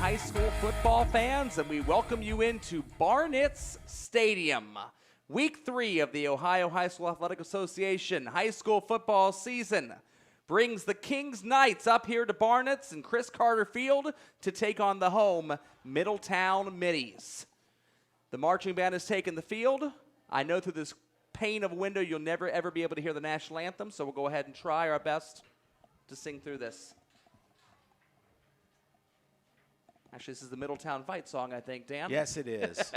high school football fans, and we welcome you into Barnett's Stadium. Week 3 of the Ohio High School Athletic Association high school football season brings the Kings Knights up here to Barnett's and Chris Carter Field to take on the home Middletown Middies. The marching band has taken the field. I know through this pane of a window you'll never ever be able to hear the national anthem, so we'll go ahead and try our best to sing through this. Actually, this is the Middletown Fight song, I think, Dan. Yes, it is.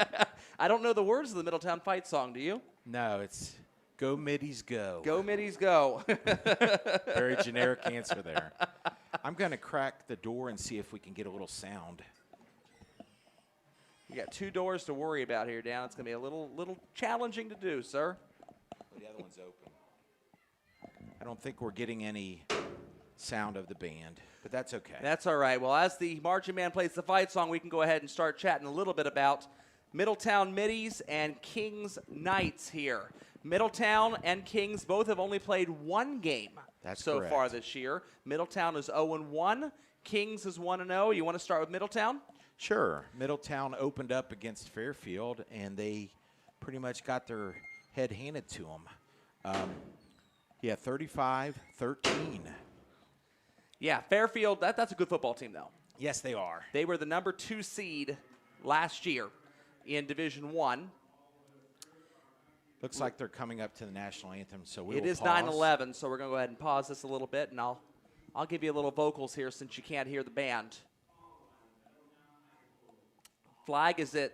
I don't know the words of the Middletown Fight song, do you? No, it's Go Middies Go. Go Middies Go. Very generic answer there. I'm going to crack the door and see if we can get a little sound. You got 2 doors to worry about here, Dan. It's going to be a little challenging to do, sir. The other one's open. I don't think we're getting any sound of the band, but that's okay. That's all right. Well, as the marching band plays the fight song, we can go ahead and start chatting a little bit about Middletown Middies and Kings Knights here. Middletown and Kings both have only played 1 game so far this year. Middletown is 0-1. Kings is 1-0. You want to start with Middletown? Sure. Middletown opened up against Fairfield, and they pretty much got their head handed to them. 35-13. Yeah, Fairfield, that's a good football team, though. Yes, they are. They were the number 2 seed last year in Division I. Looks like they're coming up to the national anthem, so we'll It is 9/11, so we're going to go ahead and pause this a little bit, and I'll give you a little vocals here since you can't hear the band. Flag is at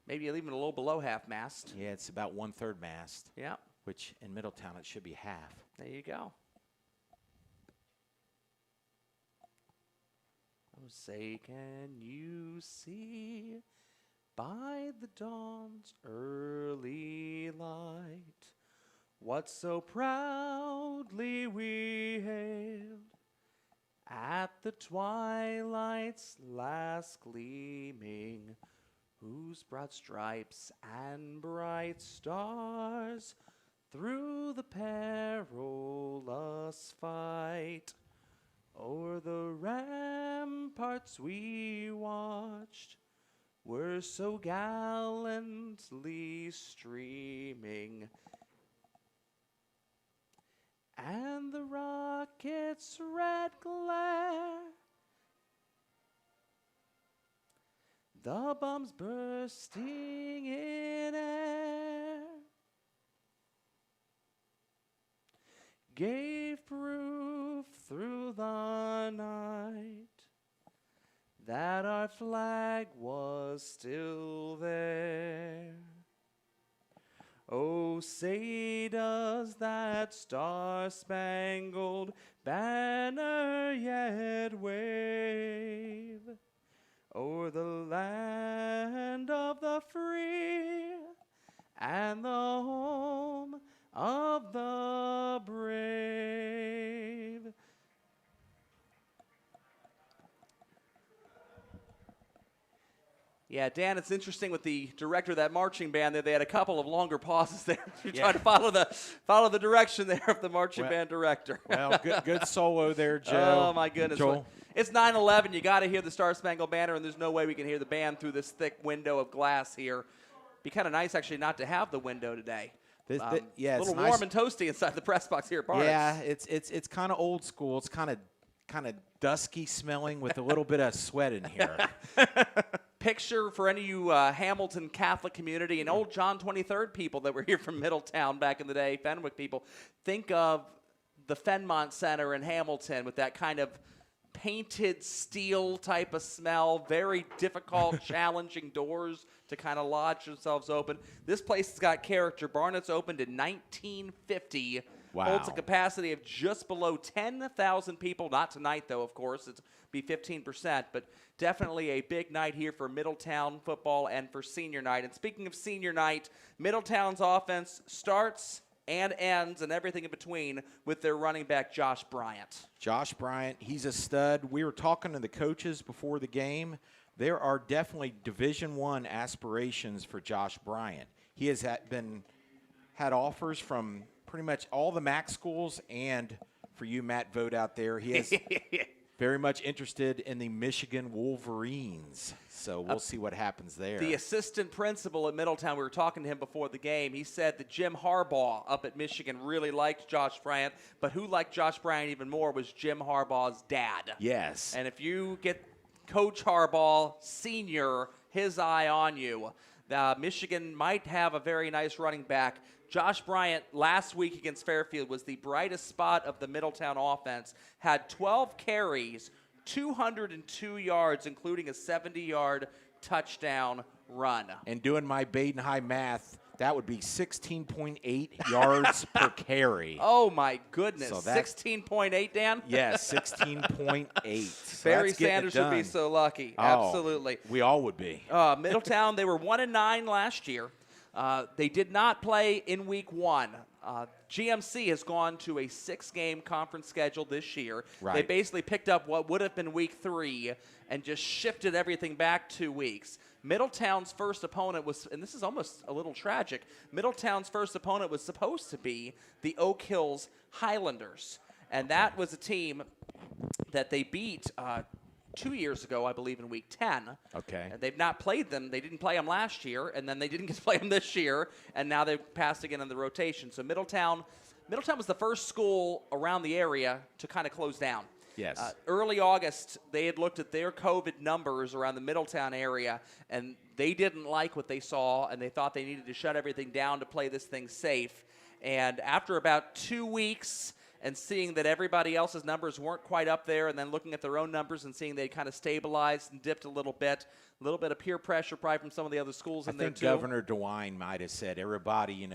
maybe even a little below half-mast. Yeah, it's about 1/3 mast. Yeah. Which in Middletown it should be half. There you go. Oh, say, can you see by the dawn's early light what so proudly we hailed at the twilight's last gleaming, whose broad stripes and bright stars through the perilous fight o'er the ramparts we watched were so gallantly streaming, and the rocket's red glare, the bombs bursting in air, gave proof through the night that our flag was still there. Oh, say does that star-spangled banner yet wave o'er the land of the free and the home of the brave. Yeah, Dan, it's interesting with the director of that marching band there. They had a couple of longer pauses there. You're trying to follow the direction there of the marching band director. Well, good solo there, Joe. Oh, my goodness. Joel. It's 9/11. You got to hear the Star Spangled Banner, and there's no way we can hear the band through this thick window of glass here. Be kind of nice, actually, not to have the window today. Yeah, a little it's warm nice. and toasty inside the press box here at Barnes. Yeah, it's kind of old school. It's kind of dusky smelling with a little bit of sweat in here. Picture for any of you Hamilton Catholic community and old John 23rd people that were here from Middletown back in the day, Fenwick people. Think of the Fenmont Center in Hamilton with that kind of painted steel type of smell, very difficult, challenging doors to kind of lodge themselves open. This place has got character. Barnett's opened in 1950. Wow. Holds a capacity of just below 10,000 people. Not tonight, though, of course. It's be 15%, but definitely a big night here for Middletown football and for senior night. And speaking of senior night, Middletown's offense starts and ends and everything in between with their running back, Josh Bryant. Josh Bryant, he's a stud. We were talking to the coaches before the game. There are definitely Division I aspirations for Josh Bryant. He has had offers from pretty much all the MAC schools, and for you, Matt Vogt, out there, he has very much interested in the Michigan Wolverines. So we'll see what happens there. The assistant principal at Middletown, we were talking to him before the game. He said that Jim Harbaugh up at Michigan really liked Josh Bryant, but who liked Josh Bryant even more was Jim Harbaugh's dad. Yes. And if you get Coach Harbaugh Sr., his eye on you, Michigan might have a very nice running back. Josh Bryant last week against Fairfield was the brightest spot of the Middletown offense, had 12 carries, 202 yards, including a 70-yard touchdown run. And doing my Baden High math, that would be 16.8 yards per carry. Oh, my goodness. So 16.8, Dan? Yes, 16.8. So Barry that's getting Sanders it would be done. so lucky. Oh, Absolutely. We all would be. Middletown, they were 1-9 last year. They did not play in week 1. GMC has gone to a 6-game conference schedule this year. Right. They basically picked up what would have been week 3 and just shifted everything back 2 weeks. Middletown's first opponent was, and this is almost a little tragic, Middletown's first opponent was supposed to be the Oak Hills Highlanders. And that was a team that they beat 2 years ago, I believe, in week 10. Okay. They've not played them. They didn't play them last year, and then they didn't get to play them this year, and now they've passed again in the rotation. So Middletown was the first school around the area to kind of close down. Yes. Early August, they had looked at their COVID numbers around the Middletown area, and they didn't like what they saw, and they thought they needed to shut everything down to play this thing safe. And after about 2 weeks and seeing that everybody else's numbers weren't quite up there, and then looking at their own numbers and seeing they kind of stabilized and dipped a little bit of peer pressure probably from some of the other schools in there too. I think Governor DeWine might have said, everybody,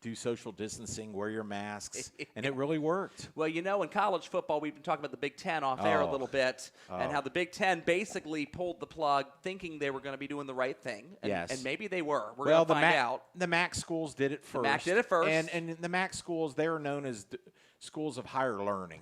do social distancing, wear your masks, and it really worked. Well, in college football, we've been talking about the Big Ten off air a little bit, and how the Big Ten basically pulled the plug thinking they were going to be doing the right thing. And, Yes. and maybe they were. We're going to find out. The MAC schools did it first. The MAC did it first. And the MAC schools, they're known as schools of higher learning,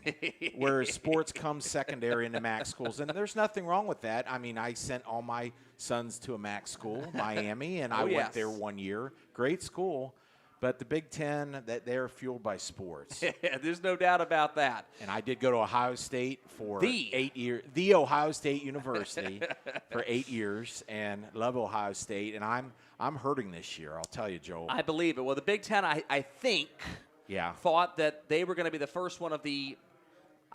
whereas sports comes secondary in the MAC schools. And there's nothing wrong with that. I mean, I sent all my sons to a MAC school, Miami, and I went there 1 year. Great school. But the Big Ten, they're fueled by sports. There's no doubt about that. And I did go to Ohio State for The 8 years. The Ohio State University for 8 years, and love Ohio State. And I'm hurting this year, I'll tell you, Joel. I believe it. Well, the Big Ten, I think, thought that they were going to be the first one of the,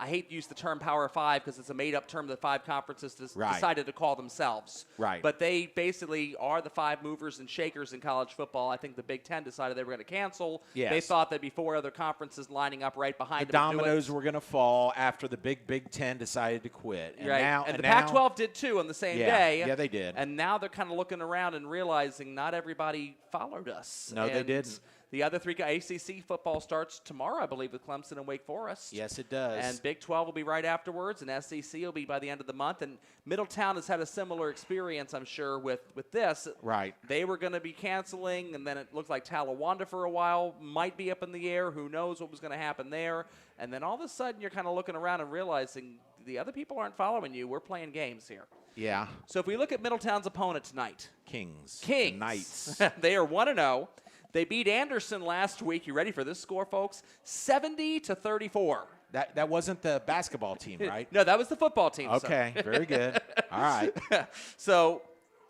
I hate to use the term Power Five because it's a made-up term that 5 conferences decided to call themselves. Right. But they basically are the 5 movers and shakers in college football. I think the Big Ten decided they were going to cancel. Yes. They thought there'd be 4 other conferences lining up right behind The them. dominoes were going to fall after the Big Ten decided to quit. And right. now, and the now, Pac-12 did too on the same day. Yeah, they did. And now they're kind of looking around and realizing not everybody followed us. No, they didn't. The other 3, ACC football starts tomorrow, I believe, with Clemson and Wake Forest. Yes, it does. And Big 12 will be right afterwards, and SEC will be by the end of the month. And Middletown has had a similar experience, I'm sure, with this. Right. They were going to be canceling, and then it looked like Talawanda for a while might be up in the air. Who knows what was going to happen there? And then all of a sudden, you're kind of looking around and realizing the other people aren't following you. We're playing games here. Yeah. So if we look at Middletown's opponent tonight. Kings. The Knights. They are 1-0. They beat Anderson last week. You ready for this score, folks? 70-34. That wasn't the basketball team, right? No, that was the football team. Okay, very good. All right. So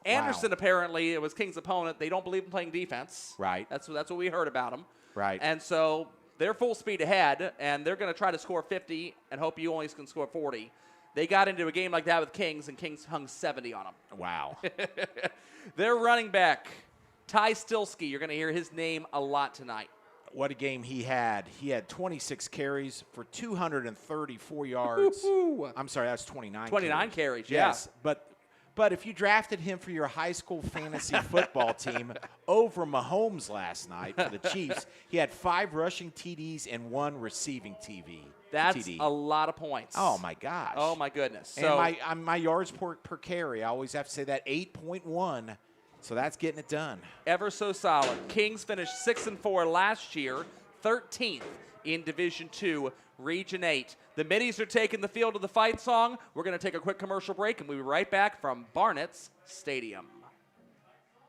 Anderson, apparently, it was King's opponent. They don't believe in playing defense. Right. That's what we heard about them. Right. And so they're full speed ahead, and they're going to try to score 50 and hope you only can score 40. They got into a game like that with Kings, and Kings hung 70 on them. Wow. Their running back, Ty Stilsky, you're going to hear his name a lot tonight. What a game he had. He had 26 carries for 234 yards. Woo-hoo. I'm sorry, that's 29 29 carries, yeah. Yes, but if you drafted him for your high school fantasy football team over Mahomes last night for the Chiefs, he had 5 rushing TDs and 1 receiving TD. That's a lot of points. Oh, my gosh. Oh, my goodness. And my yards per carry, I always have to say that, 8.1. So that's getting it done. Ever so solid. Kings finished 6-4 last year, 13th in Division II, Region 8. The Middies are taking the field to the fight song. We're going to take a quick commercial break, and we'll be right back from Barnett's Stadium.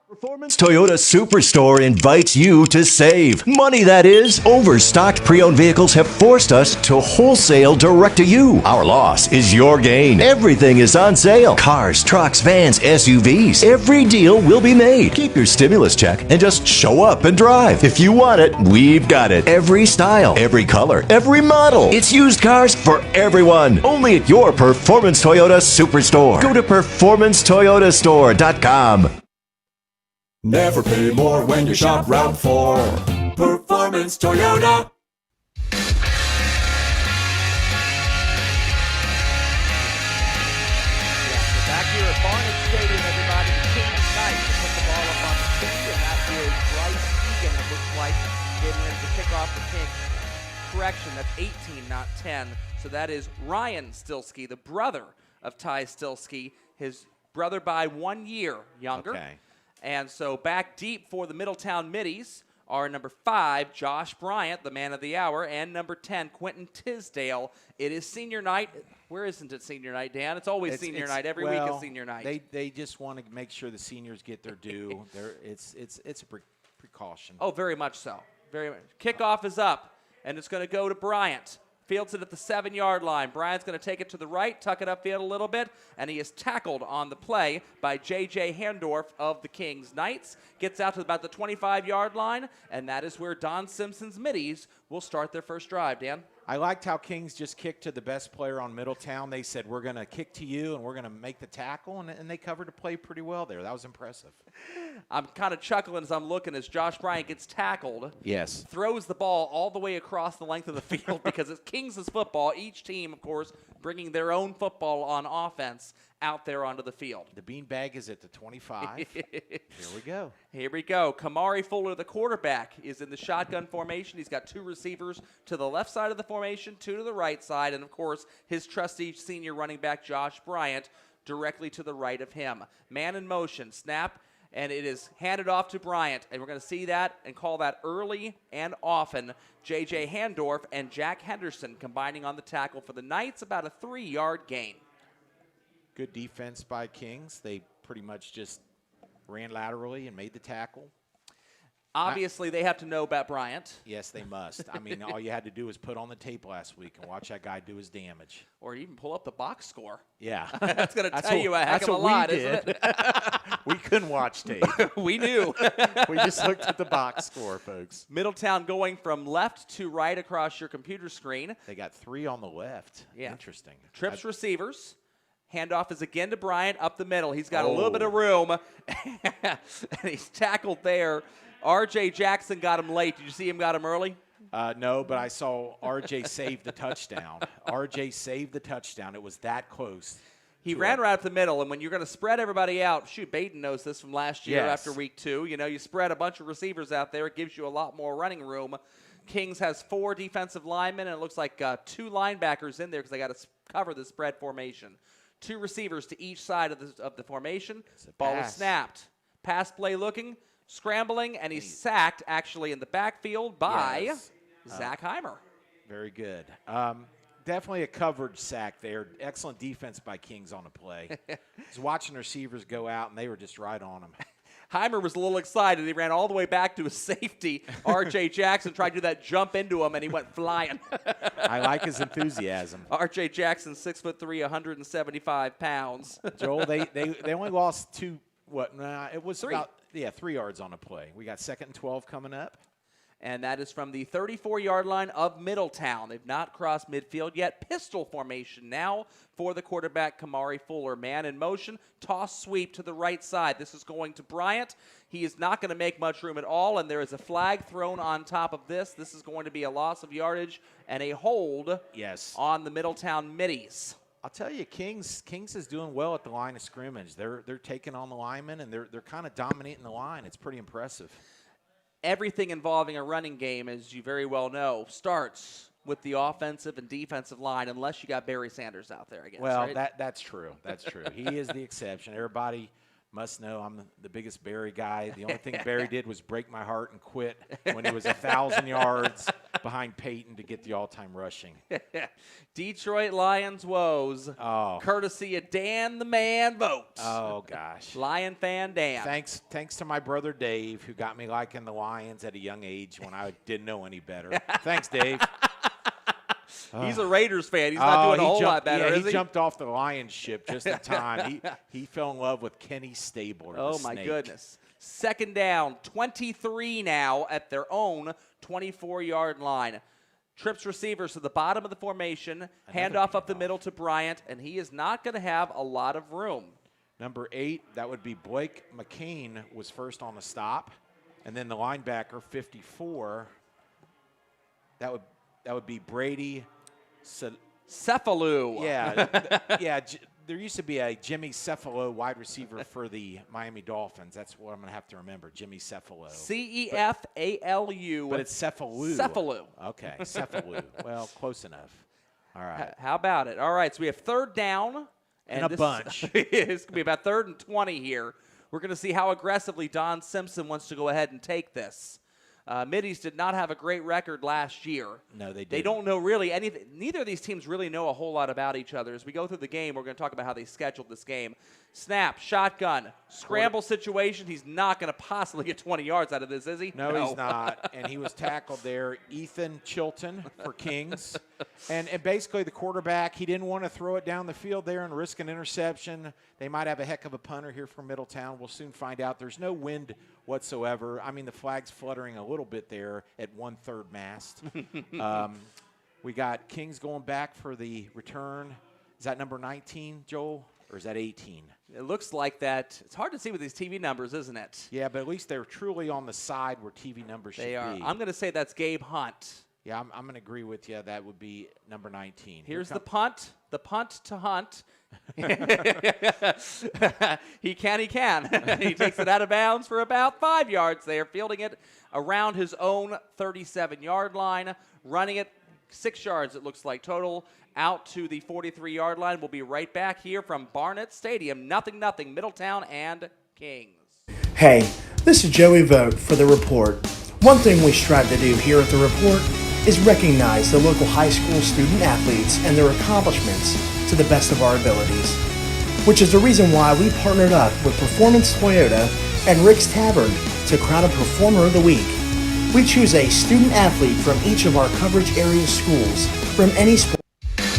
Performance Toyota Superstore invites you to save. Money, that is. Overstocked pre-owned vehicles have forced us to wholesale direct to you. Our loss is your gain. Everything is on sale. Cars, trucks, vans, SUVs. Every deal will be made. Keep your stimulus check and just show up and drive. If you want it, we've got it. Every style, every color, every model. It's used cars for everyone. Only at your Performance Toyota Superstore. Go to performancetoyotastore.com. Never pay more when you shop Route 4. Performance Toyota. Back here at Barnett Stadium, everybody, the Kings Knights to put the ball up on the tee, and that is Bryce Egan, it looks like, getting ready to kick off the Kings. Correction, that's 18, not 10. So that is Ryan Stilsky, the brother of Ty Stilsky, his brother by 1 year younger. Okay. And so back deep for the Middletown Middies are number 5, Josh Bryant, the man of the hour, and number 10, Quentin Tisdale. It is senior night. Where isn't it senior night, Dan? It's always senior night. Every week is senior night. They just want to make sure the seniors get their due. It's a precaution. Oh, very much so. Very much. Kickoff is up, and it's going to go to Bryant. Fields it at the 7-yard line. Bryant's going to take it to the right, tuck it upfield a little bit, and he is tackled on the play by J.J. Handorf of the Kings Knights. Gets out to about the 25-yard line, and that is where Don Simpson's Middies will start their first drive. Dan? I liked how Kings just kicked to the best player on Middletown. They said, we're going to kick to you, and we're going to make the tackle, and they covered the play pretty well there. That was impressive. I'm kind of chuckling as I'm looking as Josh Bryant gets tackled. Yes. Throws the ball all the way across the length of the field because it's Kings' football. Each team, of course, bringing their own football on offense out there onto the field. The beanbag is at the 25. Here we go. Here we go. Kamari Fuller, the quarterback, is in the shotgun formation. He's got 2 receivers to the left side of the formation, 2 to the right side, and, of course, his trusty senior running back, Josh Bryant, directly to the right of him. Man in motion, snap, and it is handed off to Bryant, and we're going to see that and call that early and often. J.J. Handorf and Jack Henderson combining on the tackle for the Knights, about a 3-yard gain. Good defense by Kings. They pretty much just ran laterally and made the tackle. Obviously, they have to know about Bryant. Yes, they must. I mean, all you had to do was put on the tape last week and watch that guy do his damage. Or even pull up the box score. Yeah. That's going to tell you a heck of a lot, isn't it? We couldn't watch tape. We knew. We just looked at the box score, folks. Middletown going from left to right across your computer screen. They got 3 on the left. Yeah. Interesting. Trips receivers. Handoff is again to Bryant up the middle. He's got a little bit of room. And he's tackled there. R.J. Jackson got him late. Did you see him got him early? No, but I saw R.J. save the touchdown. R.J. saved the touchdown. It was that close. He ran right up the middle, and when you're going to spread everybody out, shoot, Baden knows this from last year after week 2. You know, you spread a bunch of receivers out there. It gives you a lot more running room. Kings has 4 defensive linemen, and it looks like 2 linebackers in there because they got to cover the spread formation. 2 receivers to each side of the formation. Ball is snapped. Pass play looking, scrambling, and he's sacked actually in the backfield by Zach Heimer. Very good. Definitely a coverage sack there. Excellent defense by Kings on the play. I was watching receivers go out, and they were just right on him. Heimer was a little excited. He ran all the way back to his safety. R.J. Jackson tried to do that jump into him, and he went flying. I like his enthusiasm. R.J. Jackson, 6'3", 175 pounds. Joel, they only lost 2. It was 3. About 3 yards on the play. We got 2nd and 12 coming up. And that is from the 34-yard line of Middletown. They've not crossed midfield yet. Pistol formation now for the quarterback, Kamari Fuller. Man in motion, toss sweep to the right side. This is going to Bryant. He is not going to make much room at all, and there is a flag thrown on top of this. This is going to be a loss of yardage and a hold on the Middletown Middies. I'll tell you, Kings is doing well at the line of scrimmage. They're taking on the linemen, and they're kind of dominating the line. It's pretty impressive. Everything involving a running game, as you very well know, starts with the offensive and defensive line, unless you got Barry Sanders out there, I guess. Well, right? that's true. That's true. He is the exception. Everybody must know I'm the biggest Barry guy. The only thing Barry did was break my heart and quit when he was 1,000 yards behind Peyton to get the all-time rushing. Detroit Lions woes. Oh. Courtesy of Dan the Man Vogt. Oh, gosh. Lion fan Dan. Thanks to my brother Dave, who got me liking the Lions at a young age when I didn't know any better. Thanks, Dave. He's a Raiders fan. He's not doing a whole lot better, is he jumped off the Lions ship just in time. He fell in love with Kenny Stabler. Oh, my goodness. Second down, 23 now at their own 24-yard line. Trips receivers to the bottom of the formation, handoff up the middle to Bryant, and he is not going to have a lot of room. Number 8, that would be Blake McCain, was first on the stop. And then the linebacker, 54, that would be Brady Cephalou. Yeah, there used to be a Jimmy Cephalo wide receiver for the Miami Dolphins. That's what I'm going to have to remember, Jimmy Cephalo. Cefalu. But it's Cephalou. Cephalou. Okay, Cephalou. Well, close enough. All right. How about it? All right, so we have third down. And a bunch. It's going to be about 3rd and 20 here. We're going to see how aggressively Don Simpson wants to go ahead and take this. Middies did not have a great record last year. No, they didn't. They don't know really anything. Neither of these teams really know a whole lot about each other. As we go through the game, we're going to talk about how they scheduled this game. Snap, shotgun, scramble situation. He's not going to possibly get 20 yards out of this, is he? No, he's not. And he was tackled there. Ethan Chilton for Kings. And basically the quarterback, he didn't want to throw it down the field there and risk an interception. They might have a heck of a punter here from Middletown. We'll soon find out. There's no wind whatsoever. I mean, the flag's fluttering a little bit there at 1/3 mast. We got Kings going back for the return. Is that number 19, Joel, or is that 18? It looks like that. It's hard to see with these TV numbers, isn't it? Yeah, but at least they're truly on the side where TV numbers should be. They are. I'm going to say that's Gabe Hunt. Yeah, I'm going to agree with you. That would be number 19. Here's the punt. The punt to Hunt. He can. He takes it out of bounds for about 5 yards there, fielding it around his own 37-yard line, running it 6 yards, it looks like, total, out to the 43-yard line. We'll be right back here from Barnett Stadium. 0-0, Middletown and Kings. Hey, this is Joey Vogt for The Report. One thing we strive to do here at The Report is recognize the local high school student athletes and their accomplishments to the best of our abilities, which is the reason why we partnered up with Performance Toyota and Rick's Tavern to crown a Performer of the Week. We choose a student athlete from each of our coverage area schools from any sport. Knights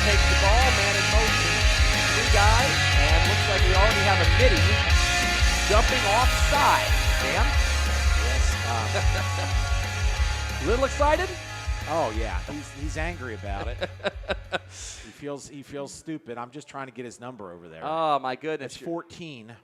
takes the ball, man in motion, 3 guys, and looks like we already have a Mitty jumping offside. Dan? Yes. Little excited? Oh yeah, he's angry about it. He feels stupid. I'm just trying to get his number over there. Oh my goodness. It's 14.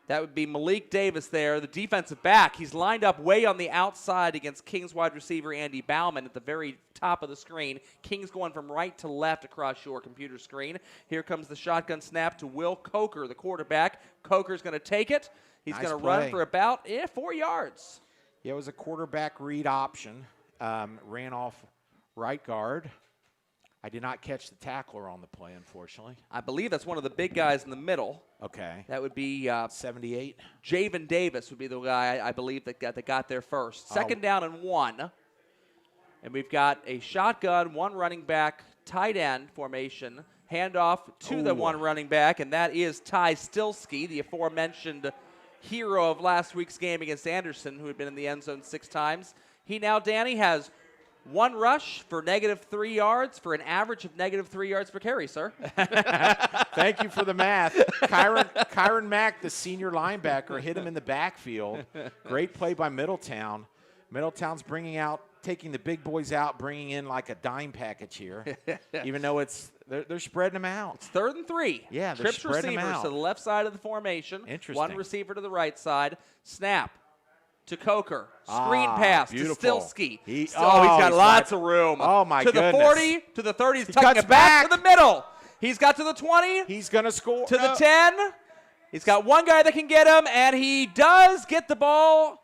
That would be Malik Davis there, the defensive back. He's lined up way on the outside against Kings wide receiver Andy Bauman at the very top of the screen. Kings going from right to left across your computer screen. Here comes the shotgun snap to Will Coker, the quarterback. Coker's going to take it. He's Nice going to play. run for about 4 yards. Yeah, it was a quarterback read option. Ran off right guard. I did not catch the tackler on the play, unfortunately. I believe that's one of the big guys in the middle. Okay. That would be 78. Javen Davis would be the guy, I believe, that got there first. Second down and 1. And we've got a shotgun, 1 running back, tight end formation, handoff to the 1 running back, and that is Ty Stilsky, the aforementioned hero of last week's game against Anderson, who had been in the end zone 6 times. He now, Danny, has 1 rush for -3 yards for an average of -3 yards per carry, sir. Thank you for the math. Kyron Mack, the senior linebacker, hit him in the backfield. Great play by Middletown. Middletown's taking the big boys out, bringing in like a dime package here, even though they're spreading them out. It's 3rd and 3. Yeah, they're Trips spreading them receivers out. to the left side of the formation. Interesting. 1 receiver to the right side. Snap to Coker. Screen pass beautiful. to Stilsky. He's got lots of room. Oh, my to goodness. To the 40, to the 30. He's tucking cuts it back back. to the middle. He's got to the 20. He's going to score. To the 10. He's got one guy that can get him, and he does get the ball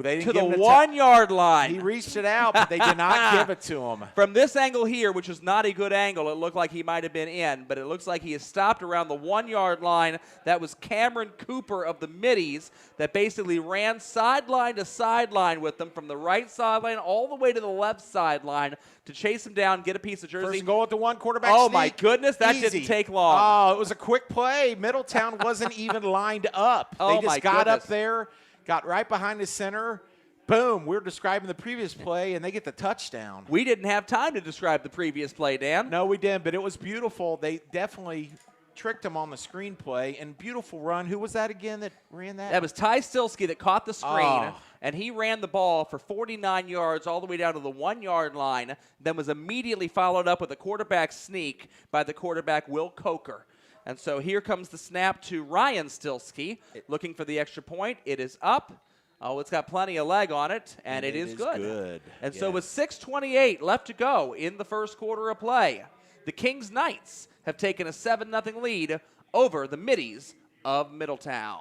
They didn't to give the him 1-yard line. He reached it out, but they did not give it to him. From this angle here, which is not a good angle, it looked like he might have been in, but it looks like he is stopped around the 1-yard line. That was Cameron Cooper of the Middies that basically ran sideline to sideline with them from the right sideline all the way to the left sideline to chase him down, get a piece of jersey. First and goal at the one quarterback Oh, sneak. my goodness, that Easy. didn't take long. Oh, it was a quick play. Middletown wasn't even lined up. Oh, they my just got goodness. up there, got right behind the center. Boom, we were describing the previous play, and they get the touchdown. We didn't have time to describe the previous play, Dan. No, we didn't, but it was beautiful. They definitely tricked him on the screenplay, and beautiful run. Who was that again that ran that? That was Ty Stilsky that caught the screen, Oh. and he ran the ball for 49 yards all the way down to the 1-yard line, then was immediately followed up with a quarterback sneak by the quarterback, Will Coker. And so here comes the snap to Ryan Stilsky, looking for the extra point. It is up. Oh, it's got plenty of leg on it, and it is good. And so with 6:28 left to go in the first quarter of play, the Kings Knights have taken a 7-0 lead over the Middies of Middletown.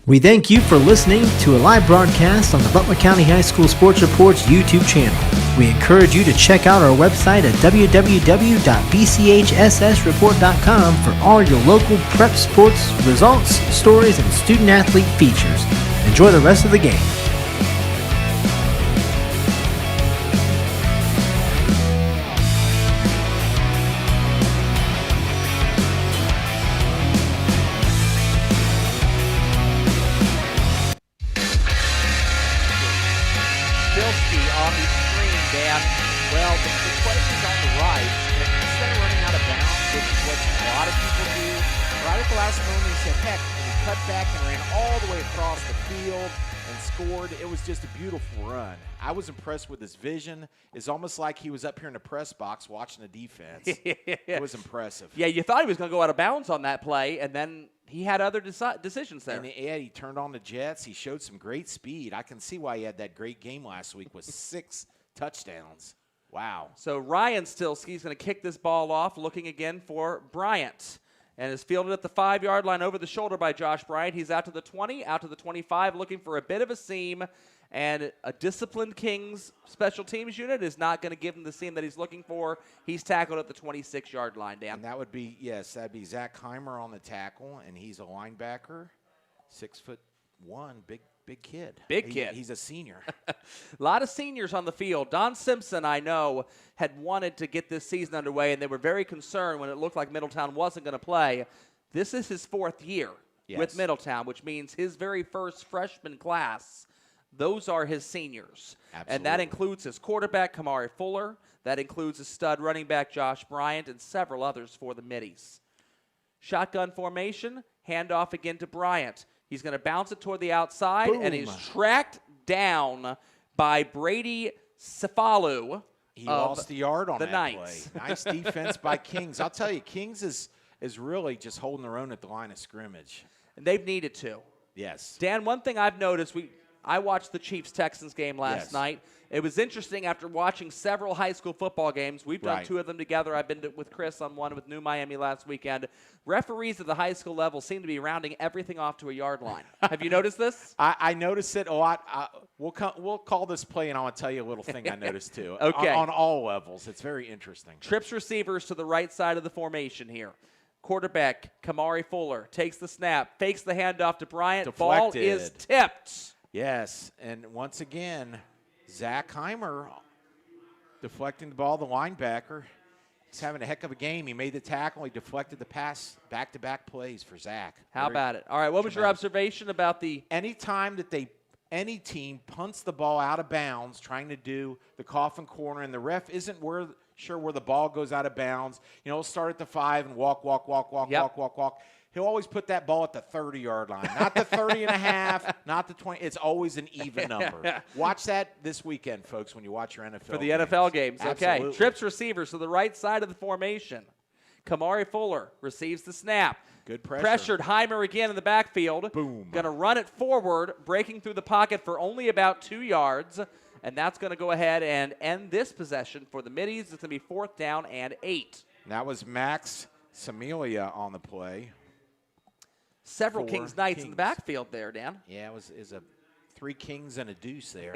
We thank you for listening to a live broadcast on the Butler County High School Sports Report's YouTube channel. We encourage you to check out our website at www.bchssreport.com for all your local prep sports results, stories, and student-athlete features. Enjoy the rest of the game. Stilsky on the screen, Dan. Well, the play was on the right, and instead of running out of bounds, which is what a lot of people do, right at the last moment he said, heck, and he cut back and ran all the way across the field and scored. It was just a beautiful run. I was impressed with his vision. It's almost like he was up here in the press box watching the defense. It was impressive. Yeah, you thought he was going to go out of bounds on that play, and then he had other decisions there. And he turned on the Jets. He showed some great speed. I can see why he had that great game last week with 6 touchdowns. Wow. So Ryan Stilsky's going to kick this ball off, looking again for Bryant. And is fielded at the 5-yard line over the shoulder by Josh Bryant. He's out to the 20, out to the 25, looking for a bit of a seam. And a disciplined Kings special teams unit is not going to give him the seam that he's looking for. He's tackled at the 26-yard line, Dan. And that would be, yes, that'd be Sackenheim on the tackle, and he's a linebacker, 6'1", big kid. Big kid. He's a senior. A lot of seniors on the field. Don Simpson, I know, had wanted to get this season underway, and they were very concerned when it looked like Middletown wasn't going to play. This is his 4th year with Middletown, which means his very first freshman class. Those are his seniors. Absolutely. And that includes his quarterback, Kamari Fuller. That includes his stud running back, Josh Bryant, and several others for the Middies. Shotgun formation, handoff again to Bryant. He's going to bounce it toward the outside, and he's tracked down by Brady Cefalu. He lost the yard on the that Knights. play. Nice defense by Kings. I'll tell you, Kings is really just holding their own at the line of scrimmage. And they've needed to. Yes. Dan, one thing I've noticed, I watched the Chiefs-Texans game last night. It was interesting after watching several high school football games. We've done 2 of them together. I've been with Chris on one with New Miami last weekend. Referees at the high school level seem to be rounding everything off to a yard line. Have you noticed this? I noticed it a lot. We'll call this play, and I want to tell you a little thing I noticed too. Okay. On all levels. It's very interesting. Trips receivers to the right side of the formation here. Quarterback, Kamari Fuller, takes the snap, fakes the handoff to Bryant. Deflected. Ball is tipped. Yes, and once again, Sackenheim deflecting the ball, the linebacker. He's having a heck of a game. He made the tackle. He deflected the pass, back-to-back plays for Zach. How about it? All right, what was your observation about the – anytime that any team punts the ball out of bounds trying to do the coffin corner and the ref isn't sure where the ball goes out of bounds, he'll start at the 5 and walk. He'll always put that ball at the 30-yard line, not the 30 and a half, not the 20. It's always an even number. Watch that this weekend, folks, when you watch your NFL For the NFL games, okay. Absolutely. Trips receivers to the right side of the formation. Kamari Fuller receives the snap. Good pressure. Pressured Heimer again in the backfield. Boom. Going to run it forward, breaking through the pocket for only about 2 yards. And that's going to go ahead and end this possession for the Middies. It's going to be 4th down and 8. And that was Max Samelia on the play. Several 4 Kings Knights in the Kings. backfield there, Dan. Yeah, it was a 3 kings and a deuce there.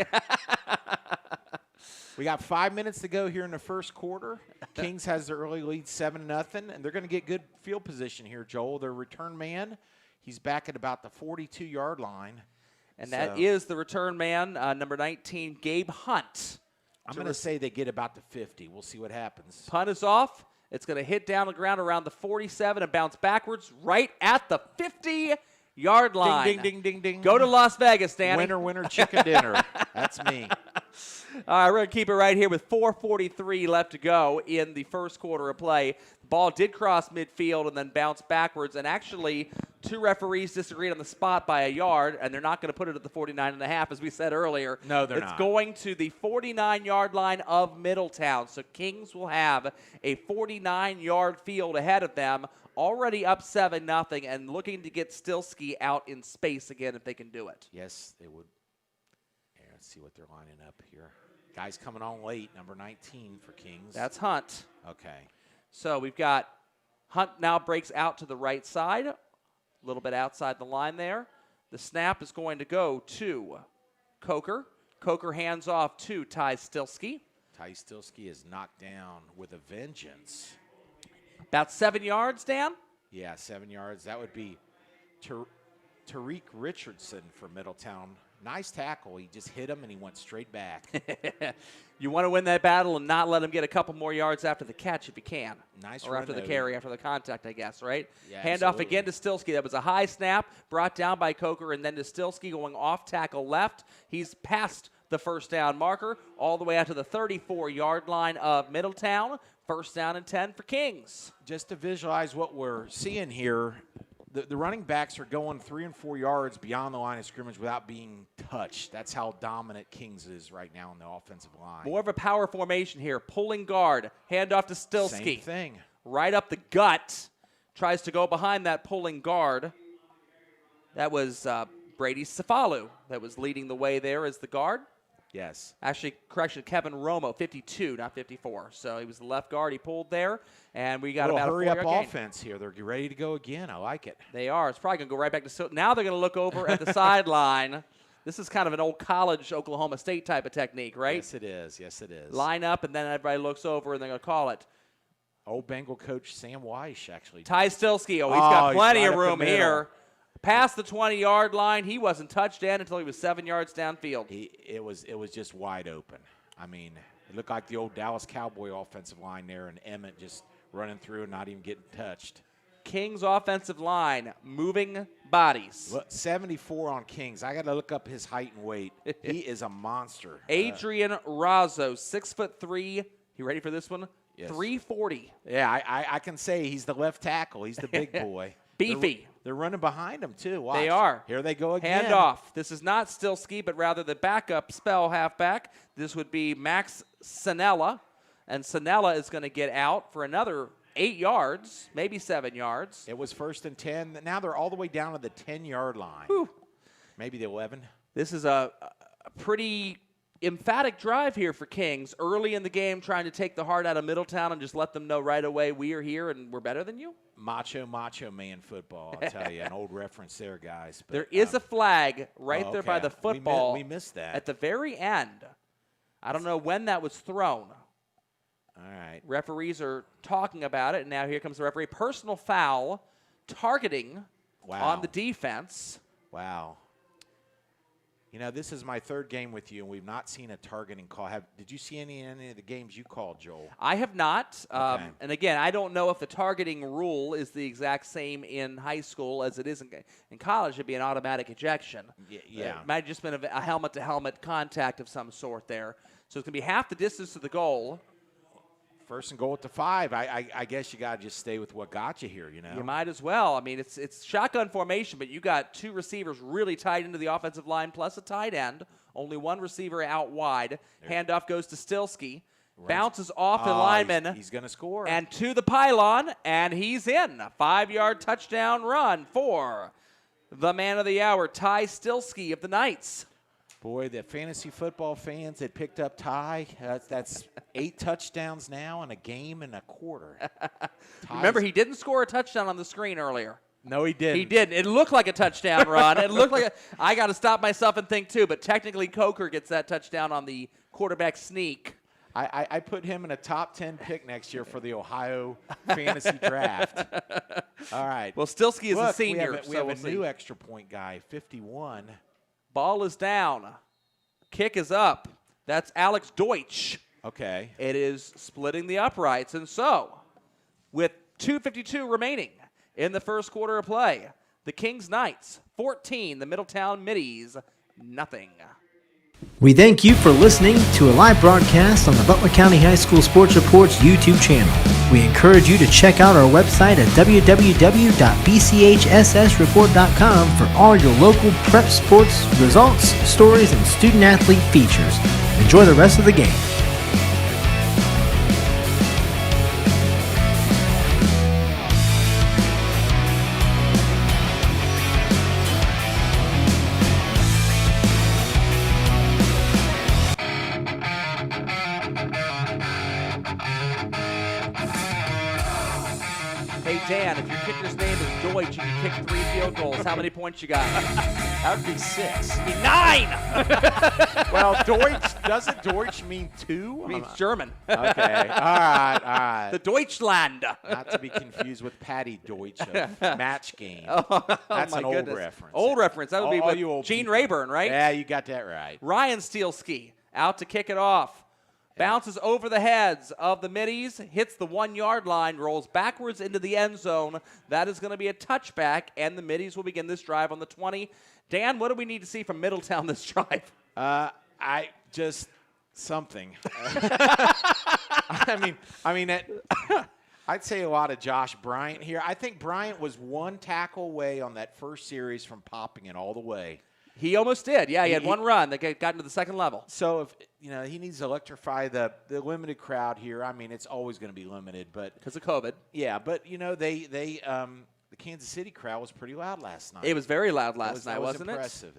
We got 5 minutes to go here in the first quarter. Kings has the early lead 7-0, and they're going to get good field position here, Joel. Their return man, he's back at about the 42-yard line. And that is the return man, number 19, Gabe Hunt. I'm going to say they get about the 50. We'll see what happens. Punt is off. It's going to hit down the ground around the 47 and bounce backwards right at the 50-yard line. Ding, ding, ding, ding, ding. Go to Las Vegas, Danny. Winner, winner, chicken dinner. That's me. All right, we're going to keep it right here with 4:43 left to go in the first quarter of play. The ball did cross midfield and then bounce backwards, and actually 2 referees disagreed on the spot by a yard, and they're not going to put it at the 49.5, as we said earlier. No, they're not. It's going to the 49-yard line of Middletown, so Kings will have a 49-yard field ahead of them, already up 7-0, and looking to get Stilsky out in space again if they can do it. Yes, they would. Here, let's see what they're lining up here. Guy's coming on late, number 19 for Kings. That's Hunt. Okay. So we've got Hunt now breaks out to the right side, a little bit outside the line there. The snap is going to go to Coker. Coker hands off to Ty Stilsky. Ty Stilsky is knocked down with a vengeance. About 7 yards, Dan. Yeah, 7 yards. That would be Tariq Richardson for Middletown. Nice tackle. He just hit him, and he went straight back. You want to win that battle and not let him get a couple more yards after the catch if you can. Nice Or run, after the though. carry, after the contact, I guess, right? Yeah, Hand off again to Stilsky. That was a high snap, brought down by Coker, and then to Stilsky going off tackle left. He's past the first down marker all the way out to the 34-yard line of Middletown. First down and 10 for Kings. Just to visualize what we're seeing here, the running backs are going 3 and 4 yards beyond the line of scrimmage without being touched. That's how dominant Kings is right now in the offensive line. More of a power formation here. Pulling guard. Hand off to Stilsky. Same thing. Right up the gut. Tries to go behind that pulling guard. That was Brady Cefalu that was leading the way there as the guard. Yes. Actually, correction, Kevin Romo, 52, not 54. So he was the left guard. He pulled there, and we got about a 4-yard hurry-up gain. offense here. They're ready to go again. I like it. They are. It's probably going to go right back to now they're going to look over at the sideline. This is kind of an old college Oklahoma State type of technique, right? Yes, it is. Yes, it is. Line up, and then everybody looks over, and they're going to call it. Old Bengal coach Sam Weish actually. Ty Stilsky. Oh, he's got plenty right of up the room middle. here. Past the 20-yard line, he wasn't touched in until he was 7 yards downfield. It was just wide open. I mean, it looked like the old Dallas Cowboy offensive line there, and Emmett just running through and not even getting touched. Kings offensive line, moving bodies. Look, 74 on Kings. I got to look up his height and weight. He is a monster. Adrian Razzo, 6'3". You ready for this one? Yes. 340. Yeah, I can say he's the left tackle. He's the big boy. Beefy. They're running behind him, too. Watch. They are. Here they go again. Hand off. This is not Stilsky, but rather the backup spell halfback. This would be Max Sanella. And Sanella is going to get out for another 8 yards, maybe 7 yards. It was 1st and 10. Now they're all the way down to the 10-yard line. Whew. Maybe the 11. This is a pretty emphatic drive here for Kings. Early in the game, trying to take the heart out of Middletown and just let them know right away we are here and we're better than you. Macho man football, I'll tell you. An old reference there, guys. But, There is a flag right there by the okay. football. We missed that. At the very end. I don't know when that was thrown. All right. Referees are talking about it, and now here comes the referee. Personal foul, targeting on the defense. Wow. You know, this is my 3rd game with you, and we've not seen a targeting call. Did you see any of the games you called, Joel? I have not. Okay. And again, I don't know if the targeting rule is the exact same in high school as it is in college. It'd be an automatic ejection. Yeah. It might have just been a helmet-to-helmet contact of some sort there. So it's going to be half the distance to the goal. 1st and goal at the 5. I guess you got to just stay with what got you here, you know. You might as well. I mean, it's shotgun formation, but you got 2 receivers really tied into the offensive line, plus a tight end. Only 1 receiver out wide. Handoff goes to Stilsky. Bounces off the lineman. He's going to score. And to the pylon, and he's in. A 5-yard touchdown run for the man of the hour, Ty Stilsky of the Knights. Boy, the fantasy football fans that picked up Ty, that's 8 touchdowns now in a game and a quarter. Remember, he didn't score a touchdown on the screen earlier. No, he didn't. He didn't. It looked like a touchdown run. It looked like I got to stop myself and think too, but technically Coker gets that touchdown on the quarterback sneak. I put him in a top 10 pick next year for the Ohio fantasy draft. All right. Well, Stilsky is Look, a senior. We have a new extra point guy, 51. Ball is down. Kick is up. That's Alex Deutsch. Okay. It is splitting the uprights. And so, with 2:52 remaining in the first quarter of play, the Kings Knights 14, the Middletown Middies nothing. We thank you for listening to a live broadcast on the Butler County High School Sports Report's YouTube channel. We encourage you to check out our website at www.bchssreport.com for all your local prep sports results, stories, and student-athlete features. Enjoy the rest of the game. Hey, Dan, if your kicker's name is Deutsch and you kick 3 field goals, how many points you got? That would be 6. 9! Well, doesn't Deutsch mean 2? Means German. Okay. All right. The Deutschland. Not to be confused with Patty Deutsch of Match Game. That's my an old goodness. reference. Old reference. That would be All with you old Gene people. Rayburn, right? Yeah, you got that right. Ryan Steelski out to kick it off. Bounces over the heads of the middies, hits the 1-yard line, rolls backwards into the end zone. That is going to be a touchback, and the middies will begin this drive on the 20. Dan, what do we need to see from Middletown this drive? Something. I'd say a lot of Josh Bryant here. I think Bryant was 1 tackle away on that first series from popping it all the way. He almost did. Yeah, he had one run that got into the second level. So if he needs to electrify the limited crowd here. I mean, it's always going to be limited, but Because of COVID. yeah. But the Kansas City crowd was pretty loud last night. It was very loud last night, that was wasn't impressive.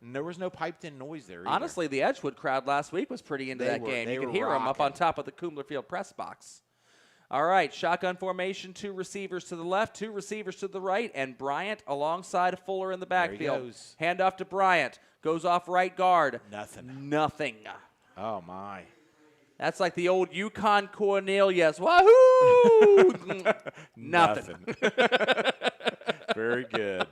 There was no piped-in noise there either. Honestly, the Edgewood crowd last week was pretty into that game. You could hear them up on top of the Kumler Field press box. All right, shotgun formation, 2 receivers to the left, 2 receivers to the right, and Bryant alongside Fuller in the backfield. There he goes. Handoff to Bryant. Goes off right guard. Nothing. Oh, my. That's like the old Yukon Cornelius. Wahoo! Nothing. Very good.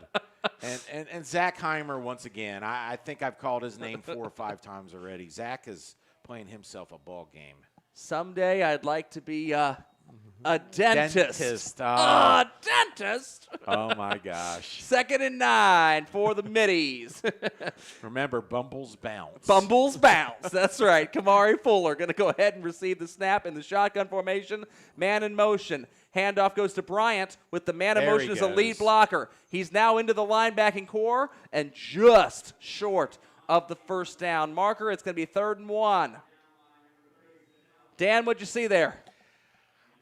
And Sackenheim once again. I think I've called his name 4 or 5 times already. Zach is playing himself a ball game. Someday I'd like to be a dentist. Oh. Dentist. Oh, my gosh. 2nd and 9 for the middies. Remember, Bumbles bounce. Bumbles bounce. That's right. Kamari Fuller going to go ahead and receive the snap in the shotgun formation. Man in motion. Handoff goes to Bryant with the man in There motion he as a lead goes. blocker. He's now into the linebacking core and just short of the first down marker. It's going to be 3rd and 1. Dan, what'd you see there?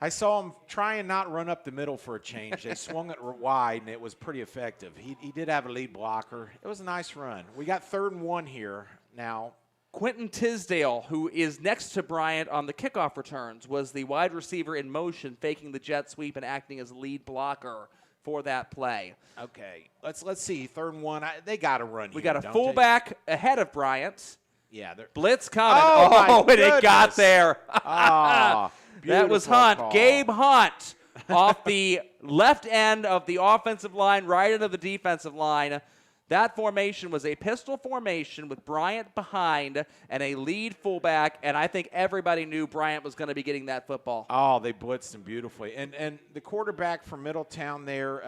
I saw him try and not run up the middle for a change. They swung it wide, and it was pretty effective. He did have a lead blocker. It was a nice run. We got 3rd and 1 here now. Quentin Tisdale, who is next to Bryant on the kickoff returns, was the wide receiver in motion, faking the jet sweep and acting as lead blocker for that play. Okay, let's see. 3rd and 1. They got to run here. We got a don't fullback ahead of Bryant. Yeah. They're, Blitz coming. Oh, my and it got goodness. there. oh, That was beautiful Hunt. call. Gabe Hunt off the left end of the offensive line, right end of the defensive line. That formation was a pistol formation with Bryant behind and a lead fullback, and I think everybody knew Bryant was going to be getting that football. Oh, they blitzed him beautifully. And the quarterback from Middletown there,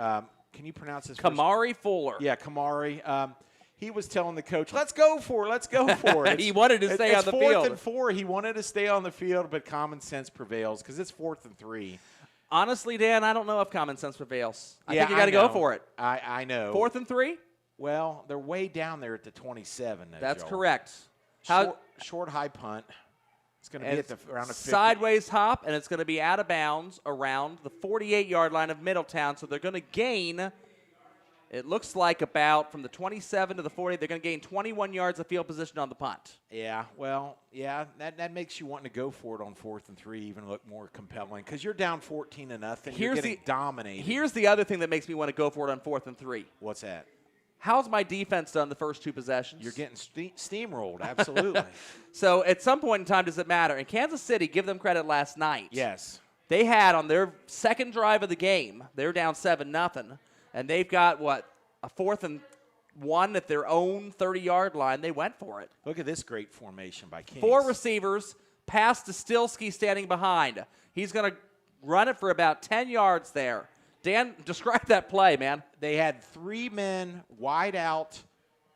can you pronounce his first name? Kamari Fuller. Yeah, Kamari. He was telling the coach, let's go for it. He wanted to stay on the field. It's 4th and 4. He wanted to stay on the field, but common sense prevails because it's 4th and 3. Honestly, Dan, I don't know if common sense prevails. I Yeah, think you got to go know. for it. I know. 4th and 3? Well, they're way down there at the 27. That's Joel. correct. Short high punt. It's going to be at around the 50. Sideways hop, and it's going to be out of bounds around the 48-yard line of Middletown. So they're going to gain It looks like about from the 27 to the 40, they're going to gain 21 yards of field position on the punt. Yeah, well, yeah, that makes you want to go for it on 4th and 3 even look more compelling because you're down 14-0. You're getting dominated. Here's the other thing that makes me want to go for it on 4th and 3. What's that? How's my defense done the first 2 possessions? You're getting steamrolled, absolutely. So at some point in time, does it matter? In Kansas City, give them credit last night. Yes. They had on their second drive of the game, they're down 7-0, and they've got, a 4th and 1 at their own 30-yard line. They went for it. Look at this great formation by Kings. 4 receivers, pass to Stilsky standing behind. He's going to run it for about 10 yards there. Dan, describe that play, man. They had 3 men wide out,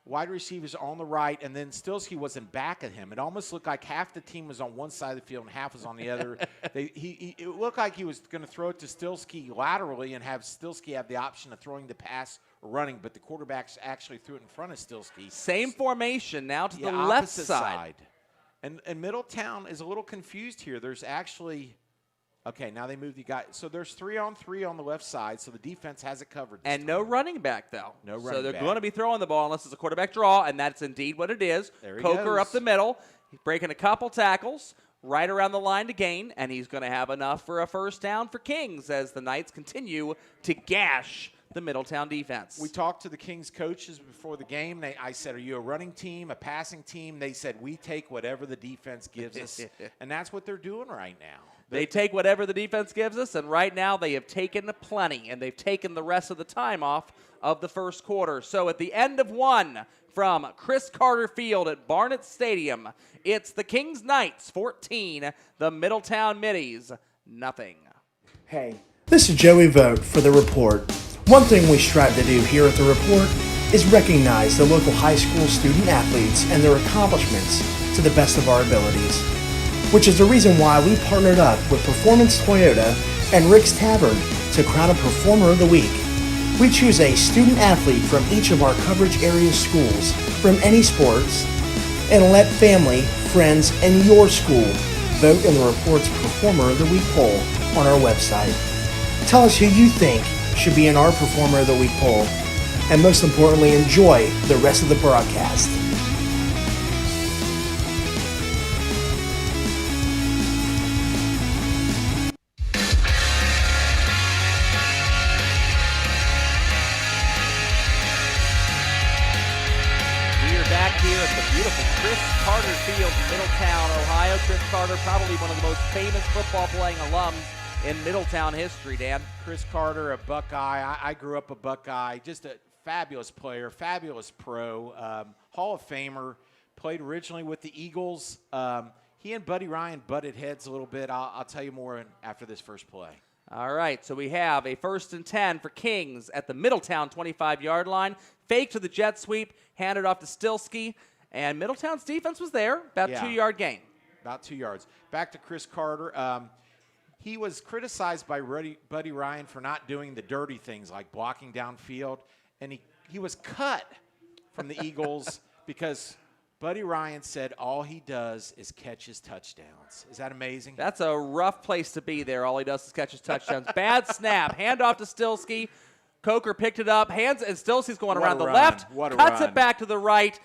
wide receivers on the right, and then Stilsky was in back of him. It almost looked like half the team was on one side of the field and half was on the other. It looked like he was going to throw it to Stilsky laterally and have Stilsky have the option of throwing the pass or running, but the quarterbacks actually threw it in front of Stilsky. Same formation now to the left side. And Middletown is a little confused here. There's actually – okay, now they move the guy. So there's 3-on-3 on the left side, so the defense has it covered. And no running back, though. No running back. So they're going to be throwing the ball unless it's a quarterback draw, and that's indeed what it is. There he Coker goes. up the middle. He's breaking a couple tackles right around the line to gain, and he's going to have enough for a first down for Kings as the Knights continue to gash the Middletown defense. We talked to the Kings coaches before the game. I said, are you a running team, a passing team? They said, we take whatever the defense gives us, and that's what they're doing right now. They take whatever the defense gives us, and right now they have taken plenty, and they've taken the rest of the time off of the first quarter. So at the end of 1 from Chris Carter Field at Barnett Stadium, it's the Kings Knights 14, the Middletown Middies nothing. Hey, this is Joey Vogt for The Report. One thing we strive to do here at The Report is recognize the local high school student athletes and their accomplishments to the best of our abilities, which is the reason why we partnered up with Performance Toyota and Rick's Tavern to crown a Performer of the Week. We choose a student athlete from each of our coverage area schools from any sports and let family, friends, and your school vote in the Report's Performer of the Week poll on our website. Tell us who you think should be in our Performer of the Week poll, and most importantly, enjoy the rest of the broadcast. Beautiful Chris Carter Field, Middletown, Ohio. Chris Carter, probably one of the most famous football-playing alums in Middletown history, Dan. Chris Carter, a Buckeye. I grew up a Buckeye. Just a fabulous player, fabulous pro, Hall of Famer. Played originally with the Eagles. He and Buddy Ryan butted heads a little bit. I'll tell you more after this first play. All right, so we have a 1st and 10 for Kings at the Middletown 25-yard line. Fake to the jet sweep, handed off to Stilsky. And Middletown's defense was there, about 2-yard gain. About 2 yards. Back to Chris Carter. He was criticized by Buddy Ryan for not doing the dirty things like blocking downfield. And he was cut from the Eagles because Buddy Ryan said all he does is catch his touchdowns. Is that amazing? That's a rough place to be there. All he does is catch his touchdowns. Bad snap. Handoff to Stilsky. Coker picked it up. And Stilsky's going around the left. Cuts it back to the right.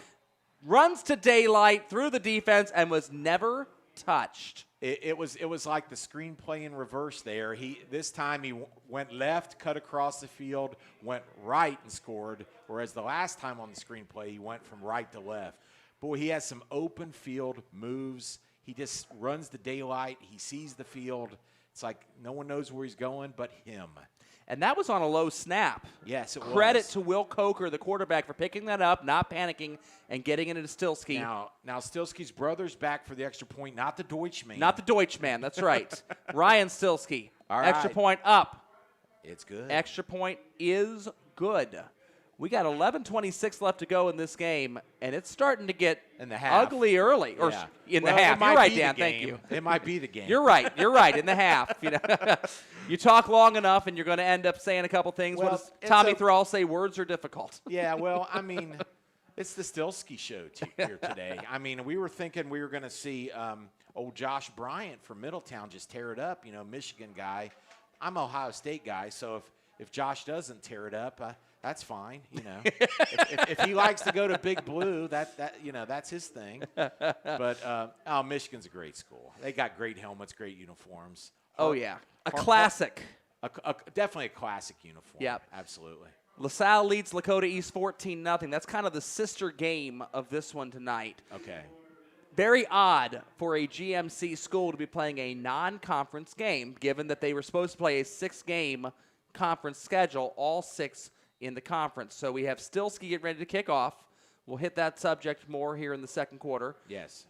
Runs to daylight through the defense and was never touched. It was like the screenplay in reverse there. This time he went left, cut across the field, went right and scored, whereas the last time on the screenplay he went from right to left. Boy, he has some open field moves. He just runs the daylight. He sees the field. It's like no one knows where he's going but him. And that was on a low snap. Yes, it was. Credit to Will Coker, the quarterback, for picking that up, not panicking, and getting it into Stilsky. Now Stilsky's brother's back for the extra point, not the Deutschman. Not the Deutschman, that's right. Ryan Stilsky. All right. Extra point up. It's good. Extra point is good. We got 11:26 left to go in this game, and it's starting to get in the half. Ugly early. Or yeah. In the half. You're right, Dan. Thank you. It might be the game. You're right. You're right. In the half. You know, you talk long enough, and you're going to end up saying a couple things. Well, what does Tommy Thrall say? Words are difficult. Yeah. Well, I mean, it's the Stilsky show here today. I mean, we were thinking we were going to see old Josh Bryant from Middletown just tear it up. You know, Michigan guy. I'm an Ohio State guy, so if Josh doesn't tear it up, That's fine, if he likes to go to Big Blue, that's his thing. But Michigan's a great school. They got great helmets, great uniforms. Oh yeah, a classic. Definitely a classic uniform. Yep. Absolutely. LaSalle leads Lakota East 14-0. That's kind of the sister game of this one tonight. Okay. Very odd for a GMC school to be playing a non-conference game, given that they were supposed to play a 6-game conference schedule, all 6 in the conference. So we have Stilsky getting ready to kick off. We'll hit that subject more here in the second quarter. Yes.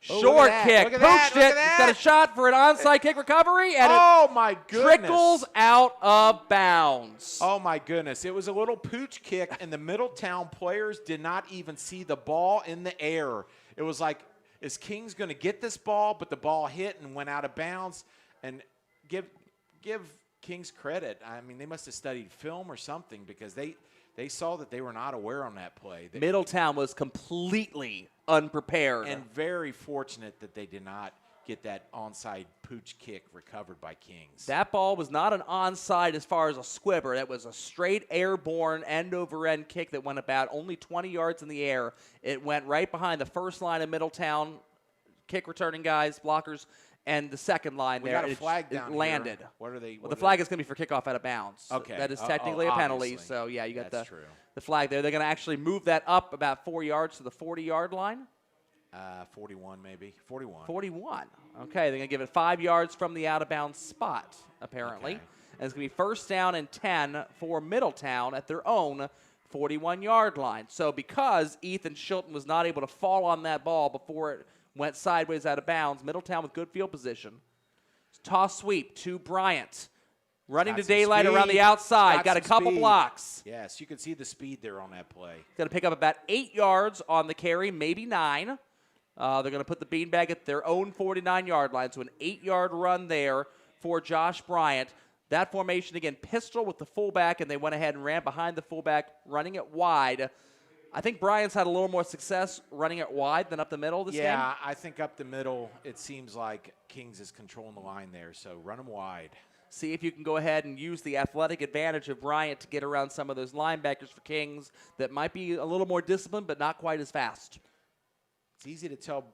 Short kick, poached it. He's got a shot for an onside kick recovery, and my it goodness. trickles out of bounds. Oh, my goodness. It was a little pooch kick, and the Middletown players did not even see the ball in the air. It was like, is Kings going to get this ball? But the ball hit and went out of bounds. And give Kings credit. I mean, they must have studied film or something, because they saw that they were not aware on that play. Middletown was completely unprepared. And very fortunate that they did not get that onside pooch kick recovered by Kings. That ball was not an onside as far as a squibber. That was a straight airborne end-over-end kick that went about only 20 yards in the air. It went right behind the first line of Middletown kick returning guys, blockers, and the second line we there. Got a flag down here. Landed. What are they? Well, the flag is going to be for kickoff out of bounds. Okay. That is technically a penalty. Obviously. So, yeah, you got That's the flag there. They're going to actually move that up about 4 yards to the 40-yard line. 41 maybe. 41. 41. Okay, they're going to give it 5 yards from the out-of-bounds spot, apparently. Okay. And it's going to be first down and 10 for Middletown at their own 41-yard line. So because Ethan Shilton was not able to fall on that ball before it went sideways out of bounds, Middletown with good field position. Toss sweep to Bryant. Running to daylight around the outside. Got a couple blocks. Yes, you can see the speed there on that play. Going to pick up about 8 yards on the carry, maybe 9. They're going to put the beanbag at their own 49-yard line, so an 8-yard run there for Josh Bryant. That formation, again, pistol with the fullback, and they went ahead and ran behind the fullback, running it wide. I think Bryant's had a little more success running it wide than up the middle this game. Yeah, I think up the middle, it seems like Kings is controlling the line there, so run them wide. See if you can go ahead and use the athletic advantage of Bryant to get around some of those linebackers for Kings that might be a little more disciplined but not quite as fast. It's easy to tell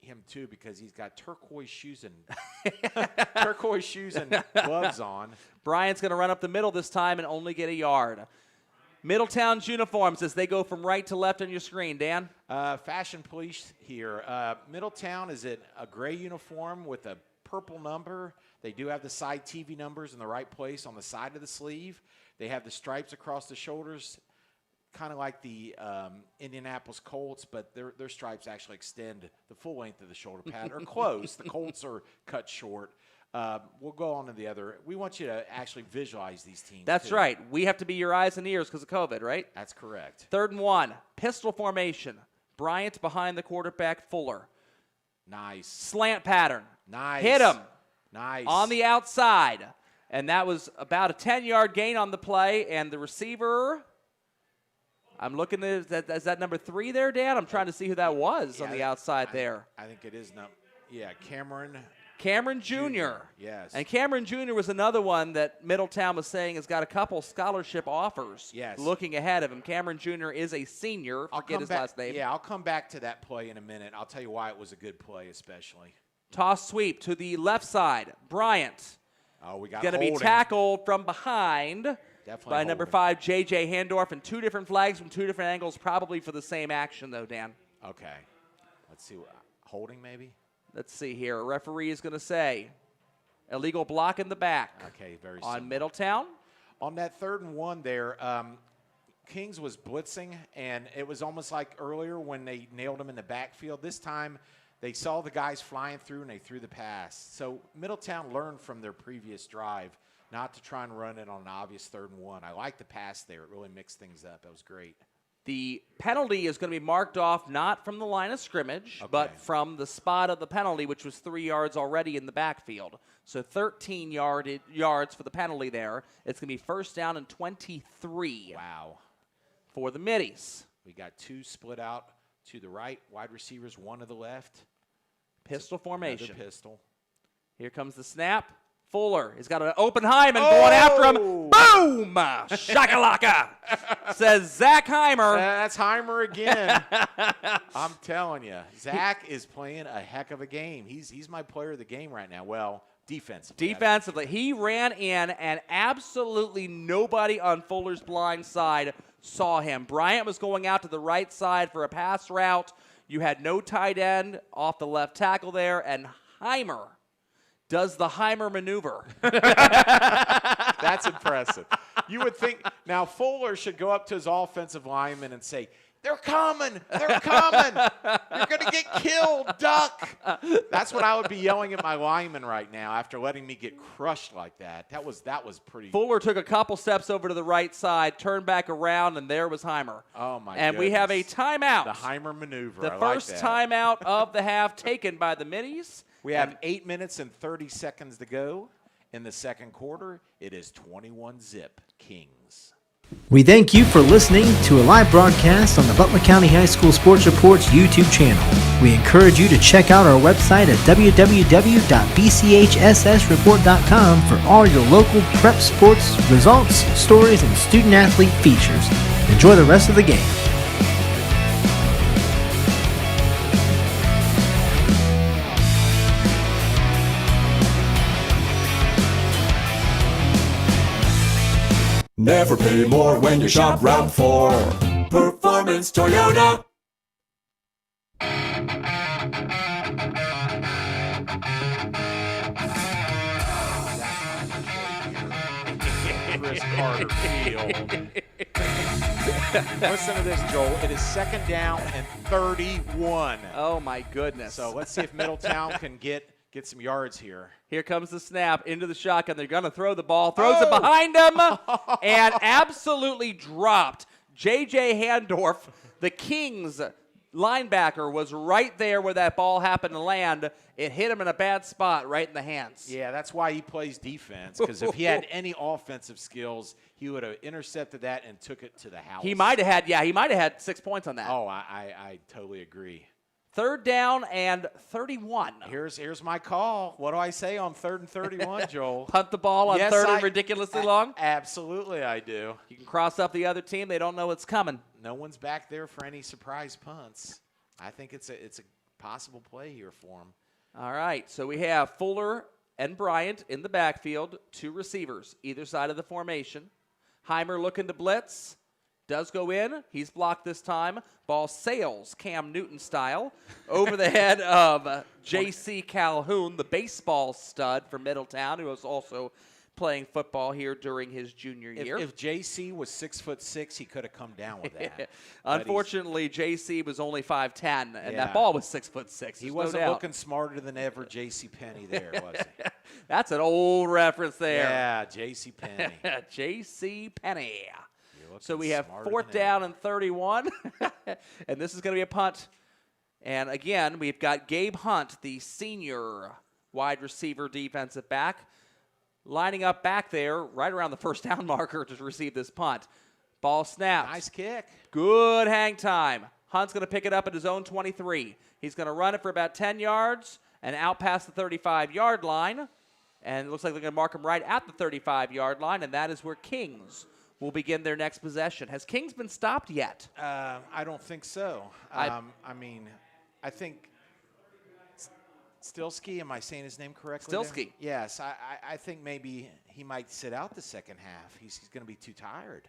him, too, because he's got turquoise shoes and gloves on. Bryant's going to run up the middle this time and only get a yard. Middletown's uniforms as they go from right to left on your screen. Dan? Fashion Police here. Middletown is in a gray uniform with a purple number. They do have the side TV numbers in the right place on the side of the sleeve. They have the stripes across the shoulders, kind of like the Indianapolis Colts, but their stripes actually extend the full length of the shoulder pad, or close. The Colts are cut short. We'll go on to the other. We want you to actually visualize these teams. That's too. right. We have to be your eyes and ears because of COVID, right? That's correct. 3rd and 1. Pistol formation. Bryant behind the quarterback, Fuller. Nice. Slant pattern. Nice. Hit him. Nice. On the outside. And that was about a 10-yard gain on the play. And the receiver, I'm looking at, is that number 3 there, Dan? I'm trying to see who that was on the outside there. I think it is. Cameron Jr. Yes. And Cameron Jr. was another one that Middletown was saying has got a couple scholarship offers looking ahead of him. Cameron Jr. is a senior. Forget his last name. Yeah, I'll come back to that play in a minute. I'll tell you why it was a good play especially. Toss sweep to the left side. Bryant. Oh, we got going to be tackled from behind by number 5, J.J. Handorf, and 2 different flags from 2 different angles, probably for the same action, though, Dan. Okay. Let's see. Holding, maybe? Let's see here. A referee is going to say illegal block in the back. Okay, very on simple. Middletown. On that 3rd and 1 there, Kings was blitzing, and it was almost like earlier when they nailed him in the backfield. This time, they saw the guys flying through, and they threw the pass. So Middletown learned from their previous drive not to try and run it on an obvious 3rd and 1. I like the pass there. It really mixed things up. That was great. The penalty is going to be marked off not from the line of scrimmage, but from the spot of the penalty, which was 3 yards already in the backfield. So 13 yards for the penalty there. It's going to be first down and 23. Wow. For the Middies. We got 2 split out to the right, wide receivers, 1 to the left. Pistol formation. Another pistol. Here comes the snap. Fuller has got an open Hyman going after him. Boom! Shakalaka! Says Zach Heimer. That's Heimer again. I'm telling you, Zach is playing a heck of a game. He's my player of the game right now. Well, defensively. Defensively. He ran in, and absolutely nobody on Fuller's blind side saw him. Bryant was going out to the right side for a pass route. You had no tight end off the left tackle there, and Heimer does the Heimer maneuver. That's impressive. You would think now Fuller should go up to his offensive lineman and say, "They're coming! They're coming! You're going to get killed, duck!" That's what I would be yelling at my lineman right now after letting me get crushed like that. That was pretty. Fuller took a couple steps over to the right side, turned back around, and there was Heimer. Oh, my And goodness. we have a timeout. The Heimer maneuver. The I first like that. timeout of the half taken by the Middies. We have 8 minutes and 30 seconds to go in the second quarter. It is 21-zip Kings. We thank you for listening to a live broadcast on the Butler County High School Sports Report's YouTube channel. We encourage you to check out our website at www.bchssreport.com for all your local prep sports results, stories, and student-athlete features. Enjoy the rest of the game. Never pay more when you shop Route 4. Performance Toyota. Chris Carter Field. Listen to this, Joel. It is second down and 31. Oh, my goodness. So let's see if Middletown can get some yards here. Here comes the snap into the shotgun. They're going to throw the ball. Throws it behind him and absolutely dropped. J.J. Handorf, the Kings linebacker, was right there where that ball happened to land. It hit him in a bad spot right in the hands. Yeah, that's why he plays defense, because if he had any offensive skills, he would have intercepted that and took it to the house. He might have had 6 points on that. Oh, I totally agree. Third down and 31. Here's my call. What do I say on 3rd and 31, Joel? Punt the ball on Yes, third and ridiculously long. Absolutely, I do. You can cross up the other team. They don't know what's coming. No one's back there for any surprise punts. I think it's a possible play here for him. All right, so we have Fuller and Bryant in the backfield, 2 receivers, either side of the formation. Heimer looking to blitz. Does go in. He's blocked this time. Ball sails Cam Newton style over the head of J.C. Calhoun, the baseball stud from Middletown, who was also playing football here during his junior year. If J.C. was 6'6", he could have come down with that. Unfortunately, J.C. was only 5'10", and Yeah. that ball was 6'6". He wasn't looking smarter than ever J.C. Penney there, was he? That's an old reference there. Yeah, J.C. Penney. J.C. Penney. You're looking So we have smarter 4th than down ever. and 31, and this is going to be a punt. And again, we've got Gabe Hunt, the senior wide receiver defensive back, lining up back there right around the first down marker to receive this punt. Ball snapped. Nice kick. Good hang time. Hunt's going to pick it up at his own 23. He's going to run it for about 10 yards and out past the 35-yard line. And it looks like they're going to mark him right at the 35-yard line, and that is where Kings will begin their next possession. Has Kings been stopped yet? I don't think so. I think Stilsky, am I saying his name correctly? Stilsky. There? Yes, I think maybe he might sit out the second half. He's going to be too tired.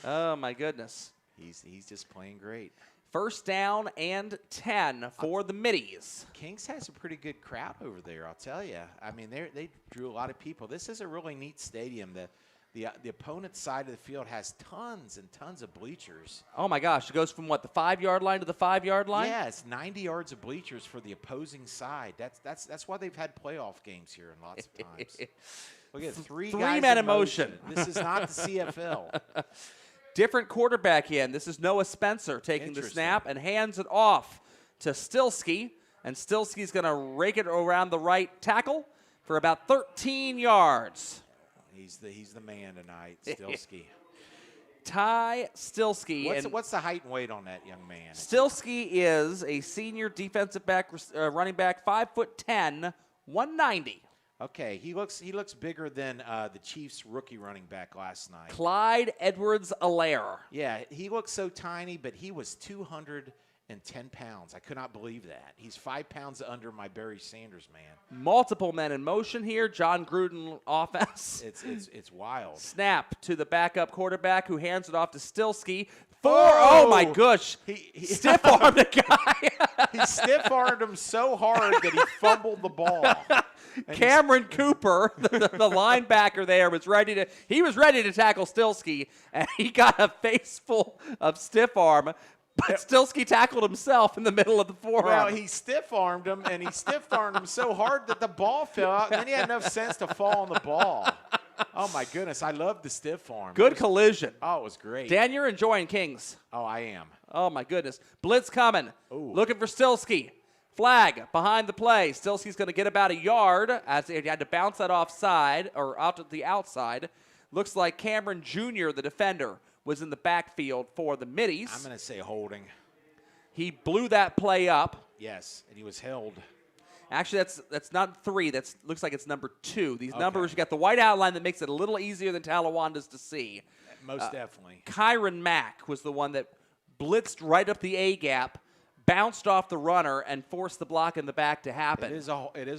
Oh, my goodness. He's just playing great. First down and 10 for the Middies. Kings has a pretty good crowd over there, I'll tell you. I mean, they drew a lot of people. This is a really neat stadium. The opponent's side of the field has tons and tons of bleachers. Oh, my gosh. It goes from, what, the 5-yard line to the 5-yard line? Yeah, it's 90 yards of bleachers for the opposing side. That's why they've had playoff games here in lots of times. Look at three guys men in in motion. This is not the CFL. Different quarterback in. This is Noah Spencer taking the snap and hands it off to Stilsky. And Stilsky's going to rake it around the right tackle for about 13 yards. He's the man tonight, Stilsky. Ty Stilsky. What's the height and weight on that young man? Stilsky is a senior defensive back, running back, 5'10", 190. Okay, he looks bigger than the Chiefs' rookie running back last night. Clyde Edwards-Alaire. Yeah, he looks so tiny, but he was 210 pounds. I could not believe that. He's 5 pounds under my Barry Sanders man. Multiple men in motion here. John Gruden offense. It's wild. Snap to the backup quarterback who hands it off to Stilsky. Oh my gosh. He Stiff-armed a guy. He stiff-armed him so hard that he fumbled the ball. Cameron Cooper, the linebacker there, was ready to tackle Stilsky, and he got a face full of stiff arm, but Stilsky tackled himself in the middle of the forearm. Well, he stiff-armed him, and he stiff-armed him so hard that the ball fell out, and then he had enough sense to fall on the ball. Oh, my goodness. I love the stiff arm. Good collision. Oh, it was great. Dan, you're enjoying Kings. Oh, I am. Oh, my goodness. Blitz coming. Ooh. Looking for Stilsky. Flag behind the play. Stilsky's going to get about a yard as he had to bounce that offside or out to the outside. Looks like Cameron Jr., the defender, was in the backfield for the Middies. I'm going to say holding. He blew that play up. Yes, and he was held. Actually, that's not 3. That looks like it's number 2. These numbers, you got the white outline that makes it a little easier than Talawanda's to see. Most definitely. Kyron Mack was the one that blitzed right up the A-gap, bounced off the runner, and forced the block in the back to happen. It is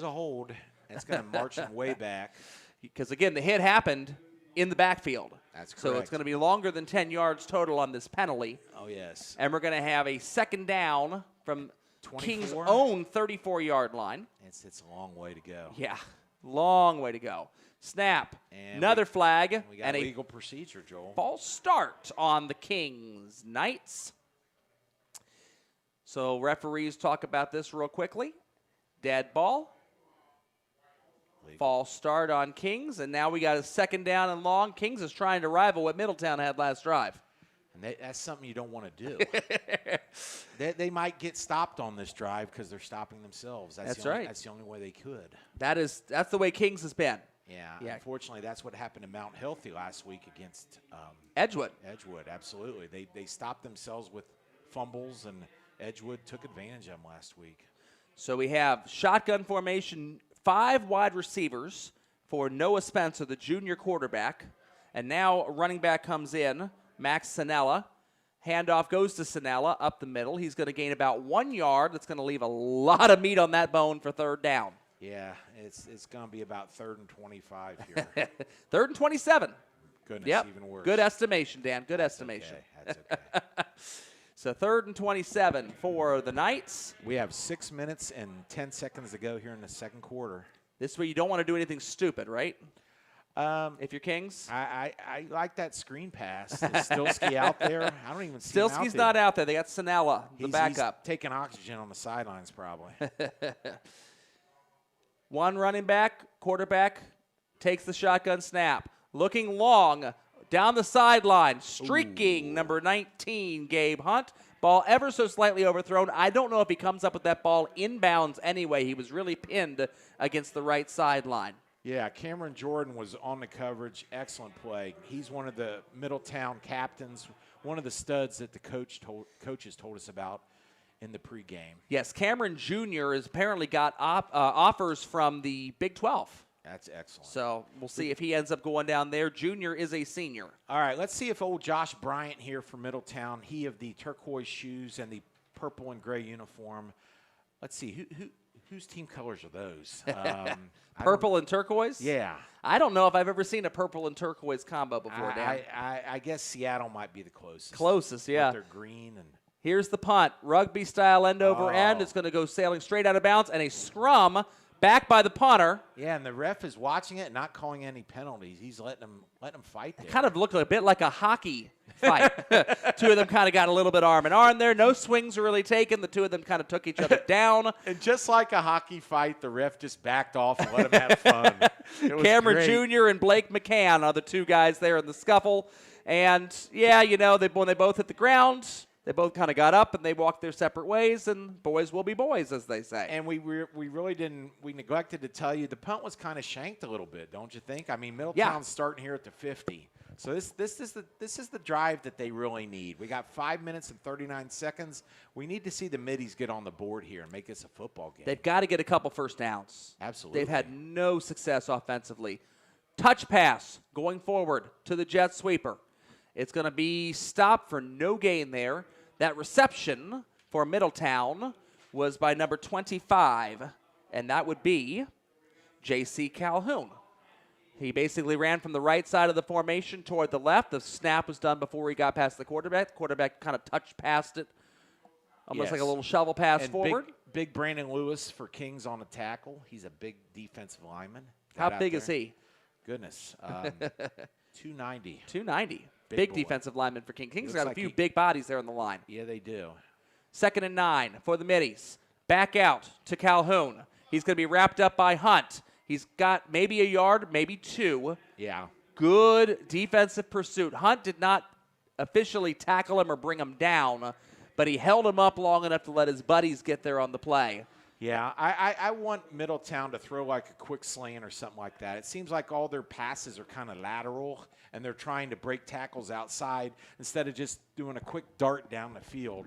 a hold. It's going to march him way back. Because, again, the hit happened in the backfield. That's correct. So it's going to be longer than 10 yards total on this penalty. Oh, yes. And we're going to have a second down from 24? King's own 34-yard line. It's a long way to go. Yeah, long way to go. Snap, And another flag, We got and a legal procedure, Joel. false start on the Kings Knights. So referees talk about this real quickly. Dead ball. Legal. False start on Kings, and now we got a second down and long. Kings is trying to rival what Middletown had last drive. And that's something you don't want to do. they might get stopped on this drive because they're stopping themselves. That's right. That's the only way they could. That's the way Kings has been. Yeah. Unfortunately, that's what happened to Mount Healthy last week against Edgewood. Edgewood, absolutely. They stopped themselves with fumbles, and Edgewood took advantage of them last week. So we have shotgun formation, 5 wide receivers for Noah Spencer, the junior quarterback. And now a running back comes in, Max Sanella. Handoff goes to Sanella up the middle. He's going to gain about 1 yard. That's going to leave a lot of meat on that bone for third down. Yeah, it's going to be about 3rd and 25 here. 3rd and 27. Goodness, even worse. Good estimation, Dan. Good estimation. Okay. That's okay. So 3rd and 27 for the Knights. We have 6 minutes and 10 seconds to go here in the second quarter. This is where you don't want to do anything stupid, right? If you're Kings. I like that screen pass. Is Stilsky out there? I don't even see him out Stilsky's there. not out there. They got Sanella, the backup. He's taking oxygen on the sidelines probably. One running back, quarterback, takes the shotgun snap. Looking long, down the sideline, streaking, number 19, Gabe Hunt. Ball ever so slightly overthrown. I don't know if he comes up with that ball inbounds anyway. He was really pinned against the right sideline. Yeah, Cameron Jordan was on the coverage. Excellent play. He's one of the Middletown captains, one of the studs that the coaches told us about in the pregame. Yes, Cameron Jr. has apparently got offers from the Big 12. That's excellent. So we'll see if he ends up going down there. Junior is a senior. All right, let's see if old Josh Bryant here from Middletown, he of the turquoise shoes and the purple and gray uniform. Let's see, whose team colors are those? Purple and turquoise? Yeah. I don't know if I've ever seen a purple and turquoise combo before, Dan. I guess Seattle might be the closest. Closest, yeah. With their green and here's the punt. Rugby-style end over end. It's going to go sailing straight out of bounds, and a scrum back by the punter. yeah, and the ref is watching it and not calling any penalties. He's letting them fight there. Kind of looked a bit like a hockey fight. Two of them kind of got a little bit arm in arm there. No swings were really taken. The two of them kind of took each other down. And just like a hockey fight, the ref just backed off and let him have fun. It was Cameron great. Jr. and Blake McCann are the two guys there in the scuffle. And, yeah, you know, when they both hit the ground, they both kind of got up and they walked their separate ways, and boys will be boys, as they say. And we really didn't – we neglected to tell you the punt was kind of shanked a little bit, don't you think? I mean, Middletown's starting here at the 50. So this is the drive that they really need. We got 5 minutes and 39 seconds. We need to see the Middies get on the board here and make this a football game. They've got to get a couple first downs. Absolutely. They've had no success offensively. Touch pass going forward to the jet sweeper. It's going to be stopped for no gain there. That reception for Middletown was by number 25, and that would be J.C. Calhoun. He basically ran from the right side of the formation toward the left. The snap was done before he got past the quarterback. The quarterback kind of touched past it, almost like a little shovel pass and forward. Big Brandon Lewis for Kings on a tackle. He's a big defensive lineman. How big is he? Goodness. 290. 290. Big boy. Defensive lineman for Kings. Kings got a like few he- big bodies there on the line. Yeah, they do. 2nd and 9 for the Middies. Back out to Calhoun. He's going to be wrapped up by Hunt. He's got maybe a yard, maybe 2. Yeah. Good defensive pursuit. Hunt did not officially tackle him or bring him down, but he held him up long enough to let his buddies get there on the play. Yeah, I want Middletown to throw like a quick slant or something like that. It seems like all their passes are kind of lateral, and they're trying to break tackles outside instead of just doing a quick dart down the field.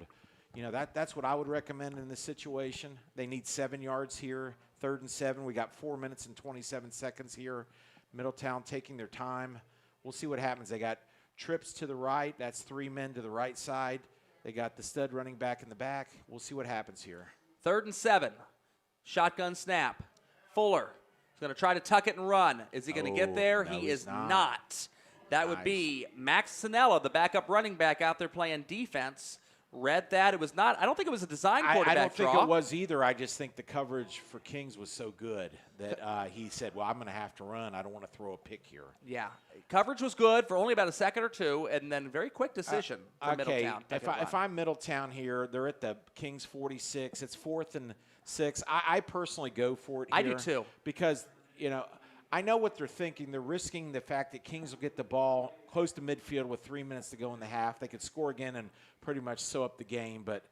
You know, that's what I would recommend in this situation. They need 7 yards here, 3rd and 7. We got 4 minutes and 27 seconds here. Middletown taking their time. We'll see what happens. They got trips to the right. That's 3 men to the right side. They got the stud running back in the back. We'll see what happens here. 3rd and 7. Shotgun snap. Fuller is going to try to tuck it and run. Is he going to get there? No, He he's is not. not. That would be Max Sinella, the backup running back out there playing defense. Read that. It was not. I don't think it was a design quarterback I don't think draw. it was either. I just think the coverage for Kings was so good that he said, well, I'm going to have to run. I don't want to throw a pick here. Yeah. Coverage was good for only about a second or two, and then very quick decision for Middletown. If I'm Middletown here, they're at the Kings 46. It's 4th and 6. I personally go for it here. I do too. Because, you know, I know what they're thinking. They're risking the fact that Kings will get the ball close to midfield with 3 minutes to go in the half. They could score again and pretty much sew up the game. But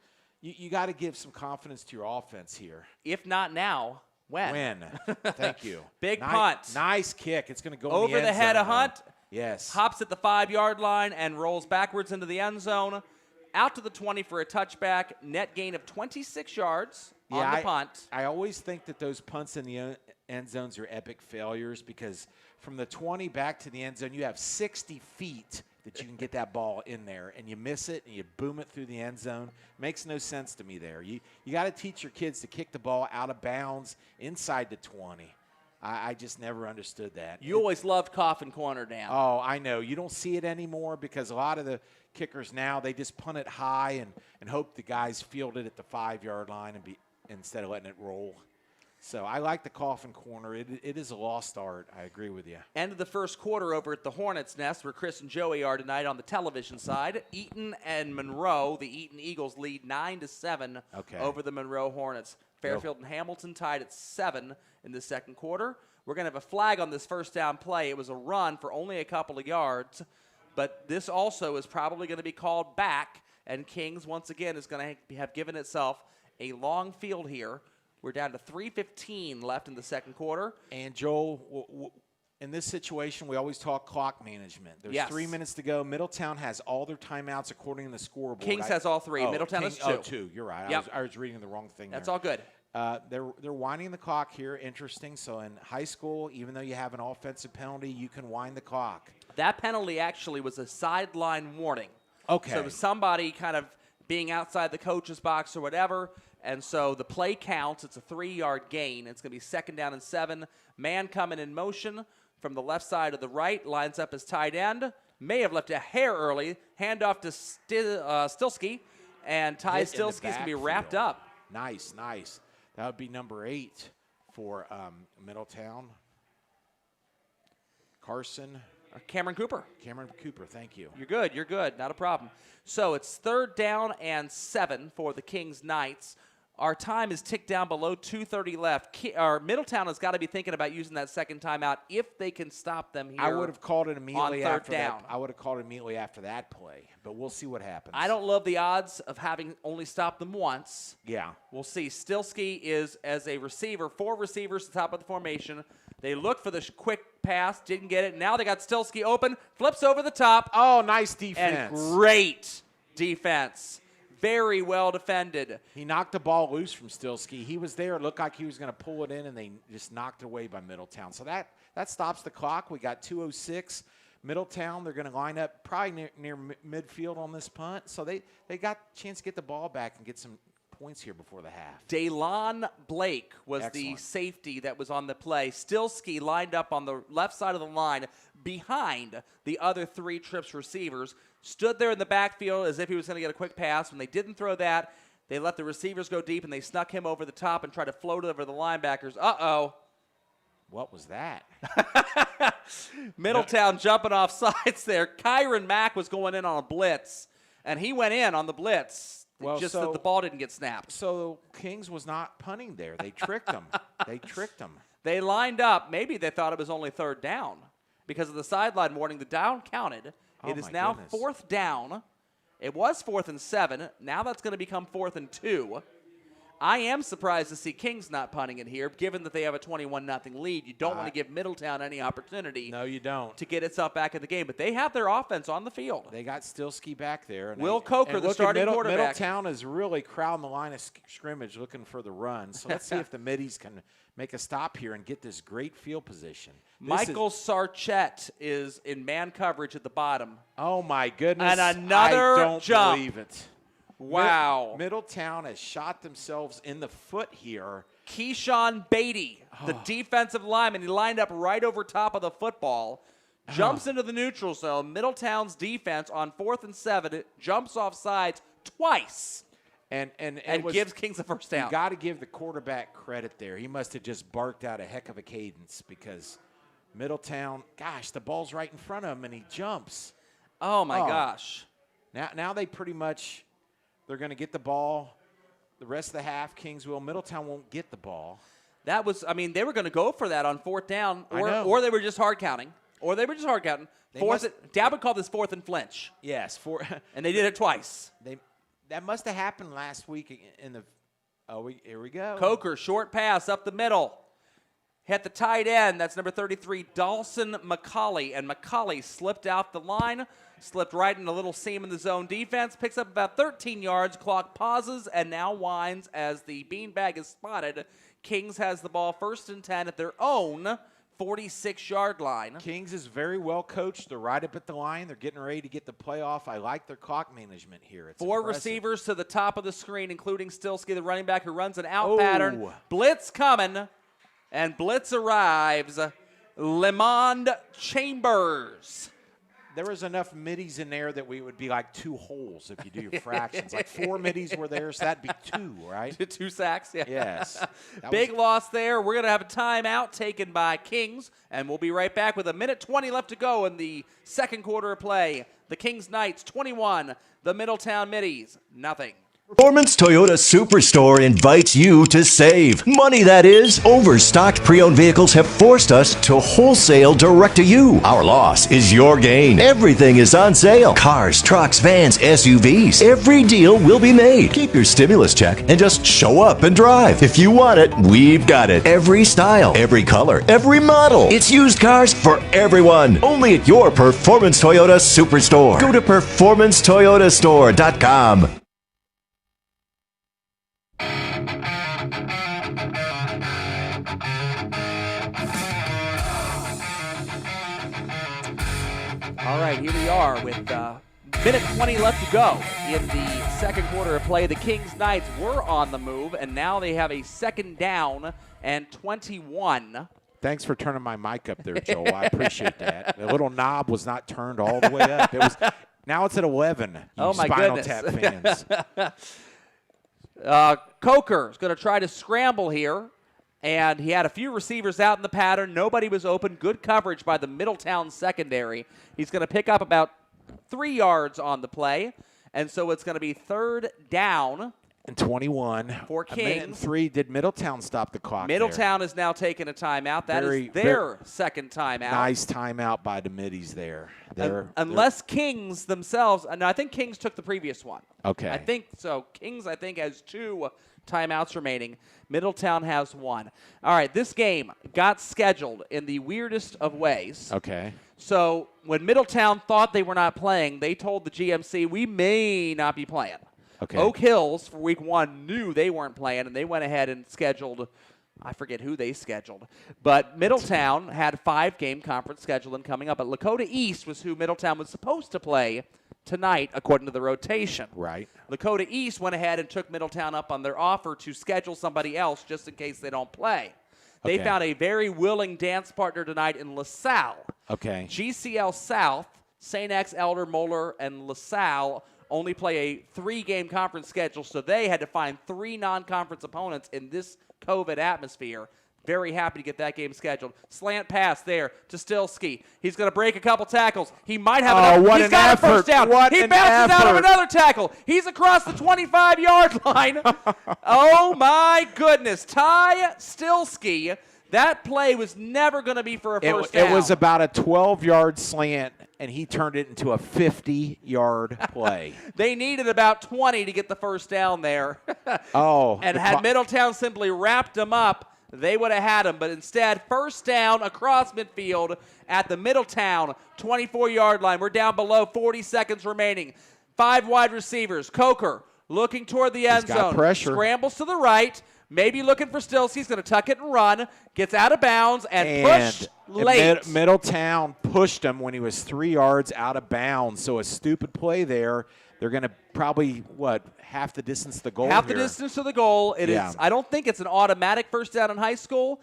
you got to give some confidence to your offense here. If not now, when? When? Thank you. Big punt. Nice kick. It's going to go Over in the the end head zone, of Hunt. though. Yes. Hops at the 5-yard line and rolls backwards into the end zone. Out to the 20 for a touchback. Net gain of 26 yards on the punt. I always think that those punts in the end zones are epic failures because from the 20 back to the end zone, you have 60 feet that you can get that ball in there, and you miss it and you boom it through the end zone. Makes no sense to me there. You got to teach your kids to kick the ball out of bounds inside the 20. I just never understood that. You always loved coffin corner down. Oh, I know. You don't see it anymore because a lot of the kickers now, they just punt it high and hope the guys field it at the 5-yard line instead of letting it roll. So I like the coffin corner. It is a lost art. I agree with you. End of the first quarter over at the Hornets' Nest, where Chris and Joey are tonight on the television side. Eaton and Monroe, the Eaton Eagles lead 9-7 over the Monroe Hornets. Fairfield and Hamilton tied at 7 in the second quarter. We're going to have a flag on this first down play. It was a run for only a couple of yards, but this also is probably going to be called back, and Kings once again is going to have given itself a long field here. We're down to 3:15 left in the second quarter. And, Joel, in this situation, we always talk clock management. There's 3 minutes to go. Middletown has all their timeouts according to the scoreboard. Kings has all 3. Middletown has 2. Oh, 2. You're right. Yep. I was reading the wrong thing That's there. all good. They're winding the clock here. Interesting. So in high school, even though you have an offensive penalty, you can wind the clock. That penalty actually was a sideline warning. Okay. So it was somebody kind of being outside the coach's box or whatever, and so the play counts. It's a 3-yard gain. It's going to be 2nd down and 7. Man coming in motion from the left side of the right, lines up as tight end. May have left a hair early. Handoff to Stilsky, and Ty Stilsky's going to be wrapped up. Nice. That would be number 8 for Middletown. Cameron Cooper. Thank you. You're good. Not a problem. So it's 3rd down and 7 for the Kings Knights. Our time is ticked down below 2:30 left. Middletown has got to be thinking about using that second timeout if they can stop them here. I would have called it immediately on 3rd after down. that. I would have called it immediately after that play, but we'll see what happens. I don't love the odds of having only stopped them once. Yeah. We'll see. Stilsky is, as a receiver, 4 receivers at the top of the formation. They looked for the quick pass, didn't get it. Now they got Stilsky open, flips over the top. Oh, nice defense. And great defense. Very well defended. He knocked the ball loose from Stilsky. He was there. It looked like he was going to pull it in, and they just knocked it away by Middletown. So that stops the clock. We got 2:06. Middletown, they're going to line up probably near midfield on this punt. So they got a chance to get the ball back and get some points here before the half. Daylon Blake was Excellent. the safety that was on the play. Stilsky lined up on the left side of the line behind the other 3 trips receivers. Stood there in the backfield as if he was going to get a quick pass. When they didn't throw that, they let the receivers go deep, and they snuck him over the top and tried to float over the linebackers. Uh-oh. What was that? Middletown jumping off sides there. Kyron Mack was going in on a blitz, and he went in on the blitz. Well, just so- that the ball didn't get snapped. So Kings was not punting there. They tricked him. They lined up. Maybe they thought it was only 3rd down because of the sideline warning. The down counted. Oh, It is my now goodness. 4th down. It was 4th and 7. Now that's going to become 4th and 2. I am surprised to see Kings not punting it here, given that they have a 21-0 lead. You don't want to give Middletown any opportunity No, you don't. to get itself back in the game. But they have their offense on the field. They got Stilsky back there. And Will Coker, and the look at starting quarterback. Middletown is really crowding the line of scrimmage looking for the run. So let's see if the Middies can make a stop here and get this great field position. Michael Sarchett is in man coverage at the bottom. Oh, my goodness. And another I don't jump. believe it. Wow. Middletown has shot themselves in the foot here. Keyshawn Beatty, the defensive lineman, he lined up right over top of the football, jumps into the neutral zone. Middletown's defense on 4th and 7, it jumps off sides twice And gives Kings a first down. You got to give the quarterback credit there. He must have just barked out a heck of a cadence because Middletown, gosh, the ball's right in front of him, and he jumps. Oh, my gosh. Now they pretty much – they're going to get the ball the rest of the half. Kings will. Middletown won't get the ball. That was, I mean, they were going to go for that on 4th down, I know. or they were just hard counting. Dad would call this 4th and flinch, Yes. and they did it twice. That must have happened last week in the – here we go. Coker, short pass up the middle. Hit the tight end. That's number 33, Dawson McCauley. And McCauley slipped out the line, slipped right in a little seam in the zone defense, picks up about 13 yards, clock pauses, and now winds as the beanbag is spotted. Kings has the ball 1st and 10 at their own 46-yard line. Kings is very well coached. They're right up at the line. They're getting ready to get the playoff. I like their clock management here. It's 4 impressive. receivers to the top of the screen, including Stilsky, the running back, who runs an out pattern. Blitz coming, and blitz arrives. Lemond Chambers. There was enough middies in there that we would be like 2 holes if you do your fractions. Like 4 middies were there, so that'd be 2, right? 2 sacks, yeah. Yes. Big loss there. We're going to have a timeout taken by Kings, and we'll be right back with 1:20 left to go in the second quarter of play. The Kings Knights 21, the Middletown Middies nothing. Performance Toyota Superstore invites you to save. Money, that is. Overstocked pre-owned vehicles have forced us to wholesale direct to you. Our loss is your gain. Everything is on sale. Cars, trucks, vans, SUVs. Every deal will be made. Keep your stimulus check and just show up and drive. If you want it, we've got it. Every style, every color, every model. It's used cars for everyone. Only at your Performance Toyota Superstore. Go to performancetoyotastore.com. All right, here we are with 1:20 left to go in the second quarter of play. The Kings Knights were on the move, and now they have a 2nd down and 21. Thanks for turning my mic up there, Joel. I appreciate that. The little knob was not turned all the way up. Now it's at 11, you Oh, my Spinal goodness. Tap fans. Coker is going to try to scramble here, and he had a few receivers out in the pattern. Nobody was open. Good coverage by the Middletown secondary. He's going to pick up about 3 yards on the play, and so it's going to be 3rd down and 21. For A minute and Kings. 3. Did Middletown stop the clock Middletown is now taking a timeout. That is their second timeout. Nice timeout by the Middies there. Unless Kings themselves, no, I think Kings took the previous one. Okay. I think so. Kings, I think, has 2 timeouts remaining. Middletown has 1. All right, this game got scheduled in the weirdest of ways. Okay. So when Middletown thought they were not playing, they told the GMC, we may not be playing. Okay. Oak Hills, for week 1, knew they weren't playing, and they went ahead and scheduled, I forget who they scheduled. But Middletown had 5-game conference scheduling coming up. But Lakota East was who Middletown was supposed to play tonight, according to the rotation. Right. Lakota East went ahead and took Middletown up on their offer to schedule somebody else just in case they don't play. They Okay. found a very willing dance partner tonight in LaSalle. Okay. GCL South, St. X, Elder, Moeller, and LaSalle only play a 3-game conference schedule, so they had to find 3 non-conference opponents in this COVID atmosphere. Very happy to get that game scheduled. Slant pass there to Stilsky. He's going to break a couple tackles. He might have Oh, enough. what He's an got effort. a first down. What He an bounces out of effort. another tackle. He's across the 25-yard line. Oh, my goodness. Ty Stilsky. That play was never going to be for a first down. It was about a 12-yard slant, and he turned it into a 50-yard play. They needed about 20 to get the first down there. Oh. And the had Middletown simply wrapped them up, they would have had them. But instead, first down across midfield at the Middletown 24-yard line. We're down below 40 seconds remaining. 5 wide receivers. Coker looking toward the end got zone. pressure. Scrambles to the right. Maybe looking for Stilsky. He's going to tuck it and run. Gets out of bounds and push late. Middletown pushed him when he was 3 yards out of bounds. So a stupid play there. They're going to probably, half the distance to the goal Half here. the distance to the goal. It is. I don't think it's an automatic first down in high school,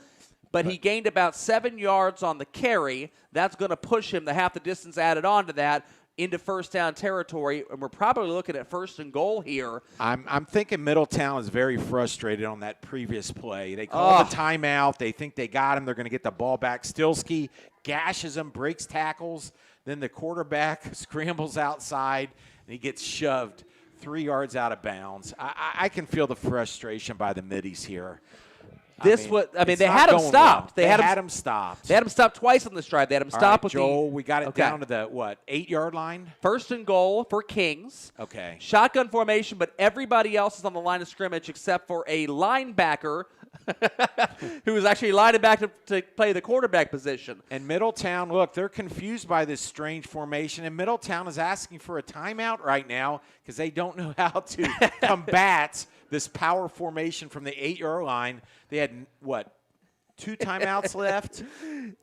but he gained about 7 yards on the carry. That's going to push him the half the distance added on to that into first down territory, and we're probably looking at first and goal here. I'm thinking Middletown is very frustrated on that previous play. They call the timeout. They think they got him. They're going to get the ball back. Stilsky gashes him, breaks tackles. Then the quarterback scrambles outside, and he gets shoved 3 yards out of bounds. I can feel the frustration by the middies here. They had him stopped. They had him stopped. They had him stopped twice on this drive. They had him stopped with Joel, we got it down to the 8-yard line? First and goal for Kings. Okay. Shotgun formation, but everybody else is on the line of scrimmage except for a linebacker who was actually lining back to play the quarterback position. And Middletown, look, they're confused by this strange formation, and Middletown is asking for a timeout right now because they don't know how to combat this power formation from the 8-yard line. They had, 2 timeouts left?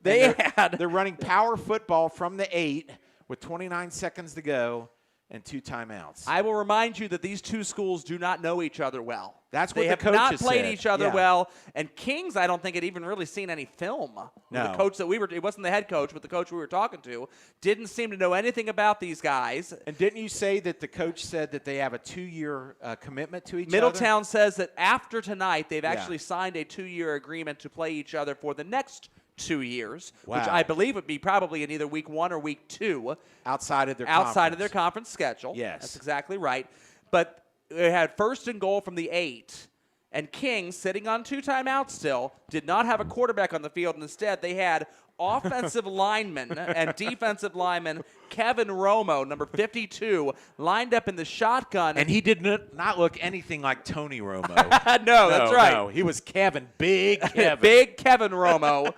They're running power football from the 8 with 29 seconds to go and 2 timeouts. I will remind you that these two schools do not know each other well. That's what they the have coaches not played said. each other Yeah. well. And Kings, I don't think had even really seen any film. No. The coach that it wasn't the head coach, but the coach we were talking to didn't seem to know anything about these guys. And didn't you say that the coach said that they have a 2-year commitment to each other? Middletown says that after tonight, they've actually signed a 2-year agreement to play each other for the next 2 years, which Wow. I believe would be probably in either week 1 or week 2. Outside of their conference schedule. Yes. That's exactly right. But they had first and goal from the 8. And Kings, sitting on 2 timeouts still, did not have a quarterback on the field. And instead, they had offensive lineman and defensive lineman Kevin Romo, number 52, lined up in the shotgun. And he did not look anything like Tony Romo. No, that's right. No, he was Kevin, big Kevin. Big Kevin Romo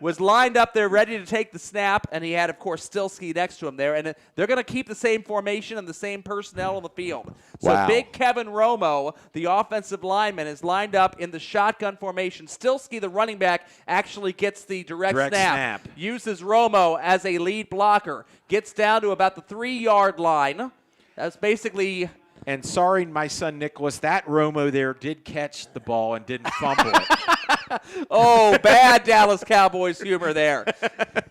was lined up there ready to take the snap, and he had, of course, Stilsky next to him there. And they're going to keep the same formation and the same personnel on the field. So Wow. Big Kevin Romo, the offensive lineman, is lined up in the shotgun formation. Stilsky, the running back, actually gets the direct snap. Uses Romo as a lead blocker. Gets down to about the 3-yard line. That's basically... And sorry, my son Nicholas, that Romo there did catch the ball and didn't fumble it. Oh, bad Dallas Cowboys humor there.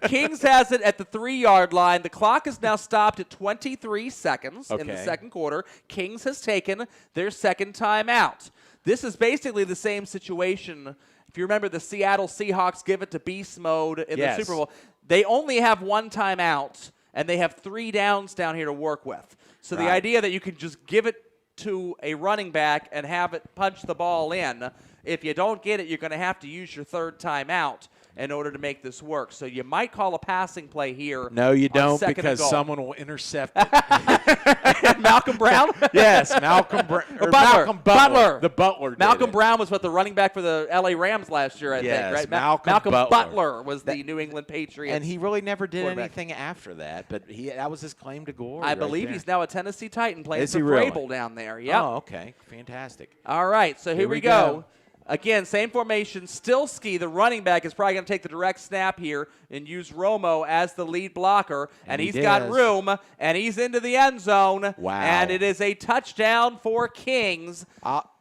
Kings has it at the 3-yard line. The clock is now stopped at 23 seconds in the second quarter. Kings has taken their second timeout. This is basically the same situation. If you remember the Seattle Seahawks give it to beast mode in the Super Bowl, they only have 1 timeout, and they have 3 downs down here to work with. So the idea that you can just give it to a running back and have it punch the ball in. If you don't get it, you're going to have to use your third timeout in order to make this work. So you might call a passing play here. No, you on don't, second and because goal. someone will intercept it. Malcolm Brown? Yes, Malcolm Butler. The Butler did Malcolm it. Brown was the running back for the LA Rams last year, I Yes, think, right? Malcolm Butler was the New England Patriots. And he really never did quarterback. anything after that, but that was his claim to glory. I believe he's now a Tennessee Titan playing Is for he really? Vrabel down there. Yeah. Oh, okay. Fantastic. All right, so here we go. go. Again, same formation. Stilsky, the running back, is probably going to take the direct snap here and use Romo as the lead blocker. And he he's got does. room, and he's into the end zone. Wow. And it is a touchdown for Kings.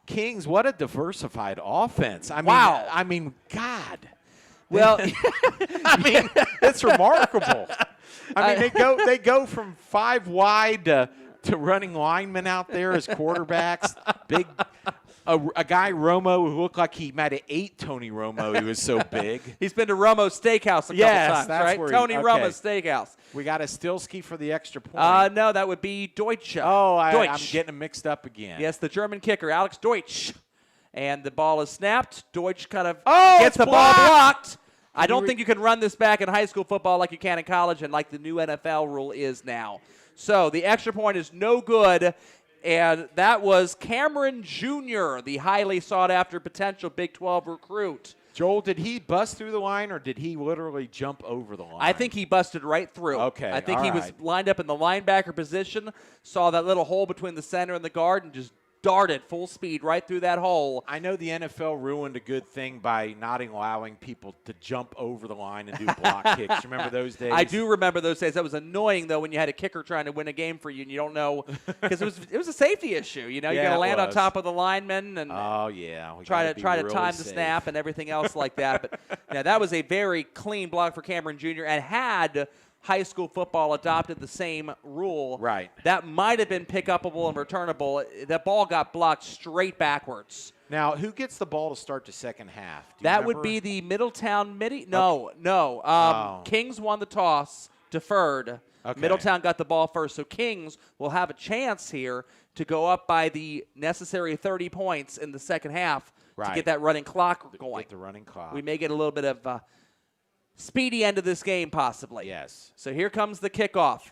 Kings, what a diversified offense. Wow. I mean, God. Well, I mean, it's remarkable. I mean, they go from 5 wide to running linemen out there as quarterbacks. Big. A guy, Romo, who looked like he might have ate Tony Romo. He was so big. He's been to Romo's Steakhouse a couple times, that's right? where Tony Romo's Steakhouse. We got a Stilsky for the extra point. No, that would be Deutsch. I'm Deutsch. getting them mixed up again. Yes, the German kicker, Alex Deutsch. And the ball is snapped. Deutsch kind of it's gets the ball blocked. I don't re- think you can run this back in high school football like you can in college and like the new NFL rule is now. So the extra point is no good. And that was Cameron Jr., the highly sought-after potential Big 12 recruit. Joel, did he bust through the line, or did he literally jump over the line? I think he busted right through. Okay, I think all he was right. lined up in the linebacker position, saw that little hole between the center and the guard, and just darted full speed right through that hole. I know the NFL ruined a good thing by not allowing people to jump over the line and do block kicks. Remember those days? I do remember those days. That was annoying, though, when you had a kicker trying to win a game for you and you don't know, because it was a safety issue. You know, you Yeah, got to it land on was. top of the lineman and Oh, yeah. We try gotta to be time really the safe. snap and everything else like that. But yeah, that was a very clean block for Cameron Jr. And had high school football adopted the same rule, Right. that might have been pick-upable and returnable. That ball got blocked straight backwards. Now, who gets the ball to start the second half? Do you That would remember? be the Middletown Midi. No. Kings won the toss, deferred. Okay. Middletown got the ball first, so Kings will have a chance here to go up by the necessary 30 points in the second half to Right. get that running clock going. Get the running clock. We may get a little bit of speedy end of this game, possibly. Yes. So here comes the kickoff.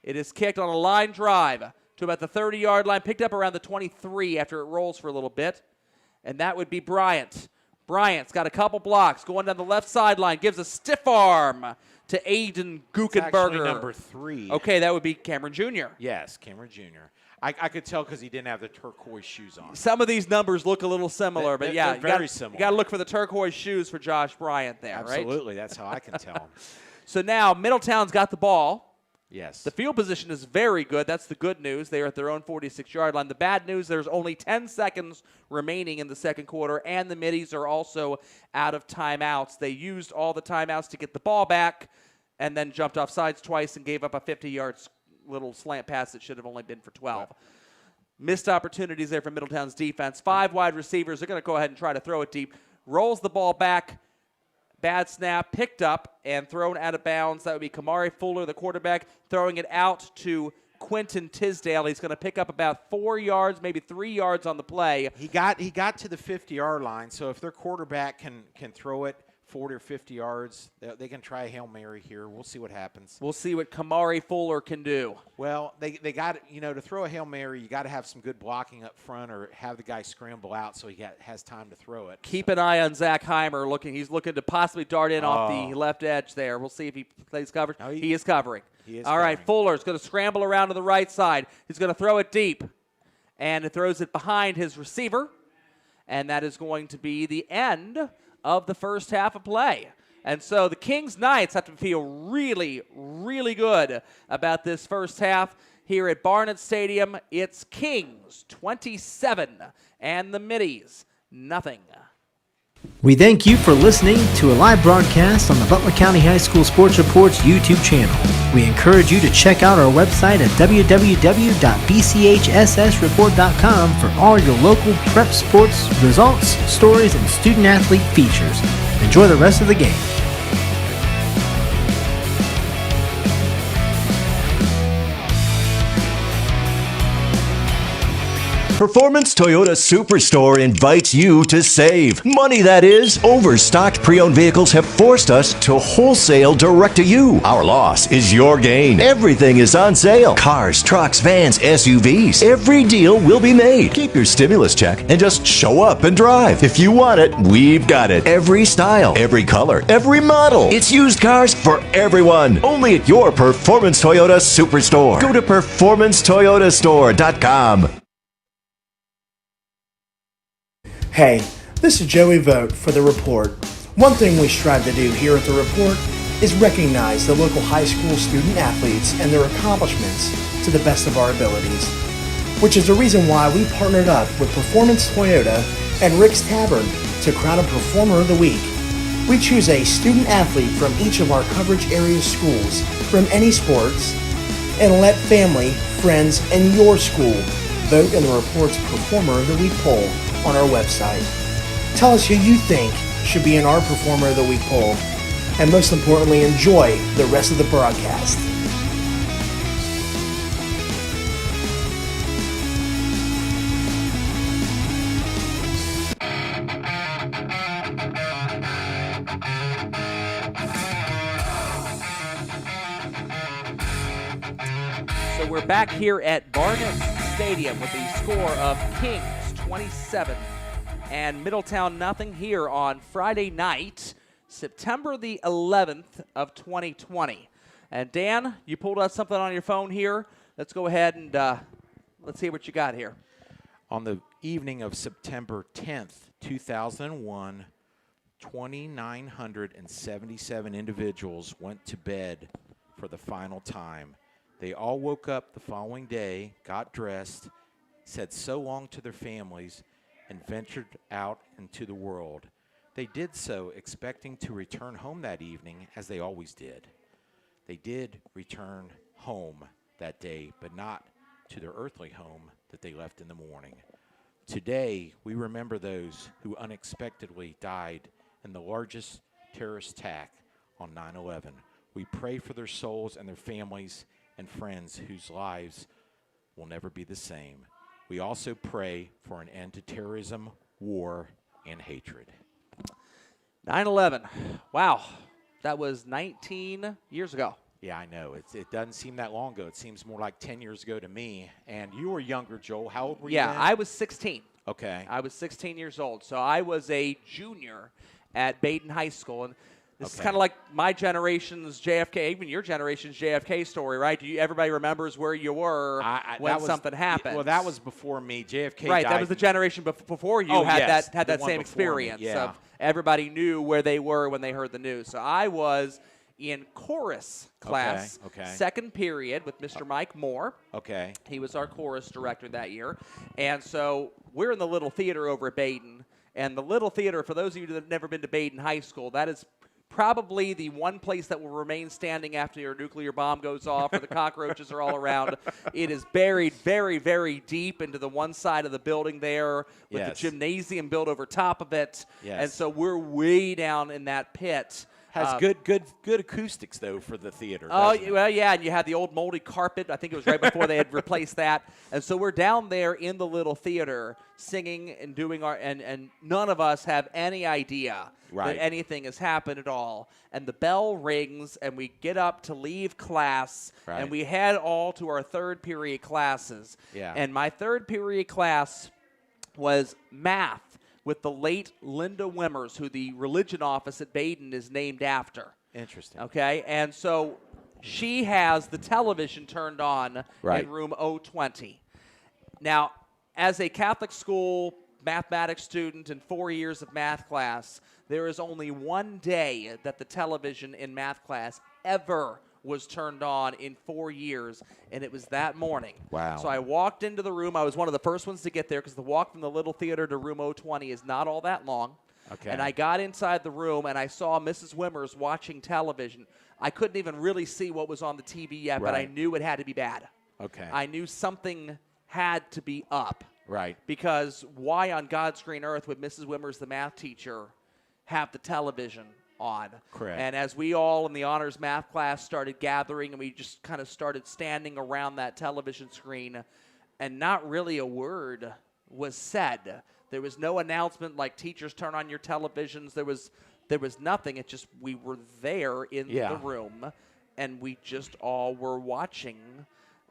It is kicked on a line drive to about the 30-yard line, picked up around the 23 after it rolls for a little bit. And that would be Bryant. Bryant's got a couple blocks going down the left sideline, gives a stiff arm to Aiden It's Guckenberger. actually number 3. Okay, that would be Cameron Jr. Yes, Cameron Jr. I could tell because he didn't have the turquoise shoes on. Some of these numbers look a little similar, but They're yeah, very similar. You got to look for the turquoise shoes for Josh Bryant there, right? Absolutely. That's how I can tell. So now Middletown's got the ball. Yes. The field position is very good. That's the good news. They are at their own 46-yard line. The bad news, there's only 10 seconds remaining in the second quarter, and the Middies are also out of timeouts. They used all the timeouts to get the ball back and then jumped off sides twice and gave up a 50-yard little slant pass that should have only been for 12. Missed opportunities there for Middletown's defense. 5 wide receivers. They're going to go ahead and try to throw it deep. Rolls the ball back. Bad snap, picked up and thrown out of bounds. That would be Kamari Fuller, the quarterback, throwing it out to Quentin Tisdale. He's going to pick up about 4 yards, maybe 3 yards on the play. He got to the 50-yard line, so if their quarterback can throw it 40 or 50 yards, they can try a Hail Mary here. We'll see what happens. We'll see what Kamari Fuller can do. Well, they got, to throw a Hail Mary, you got to have some good blocking up front or have the guy scramble out so he has time to throw it. Keep an eye on Zach Heimer. He's looking to possibly dart in off the left edge there. We'll see if he plays coverage. No, he is covering. He is All right, covering. Fuller's going to scramble around to the right side. He's going to throw it deep, and it throws it behind his receiver, and that is going to be the end of the first half of play. And so the Kings Knights have to feel really, really good about this first half. Here at Barnett Stadium, it's Kings 27 and the Middies nothing. We thank you for listening to a live broadcast on the Butler County High School Sports Report's YouTube channel. We encourage you to check out our website at www.bchssreport.com for all your local prep sports results, stories, and student-athlete features. Enjoy the rest of the game. Performance Toyota Superstore invites you to save. Money that is. Overstocked pre-owned vehicles have forced us to wholesale direct to you. Our loss is your gain. Everything is on sale. Cars, trucks, vans, SUVs. Every deal will be made. Keep your stimulus check and just show up and drive. If you want it, we've got it. Every style, every color, every model. It's used cars for everyone. Only at your Performance Toyota Superstore. Go to performancetoyotastore.com. Hey, this is Joey Vogt for The Report. One thing we strive to do here at The Report is recognize the local high school student athletes and their accomplishments to the best of our abilities, which is the reason why we partnered up with Performance Toyota and Rick's Tavern to crown a Performer of the Week. We choose a student athlete from each of our coverage area schools from any sports and let family, friends, and your school vote in the Report's Performer of the Week poll on our website. Tell us who you think should be in our Performer of the Week poll, and most importantly, enjoy the rest of the broadcast. So we're back here at Barnett Stadium with the score of Kings 27 and Middletown nothing here on Friday night, September the 11th of 2020. And Dan, you pulled out something on your phone here. Let's go ahead and let's see what you got here. On the evening of September 10th, 2001, 2,977 individuals went to bed for the final time. They all woke up the following day, got dressed, said so long to their families, and ventured out into the world. They did so expecting to return home that evening, as they always did. They did return home that day, but not to their earthly home that they left in the morning. Today, we remember those who unexpectedly died in the largest terrorist attack on 9/11. We pray for their souls and their families and friends whose lives will never be the same. We also pray for an end to terrorism, war, and hatred. 9/11. Wow. That was 19 years ago. Yeah, I know. It doesn't seem that long ago. It seems more like 10 years ago to me. And you were younger, Joel. How old were you Yeah, then? I was 16. Okay. I was 16 years old. So I was a junior at Baden High School. And this is Okay. kind of like my generation's JFK, even your generation's JFK story, right? Everybody remembers where you were when that was- something happened. Well, that was before me. JFK right. died. That was the generation before you Oh, had yes, that the one same before me, experience yeah. of everybody knew where they were when they heard the news. So I was in chorus class, Okay. second period with Mr. Mike Moore. Okay. He was our chorus director that year. And so we're in the little theater over at Baden. And the little theater, for those of you that have never been to Baden High School, that is probably the one place that will remain standing after your nuclear bomb goes off or the cockroaches are all around. It is buried very, very deep into the one side of the building there with the Yes. gymnasium built over top of it. Yes. And so we're way down in that pit. Has good acoustics, though, for the theater. Oh, doesn't it? well, yeah, and you had the old moldy carpet. I think it was right before they had replaced that. And so we're down there in the little theater singing and doing and none of us have any idea Right. that anything has happened at all. And the bell rings, and we get up to leave class, Right. and we head all to our third period classes. Yeah. And my third period class was math with the late Linda Wimmers, who the religion office at Baden is named after. Interesting. Okay, and so she has the television turned on Right. in room 020. Now, as a Catholic school mathematics student in 4 years of math class, there is only one day that the television in math class ever was turned on in 4 years, and it was that morning. Wow. So I walked into the room. I was one of the first ones to get there because the walk from the little theater to room 020 is not all that long. Okay. And I got inside the room, and I saw Mrs. Wimmers watching television. I couldn't even really see what was on the TV yet, but I Right. knew it had to be bad. Okay. I knew something had to be up. Right. Because why on God's green earth would Mrs. Wimmers, the math teacher, have the television on? Correct. And as we all in the honors math class started gathering, and we just kind of started standing around that television screen, and not really a word was said. There was no announcement like teachers turn on your televisions. There was nothing. It just we were there in the room, and we just all were watching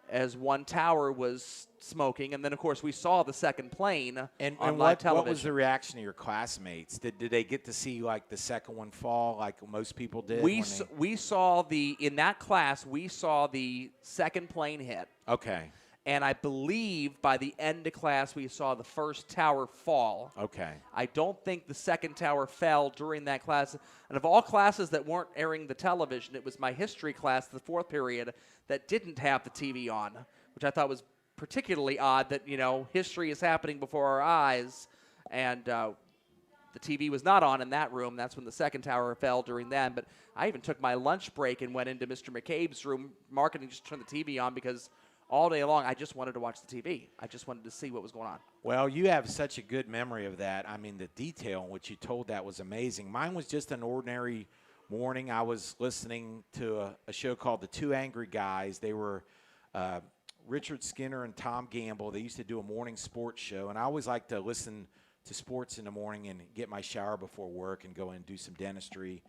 as one tower was smoking, and then of course we saw the second plane on live television. What was the reaction of your classmates? Did they get to see like the second one fall like most people did? We saw in that class we saw the second plane hit. Okay. And I believe by the end of class we saw the first tower fall. Okay. I don't think the second tower fell during that class. And of all classes that weren't airing the television, it was my history class, the fourth period, that didn't have the TV on, which I thought was particularly odd that, history is happening before our eyes. And the TV was not on in that room. That's when the second tower fell during then. But I even took my lunch break and went into Mr. McCabe's room. Marketing just turned the TV on because all day long, I just wanted to watch the TV. I just wanted to see what was going on. Well, you have such a good memory of that. I mean, the detail in which you told that was amazing. Mine was just an ordinary morning. I was listening to a show called The Two Angry Guys. They were Richard Skinner and Tom Gamble. They used to do a morning sports show, and I always like to listen to sports in the morning and get my shower before work and go in and do some dentistry.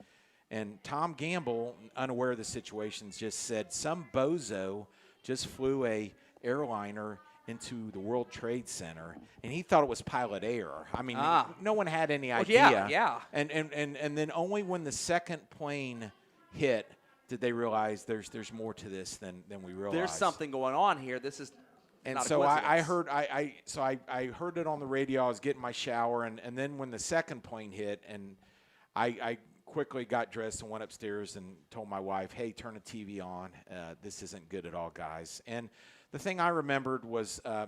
And Tom Gamble, unaware of the situations, just said some bozo just flew a airliner into the World Trade Center, and he thought it was pilot error. I mean, no one had any idea. Yeah. And then only when the second plane hit did they realize there's more to this than we realized. There's something going on here. This is not so a I heard I heard it on the radio. I was getting my shower, and then when the second plane hit, and I quickly got dressed and went upstairs and told my wife, hey, turn the TV on. This isn't good at all, guys. And the thing I remembered was the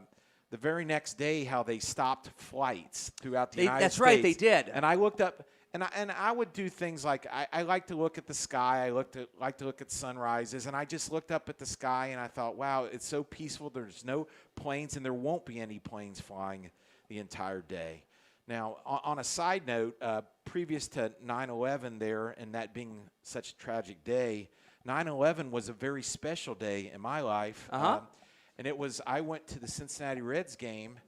very next day how they stopped flights throughout the United States. That's right, they did. And I looked up, and I would do things like I like to look at the sky. I like to look at sunrises, and I just looked up at the sky, and I thought, wow, it's so peaceful. There's no planes, and there won't be any planes flying the entire day. Now, on a side note, previous to 9/11 there, and that being such a tragic day, 9/11 was a very special day in my life. And it was, I went to the Cincinnati Reds game,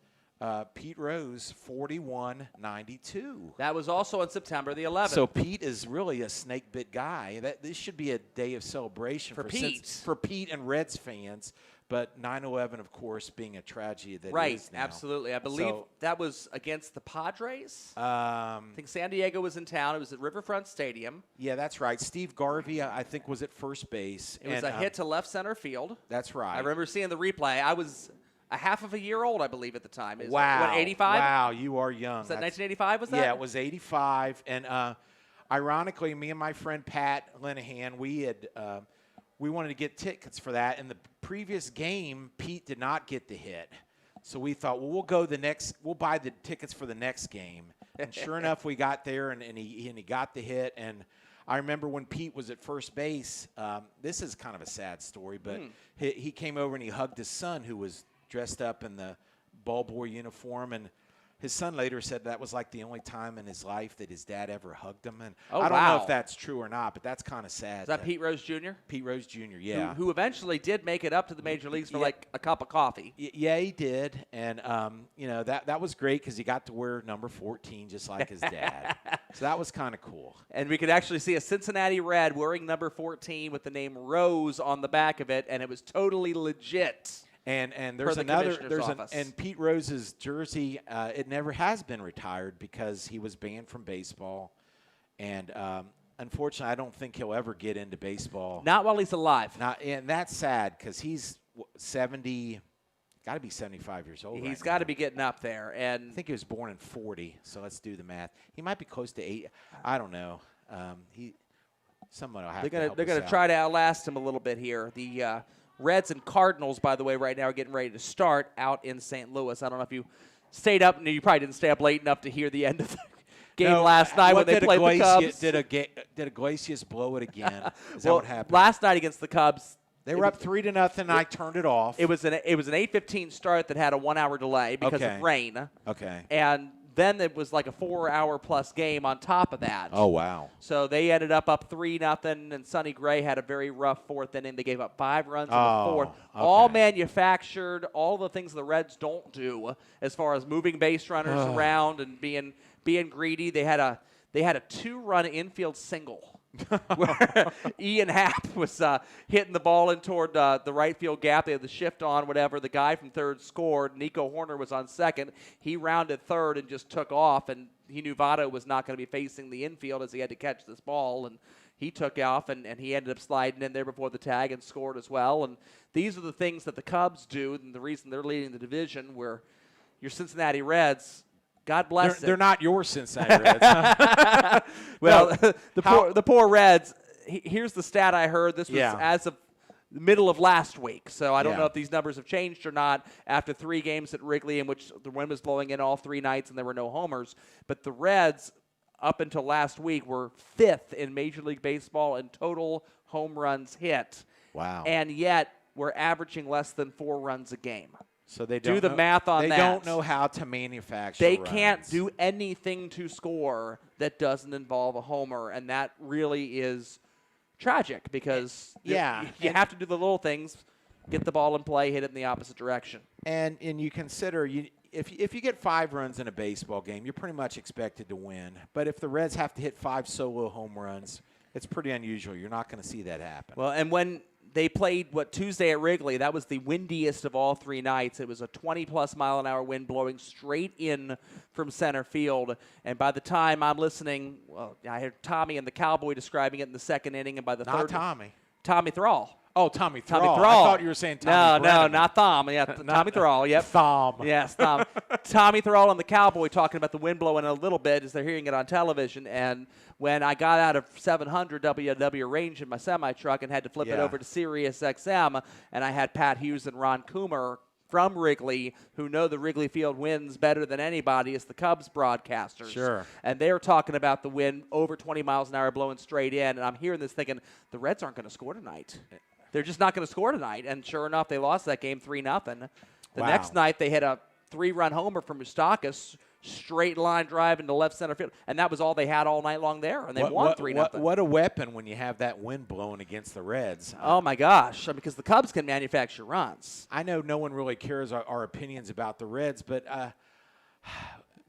Pete Rose, 41-92. That was also on September the 11th. So Pete is really a snake-bit guy. This should be a day of celebration for Pete. For Pete and Reds fans. But 9/11, of course, being a tragedy that is now. Right, absolutely. I believe that was against the Padres. I think San Diego was in town. It was at Riverfront Stadium. Yeah, that's right. Steve Garvey, I think, was at first base. It was a hit to left center field. That's right. I remember seeing the replay. I was a half of a year old, I believe, at the time. Wow. What, 85? Wow, you are young. Was that 1985, was that? Yeah, it was 85. And ironically, me and my friend Pat Linehan, we wanted to get tickets for that. In the previous game, Pete did not get the hit. So we thought, well, we'll buy the tickets for the next game. And sure enough, we got there, and he got the hit. And I remember when Pete was at first base, this is kind of a sad story, but he came over and he hugged his son, who was dressed up in the ball boy uniform. And his son later said that was like the only time in his life that his dad ever hugged him. And I don't know if that's true or not, but that's kind of sad. Is that Pete Rose Jr.? Pete Rose Jr., yeah. Who eventually did make it up to the major leagues for like a cup of coffee. Yeah, he did. And, that was great because he got to wear number 14 just like his dad. So that was kind of cool. And we could actually see a Cincinnati Red wearing number 14 with the name Rose on the back of it, and it was totally legit. And there's and Pete Rose's jersey, it never has been retired because he was banned from baseball. And unfortunately, I don't think he'll ever get into baseball. Not while he's alive. And that's sad because he's 70, got to be 75 years old. He's got to be getting up there. And I think he was born in 40, so let's do the math. He might be close to 8. I don't know. Someone will have to help They're going to try to outlast him a little bit here. The Reds and Cardinals, by the way, right now are getting ready to start out in St. Louis. I don't know if you stayed up. No, you probably didn't stay up late enough to hear the end of the game last night when they played the Cubs. Did Iglesias blow it again? Is that what happened? Last night against the Cubs, they were up 3-0, and I turned it off. It was an 8:15 start that had a 1-hour delay because of rain. Okay. And then it was like a 4-hour-plus game on top of that. Oh, wow. So they ended up 3-0, and Sonny Gray had a very rough fourth inning. They gave up 5 runs in the fourth. Okay. All manufactured, all the things the Reds don't do as far as moving base runners around and being greedy. They had a 2-run infield single. Where Ian Happ was hitting the ball in toward the right field gap. They had the shift on, whatever. The guy from third scored. Nico Horner was on second. He rounded third and just took off, and he knew Votto was not going to be facing the infield as he had to catch this ball, and he took off, and he ended up sliding in there before the tag and scored as well. And these are the things that the Cubs do, and the reason they're leading the division, where your Cincinnati Reds, God bless them. They're not your Cincinnati Reds. Well, the poor Reds. Here's the stat I heard. This was as of the middle of last week, so I don't know if these numbers have changed or not after 3 games at Wrigley in which the wind was blowing in all 3 nights and there were no homers. But the Reds, up until last week, were 5th in Major League Baseball in total home runs hit. Wow. And yet we're averaging less than 4 runs a game. So they don't do the math on that. They don't know how to manufacture They runs. can't do anything to score that doesn't involve a homer, and that really is tragic because you have to do the little things, get the ball in play, hit it in the opposite direction. And you consider if you get 5 runs in a baseball game, you're pretty much expected to win. But if the Reds have to hit 5 solo home runs, it's pretty unusual. You're not going to see that happen. Well, and when they played, Tuesday at Wrigley, that was the windiest of all 3 nights. It was a 20-plus mile-an-hour wind blowing straight in from center field. And by the time I'm listening, I heard Tommy and the Cowboy describing it in the second inning, and by the third, Tommy Thrall. Oh, Tommy Thrall. Tommy Thrall. I thought you were saying Tommy No, Brennan. not Thom. Yeah, Tommy Thrall. Yep. Thom. Yes, Thom. Tommy Thrall and the Cowboy talking about the wind blowing a little bit as they're hearing it on television. And when I got out of 700 WW range in my semi-truck and had to flip it over to Sirius XM, and I had Pat Hughes and Ron Coomer from Wrigley, who know the Wrigley Field winds better than anybody, as the Cubs broadcasters. Sure. And they're talking about the wind over 20 miles an hour blowing straight in. And I'm hearing this thinking, the Reds aren't going to score tonight. They're just not going to score tonight. And sure enough, they lost that game 3-0. The next night, they hit a 3-run homer from Moustakas, straight line drive into left center field. And that was all they had all night long there. And they won 3-0. What a weapon when you have that wind blowing against the Reds. Oh, my gosh. Because the Cubs can manufacture runs. I know no one really cares our opinions about the Reds, but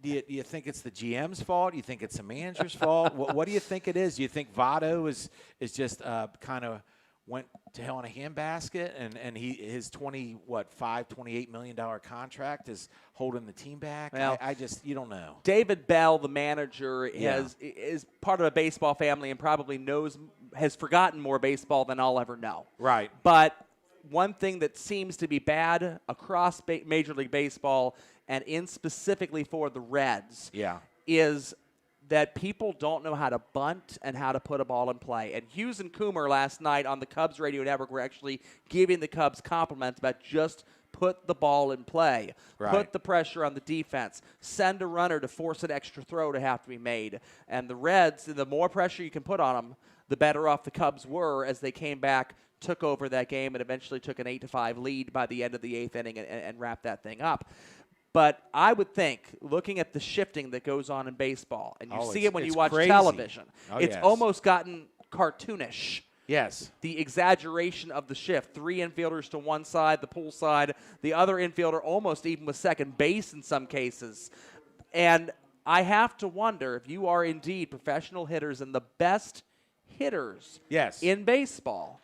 do you think it's the GM's fault? Do you think it's the manager's fault? What do you think it is? Do you think Votto is just kind of went to hell in a handbasket, and his $28 million contract is holding the team back? Well, you don't know. David Bell, the manager, is part of a baseball family and probably has forgotten more baseball than I'll ever know. Right. But one thing that seems to be bad across Major League Baseball, and in specifically for the Reds, is that people don't know how to bunt and how to put a ball in play. And Hughes and Coomer last night on the Cubs radio network were actually giving the Cubs compliments about just put the ball in play, put the pressure on the defense, send a runner to force an extra throw to have to be made. And the Reds, the more pressure you can put on them, the better off the Cubs were as they came back, took over that game, and eventually took an 8-5 lead by the end of the 8th inning and wrapped that thing up. But I would think, looking at the shifting that goes on in baseball, and you see it when you watch television, it's almost gotten cartoonish. Yes. The exaggeration of the shift. 3 infielders to one side, the pull side, the other infielder almost even with second base in some cases. And I have to wonder if you are indeed professional hitters and the best hitters in baseball.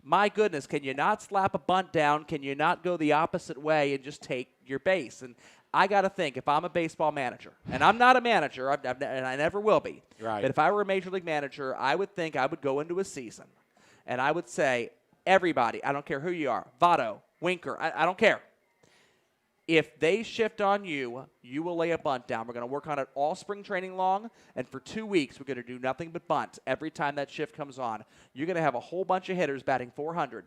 My goodness, can you not slap a bunt down? Can you not go the opposite way and just take your base? And I got to think, if I'm a baseball manager, and I'm not a manager, and I never will be, but if I were a major league manager, I would think I would go into a season, and I would say, everybody, I don't care who you are, Votto, Winker, I don't care. If they shift on you, you will lay a bunt down. We're going to work on it all spring training long, and for 2 weeks, we're going to do nothing but bunt every time that shift comes on. You're going to have a whole bunch of hitters batting .400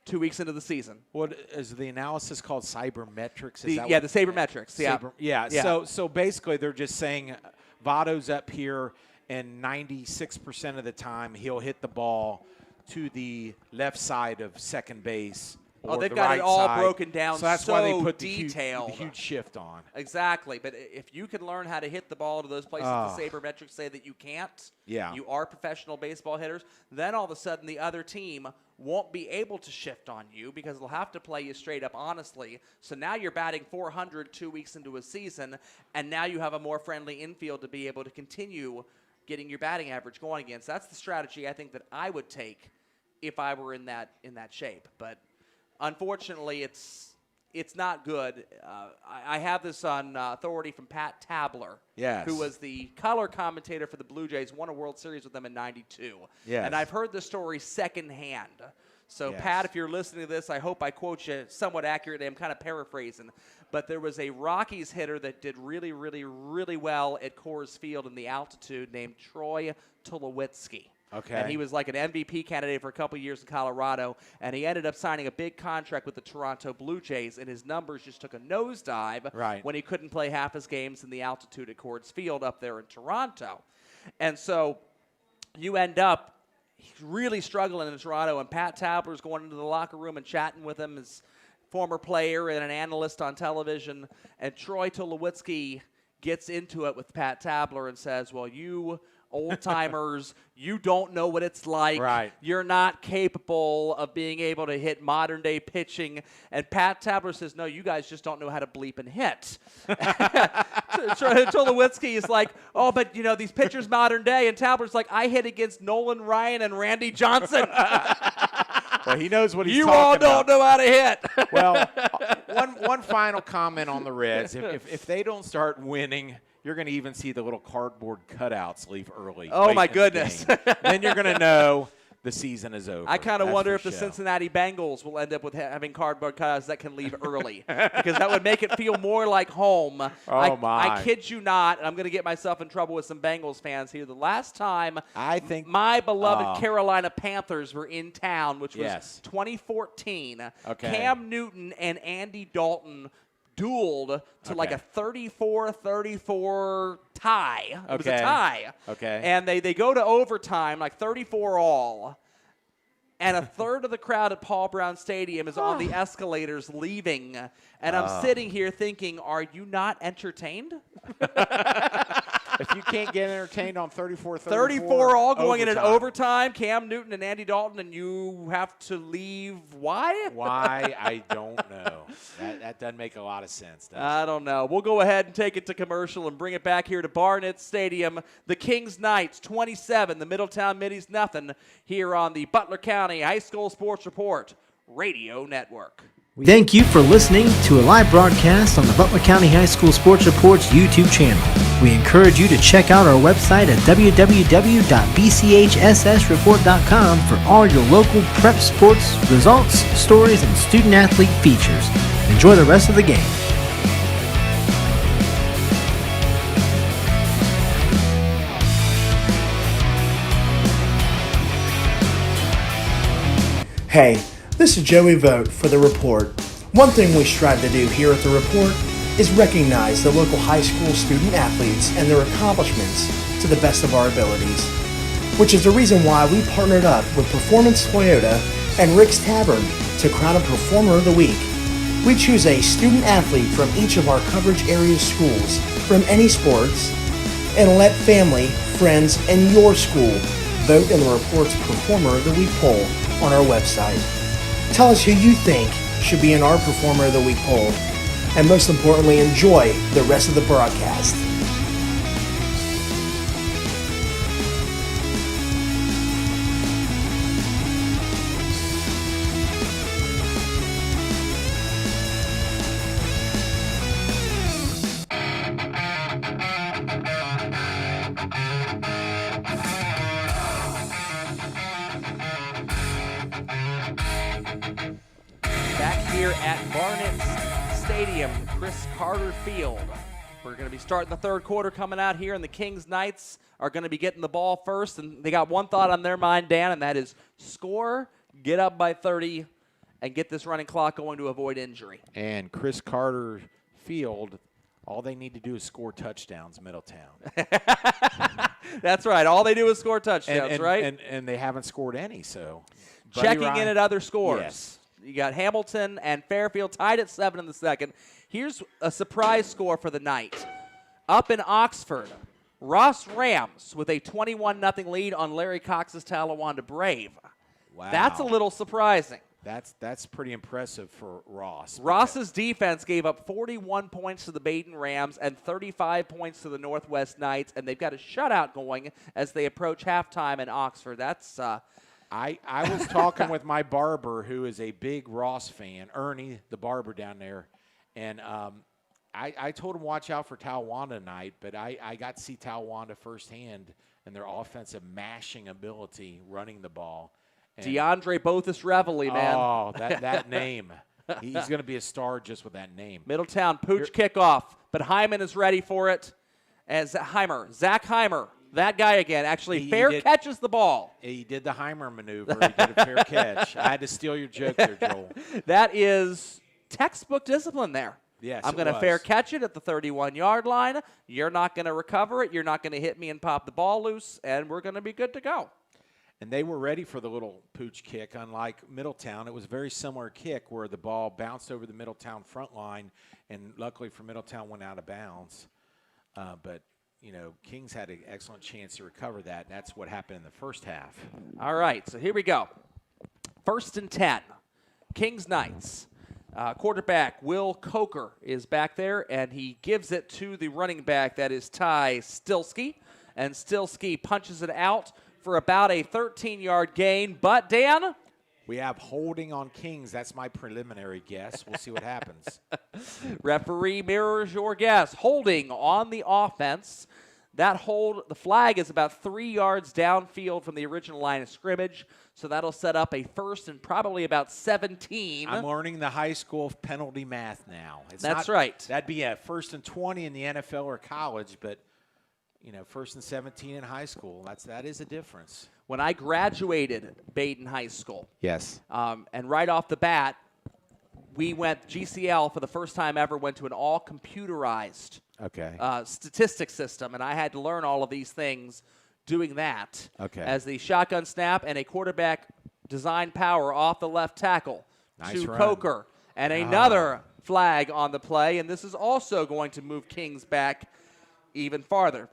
2 weeks into the season. What is the analysis called? Cybermetrics? The sabermetrics. So basically, they're just saying Votto's up here, and 96% of the time, he'll hit the ball to the left side of second base or they've the got right it all side. broken down So that's why they put detailed. the huge shift on. Exactly. But if you can learn how to hit the ball to those places the sabermetrics say that you can't, you are professional baseball hitters, then all of a sudden the other team won't be able to shift on you because they'll have to play you straight up honestly. So now you're batting 400 2 weeks into a season, and now you have a more friendly infield to be able to continue getting your batting average going against. That's the strategy I think that I would take if I were in that shape. But unfortunately, it's not good. I have this on authority from Pat Tabler, who was the color commentator for the Blue Jays, won a World Series with them in '92. Yes. And I've heard the story secondhand. So, Yes. Pat, if you're listening to this, I hope I quote you somewhat accurately. I'm kind of paraphrasing. But there was a Rockies hitter that did really, really, really well at Coors Field in the altitude named Troy Tulowitzki. Okay. And he was like an MVP candidate for a couple years in Colorado, and he ended up signing a big contract with the Toronto Blue Jays, and his numbers just took a nosedive when he couldn't play half his games in the altitude at Coors Field up there in Toronto. And so you end up really struggling in Toronto, and Pat Tabler's going into the locker room and chatting with him as former player and an analyst on television, and Troy Tulowitzki gets into it with Pat Tabler and says, well, you old-timers, you don't know what it's like. Right. You're not capable of being able to hit modern-day pitching. And Pat Tabler says, no, you guys just don't know how to bleep and hit. Tulowitzki is like, oh, but, you know, these pitchers modern day. And Tabler's like, I hit against Nolan Ryan and Randy Johnson. Well, he knows what he's you talking all about. don't know how to hit. Well, one final comment on the Reds. If they don't start winning, you're going to even see the little cardboard cutouts leave early. Oh, late my in the goodness. game. Then you're going to know the season is over. I kind of That's wonder for if the sure. Cincinnati Bengals will end up with having cardboard cutouts that can leave early because that would make it feel more like home. I kid you not, and I'm going to get myself in trouble with some Bengals fans here. The last time I think my beloved Carolina Panthers were in town, which was 2014, Cam Newton and Andy Dalton dueled to like a 34-34 tie. It was a tie. Okay. And they go to overtime, like 34 all. And a third of the crowd at Paul Brown Stadium is on the escalators leaving. And I'm sitting here thinking, are you not entertained? if you can't get entertained on 34 all going in an overtime, Cam Newton and Andy Dalton, and you have to leave. Why? Why? I don't know. That doesn't make a lot of sense, does it? I don't know. We'll go ahead and take it to commercial and bring it back here to Barnett Stadium. The Kings Knights 27, the Middletown Middies nothing here on the Butler County High School Sports Report Radio Network. Thank you for listening to a live broadcast on the Butler County High School Sports Report's YouTube channel. We encourage you to check out our website at www.bchssreport.com for all your local prep sports, results, stories, and student-athlete features. Enjoy the rest of the game. Hey, this is Joey Vogt for The Report. One thing we strive to do here at The Report is recognize the local high school student athletes and their accomplishments to the best of our abilities, which is the reason why we partnered up with Performance Toyota and Rick's Tavern to crown a Performer of the Week. We choose a student athlete from each of our coverage area schools from any sports and let family, friends, and your school vote in the Report's Performer of the Week poll on our website. Tell us who you think should be in our Performer of the Week poll, and most importantly, enjoy the rest of the broadcast. Back here at Barnett Stadium, Chris Carter Field. We're going to be starting the third quarter coming out here, and the Kings Knights are going to be getting the ball first. And they got one thought on their mind, Dan, and that is score, get up by 30, and get this running clock going to avoid injury. And Chris Carter Field, all they need to do is score touchdowns, Middletown. That's right. All they do is score touchdowns, right? And they haven't scored any, so. Checking in at other scores. Yes. You got Hamilton and Fairfield tied at 7 in the second. Here's a surprise score for the night. Up in Oxford, Ross Rams with a 21-0 lead on Larry Cox's Talawanda Brave. Wow. That's a little surprising. That's pretty impressive for Ross. Ross's defense gave up 41 points to the Baden Rams and 35 points to the Northwest Knights, and they've got a shutout going as they approach halftime in Oxford. That's I was talking with my barber, who is a big Ross fan, Ernie, the barber down there, and I told him watch out for Talawanda tonight, but I got to see Talawanda firsthand and their offensive mashing ability running the ball. And DeAndre Bothus Reveille, man. Oh, that name. He's going to be a star just with that name. Middletown pooch kickoff, but Hyman is ready for it. As Zach Heimer, that guy again, actually catches the ball. He did the Heimer maneuver. He did a fair catch. I had to steal your joke there, Joel. That is textbook discipline there. Yes, I'm going to fair catch it at the 31-yard line. You're not going to recover it. You're not going to hit me and pop the ball loose, and we're going to be good to go. And they were ready for the little pooch kick, unlike Middletown. It was a very similar kick where the ball bounced over the Middletown front line, and luckily for Middletown went out of bounds. But, Kings had an excellent chance to recover that, and that's what happened in the first half. All right, so here we go. 1st and 10, Kings Knights. Quarterback Will Coker is back there, and he gives it to the running back, that is Ty Stilsky. And Stilsky punches it out for about a 13-yard gain. But, Dan? We have holding on Kings. That's my preliminary guess. We'll see what happens. Referee mirrors your guess. Holding on the offense. That hold, the flag is about 3 yards downfield from the original line of scrimmage, so that'll set up a 1st and probably about 17. I'm learning the high school penalty math now. That's right. That'd be a 1st and 20 in the NFL or college, but 1st and 17 in high school. That is a difference. When I graduated Baden High School, yes, and right off the bat, we went GCL for the first time ever. Went to an all computerized statistics system, and I had to learn all of these things doing that. As the shotgun snap and a quarterback design power off the left tackle to Coker, and another flag on the play, and this is also going to move Kings back even farther.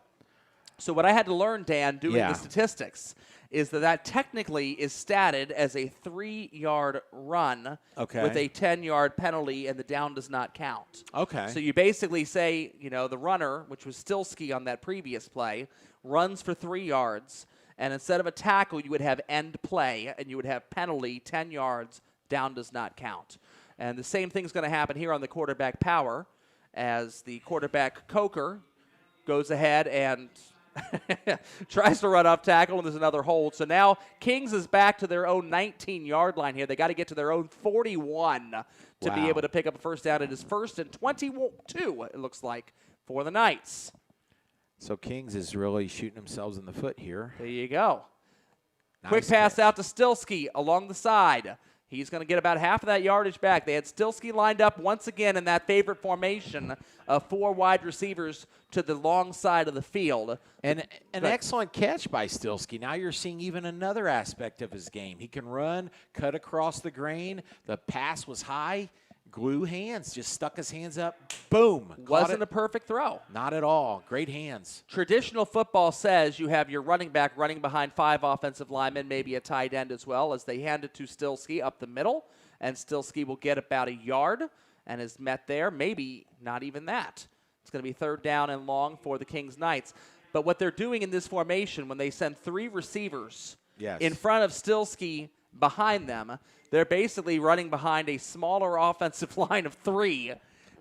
So what I had to learn, Dan, doing the statistics, is that technically is statted as a 3-yard run with a 10-yard penalty, and the down does not count. So you basically say, the runner, which was Stilsky on that previous play, runs for 3 yards, and instead of a tackle, you would have end play, and you would have penalty, 10 yards, down does not count. And the same thing's going to happen here on the quarterback power, as the quarterback Coker goes ahead and tries to run off tackle, and there's another hold. So now Kings is back to their own 19-yard line here. They got to get to their own 41 to be able to pick up a first down. It is 1st and 22, it looks like, for the Knights. So Kings is really shooting themselves in the foot here. There you go. Nice Quick pass catch out to Stilsky along the side. He's going to get about half of that yardage back. They had Stilsky lined up once again in that favorite formation of 4 wide receivers to the long side of the field. And an excellent catch by Stilsky. Now you're seeing even another aspect of his game. He can run, cut across the grain. The pass was high. Glue hands. Just stuck his hands up. Boom. Wasn't a perfect throw. Not at all. Great hands. Traditional football says you have your running back running behind 5 offensive linemen, maybe a tight end as well, as they hand it to Stilsky up the middle, and Stilsky will get about a yard and is met there. Maybe not even that. It's going to be 3rd down and long for the Kings Knights. But what they're doing in this formation, when they send 3 receivers in front of Stilsky behind them, they're basically running behind a smaller offensive line of 3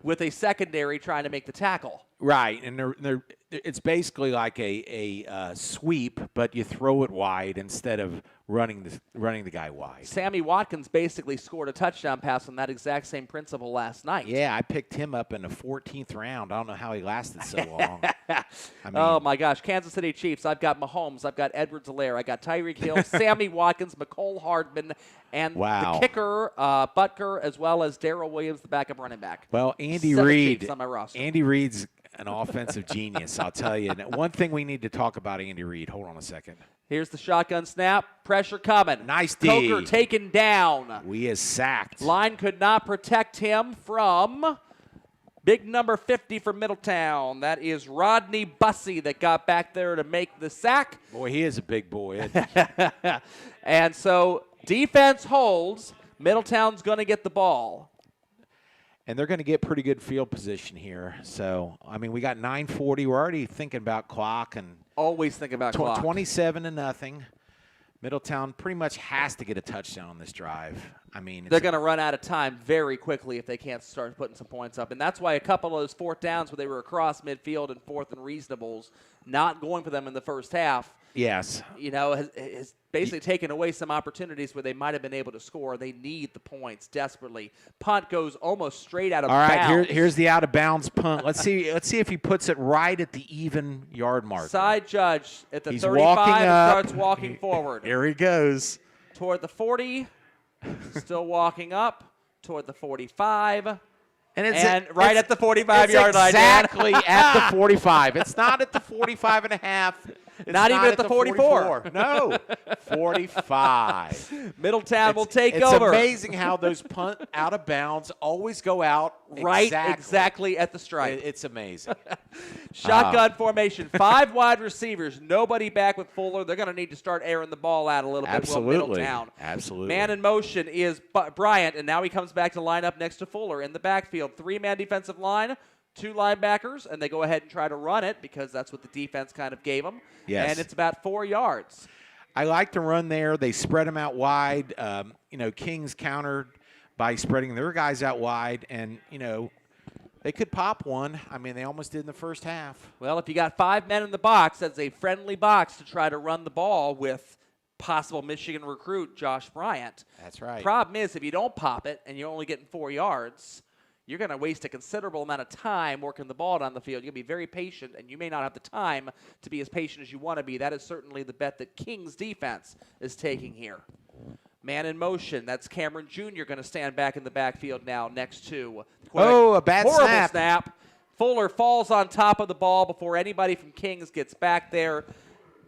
with a secondary trying to make the tackle. Right, and it's basically like a sweep, but you throw it wide instead of running the guy wide. Sammy Watkins basically scored a touchdown pass on that exact same principle last night. Yeah, I picked him up in the 14th round. I don't know how he lasted so long. Oh, my gosh. Kansas City Chiefs. I've got Mahomes. I've got Edwards-Helaire. I got Tyreek Hill, Sammy Watkins, McCole Hardman, and the kicker, Butker, as well as Darrell Williams, the backup running back. Well, Andy 7 Reid. Chiefs on my roster. Andy Reid's An offensive genius, I'll tell you. And one thing we need to talk about Andy Reid. Hold on a second. Here's the shotgun snap. Pressure coming. Nice D. Coker taken down. We is sacked. Line could not protect him from big number 50 for Middletown. That is Rodney Bussey that got back there to make the sack. Boy, he is a big boy, isn't he? And so defense holds. Middletown's going to get the ball. And they're going to get pretty good field position here. So, I mean, we got 9:40. We're already thinking about clock and Always think about clock. 27-0. Middletown pretty much has to get a touchdown on this drive. I mean, They're going to run out of time very quickly if they can't start putting some points up. And that's why a couple of those fourth downs where they were across midfield and fourth and reasonables, not going for them in the first half, yes, has basically taken away some opportunities where they might have been able to score. They need the points desperately. Punt goes almost straight out of bounds. All right, here's the out of bounds punt. Let's see if he puts it right at the even yard marker. Side judge at the He's 35 walking and up. starts walking forward. Here he goes. Toward the 40, still walking up. Toward the 45. And right at the 45-yard line, Dan. Exactly at the 45. It's not at the 45 and a half. It's Not even at the 44. No, 45. Middletown will take it's over. It's amazing how those punt out of bounds always go out right exactly at the stripe. It's amazing. Shotgun formation. 5 wide receivers. Nobody back with Fuller. They're going to need to start airing the ball out a little bit. Absolutely. Middletown. Absolutely. Man in motion is Bryant, and now he comes back to line up next to Fuller in the backfield. 3-man defensive line. 2 linebackers, and they go ahead and try to run it because that's what the defense kind of gave them. Yes. And it's about 4 yards. I like to run there. They spread them out wide. Kings countered by spreading their guys out wide, and, they could pop one. I mean, they almost did in the first half. Well, if you got 5 men in the box, that's a friendly box to try to run the ball with possible Michigan recruit Josh Bryant. That's right. Problem is, if you don't pop it and you're only getting 4 yards, you're going to waste a considerable amount of time working the ball down the field. You're going to be very patient, and you may not have the time to be as patient as you want to be. That is certainly the bet that King's defense is taking here. Man in motion. That's Cameron Jr. going to stand back in the backfield now next to. A bad horrible snap. Fuller falls on top of the ball before anybody from Kings gets back there.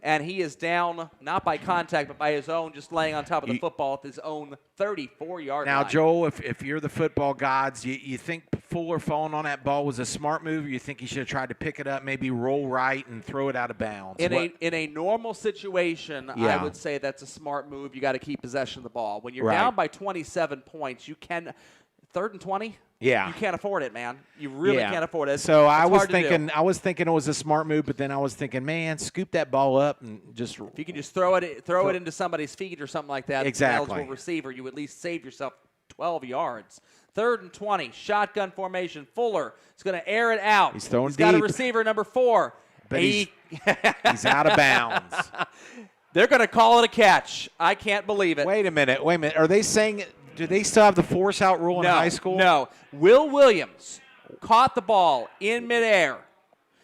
And he is down, not by contact, but by his own, just laying on top of the football at his own 34-yard line. Now, Joel, if you're the football gods, you think Fuller falling on that ball was a smart move, or you think he should have tried to pick it up, maybe roll right and throw it out of bounds? In a normal situation, I would say that's a smart move. You got to keep possession of the ball. When you're down by 27 points, you can – 3rd and 20? Yeah. You can't afford it, man. You really can't afford it. So I was hard thinking it was a smart move, but then I was thinking, man, scoop that ball up and just if you can just throw it into somebody's feet or something like that, exactly. An eligible receiver, you at least save yourself 12 yards. 3rd and 20, shotgun formation. Fuller is going to air it out. He's throwing He's got a deep. receiver number 4. But he's out of bounds. They're going to call it a catch. I can't believe it. Wait a minute. Are they saying? Do they still have the force out rule in high school? No. Will Williams caught the ball in midair.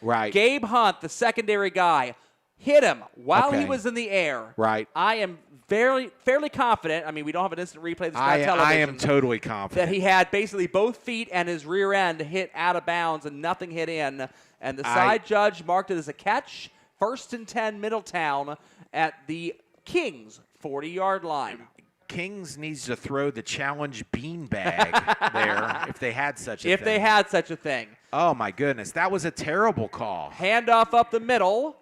Right. Gabe Hunt, the secondary guy, hit him while he was in the air. Right. I am fairly confident. I mean, we don't have an instant replay. This is not television. I am totally confident that he had basically both feet and his rear end hit out of bounds and nothing hit in. And the side judge marked it as a catch. 1st and 10 Middletown at the Kings 40-yard line. Kings needs to throw the challenge beanbag there if they had such a thing. If they had such a thing. Oh, my goodness. That was a terrible call. Handoff up the middle.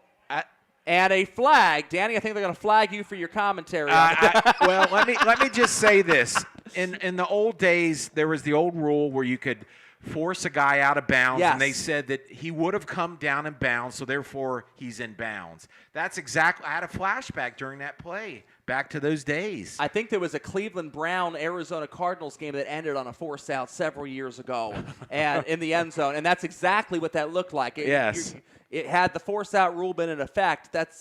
And a flag. Danny, I think they're going to flag you for your commentary. Well, let me just say this. In the old days, there was the old rule where you could force a guy out of bounds, and they said that he would have come down in bounds, so therefore he's in bounds. That's exactly – I had a flashback during that play. Back to those days. I think there was a Cleveland Brown-Arizona Cardinals game that ended on a force out several years ago and in the end zone, and that's exactly what that looked like. It had the force out rule been in effect. That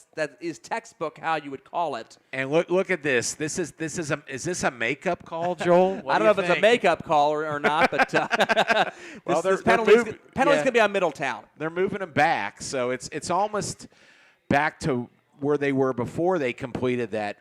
is textbook how you would call it. And look at this. Is this a makeup call, Joel? I don't know if it's a makeup call or not, but this penalty's going to be on Middletown. They're moving them back, so it's almost back to where they were before they completed that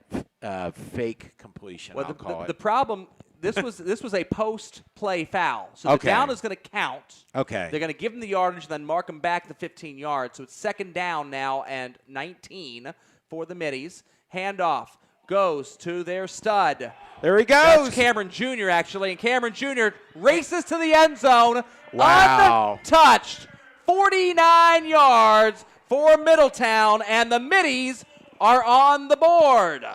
fake completion. Well, I'll call it. The problem this was a post-play foul. So the down is going to count. Okay. They're going to give them the yardage and then mark them back to 15 yards. So it's second down now and 19 for the Middies. Handoff goes to their stud. There he goes. That's Cameron Jr. actually, and Cameron Jr. races to the end zone. Wow. Untouched. 49 yards for Middletown, and the Middies are on the board.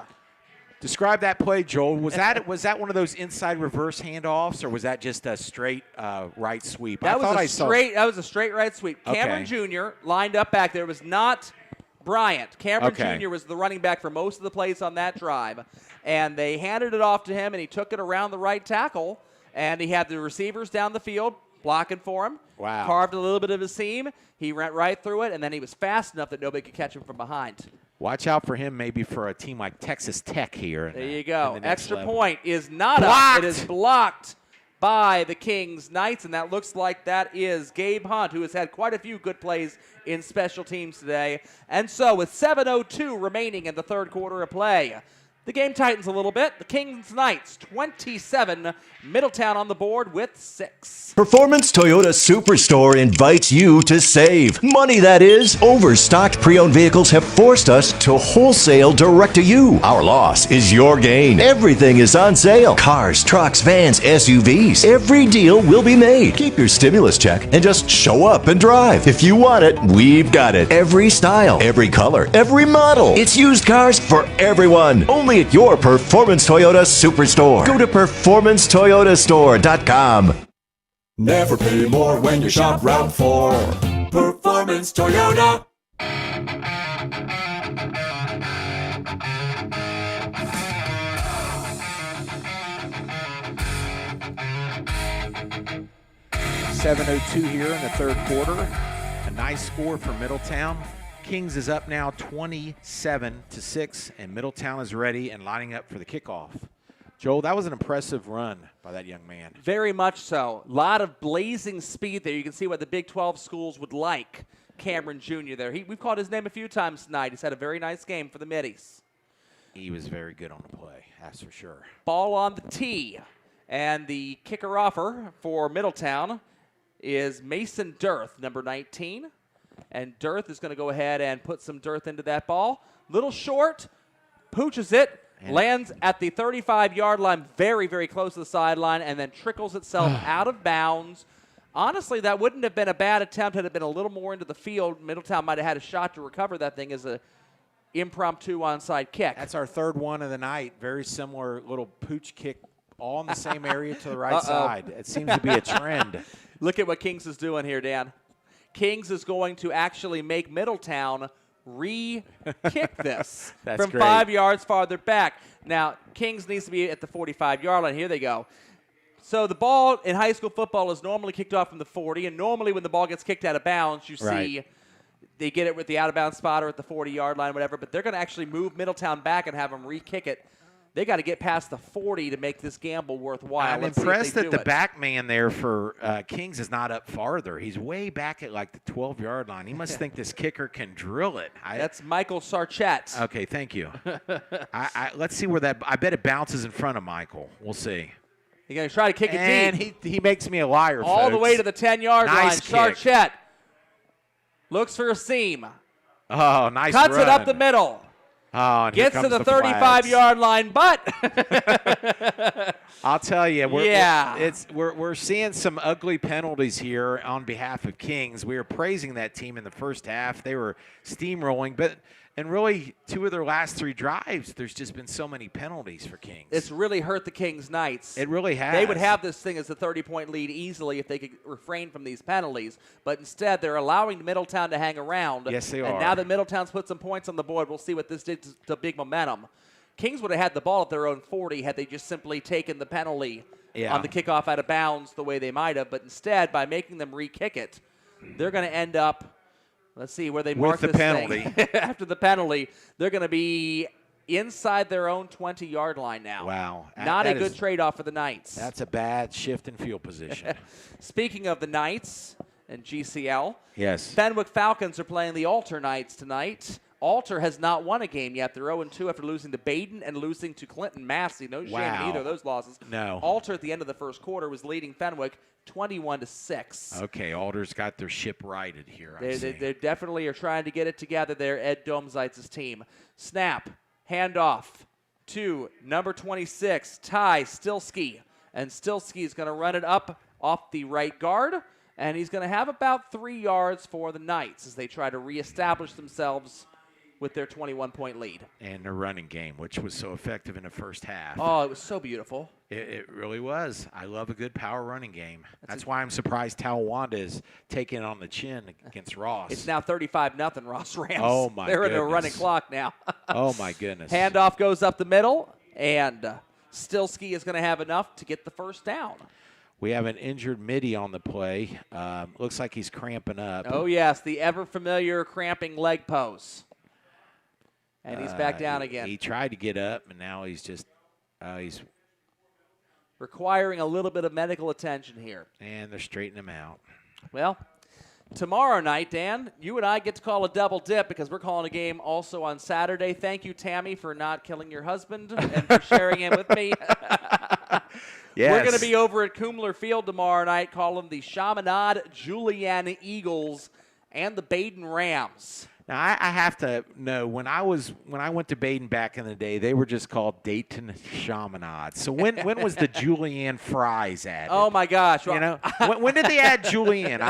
Describe that play, Joel. Was that one of those inside reverse handoffs, or was that just a straight right sweep? That was a straight right sweep. Cameron Jr. lined up back there. It was not Bryant. Cameron Jr. was the running back for most of the plays on that drive, and they handed it off to him, and he took it around the right tackle, and he had the receivers down the field blocking for him. Wow. Carved a little bit of a seam. He went right through it, and then he was fast enough that nobody could catch him from behind. Watch out for him maybe for a team like Texas Tech here. There you go. Extra level. point is not blocked. up. It is blocked by the Kings Knights, and that looks like that is Gabe Hunt, who has had quite a few good plays in special teams today. And so with 7:02 remaining in the third quarter of play, the game tightens a little bit. The Kings Knights 27, Middletown on the board with 6. Performance Toyota Superstore invites you to save. Money, that is. Overstocked pre-owned vehicles have forced us to wholesale direct to you. Our loss is your gain. Everything is on sale. Cars, trucks, vans, SUVs. Every deal will be made. Keep your stimulus check and just show up and drive. If you want it, we've got it. Every style, every color, every model. It's used cars for everyone. Only at your Performance Toyota Superstore. Go to performancetoyotastore.com. Never pay more when you shop Route 4. Performance Toyota. .702 here in the third quarter. A nice score for Middletown. Kings is up now 27-6, and Middletown is ready and lining up for the kickoff. Joel, that was an impressive run by that young man. Very much so. A lot of blazing speed there. You can see what the Big 12 schools would like. Cameron Jr. there. We've called his name a few times tonight. He's had a very nice game for the Middies. He was very good on the play, that's for sure. Ball on the tee. And the kicker offer for Middletown is Mason Dearth, number 19. And Dearth is going to go ahead and put some Dearth into that ball. Little short, pooches it. Lands at the 35-yard line, very, very close to the sideline, and then trickles itself out of bounds. Honestly, that wouldn't have been a bad attempt had it been a little more into the field. Middletown might have had a shot to recover that thing as an impromptu onside kick. That's our third one of the night. Very similar little pooch kick, all in the same area to the right side. It seems to be a trend. Look at what Kings is doing here, Dan. Kings is going to actually make Middletown re-kick this from great. 5 yards farther back. Now, Kings needs to be at the 45-yard line. Here they go. So the ball in high school football is normally kicked off from the 40, and normally when the ball gets kicked out of bounds, you see they get it with the out-of-bounds spot or at the 40-yard line, whatever, but they're going to actually move Middletown back and have them re-kick it. They got to get past the 40 to make this gamble worthwhile. I'm impressed that the back man there for Kings is not up farther. He's way back at like the 12-yard line. He must think this kicker can drill it. That's Michael Sarchett. Okay, thank you. Let's see where that – I bet it bounces in front of Michael. We'll see. He's going to try to kick it and deep. And he makes me a liar, all folks. the way to the 10-yard line. Kick. Sarchett looks for a seam. Oh, nice Cuts run. it up the middle. Oh, and gets to the 35-yard line, but I'll tell you, we're seeing some ugly penalties here on behalf of Kings. We were praising that team in the first half. They were steamrolling, and really 2 of their last 3 drives, there's just been so many penalties for Kings. It's really hurt the Kings Knights. It really has. They would have this thing as a 30-point lead easily if they could refrain from these penalties, but instead they're allowing Middletown to hang around. Yes, they are. And now that Middletown's put some points on the board, we'll see what this did to big momentum. Kings would have had the ball at their own 40 had they just simply taken the penalty on the kickoff out of bounds the way they might have, but instead, by making them re-kick it, they're going to end up, let's see where they mark the this penalty. thing. After the penalty, they're going to be inside their own 20-yard line now. Wow. Not a good trade-off for the Knights. That's a bad shift in field position. Speaking of the Knights and GCL, yes, Fenwick Falcons are playing the Alter Knights tonight Alter has not won a game yet. They're 0-2 after losing to Baden and losing to Clinton Massey. No shame in either of those losses. No. Alter at the end of the first quarter was leading Fenwick 21-6. Okay, Alder's got their ship righted here. They definitely are trying to get it together there, Ed Domzeitz's team. Snap, handoff to number 26, Ty Stilsky. And Stilsky is going to run it up off the right guard, and he's going to have about 3 yards for the Knights as they try to reestablish themselves with their 21-point lead. And their running game, which was so effective in the first half. Oh, it was so beautiful. It really was. I love a good power running game. That's why I'm surprised Talawanda is taking it on the chin against Ross. It's now 35-0 Ross Rams. Oh, my They're in a goodness. running clock now. Oh, my goodness. Handoff goes up the middle, and Stilsky is going to have enough to get the first down. We have an injured Midi on the play. Looks like he's cramping up. Oh, yes, the ever-familiar cramping leg pose. And he's back down again. He tried to get up, and now he's just he's requiring a little bit of medical attention here. And they're straightening him out. Well, tomorrow night, Dan, you and I get to call a double dip because we're calling a game also on Saturday. Thank you, Tammy, for not killing your husband and for sharing him with me. Yes. We're going to be over at Kumler Field tomorrow night calling the Chaminade Julienne Eagles and the Baden Rams. Now, I have to know, when I went to Baden back in the day, they were just called Dayton Chaminade. So when was the Julienne fries added? Oh, my gosh. You know, when did they add Julienne?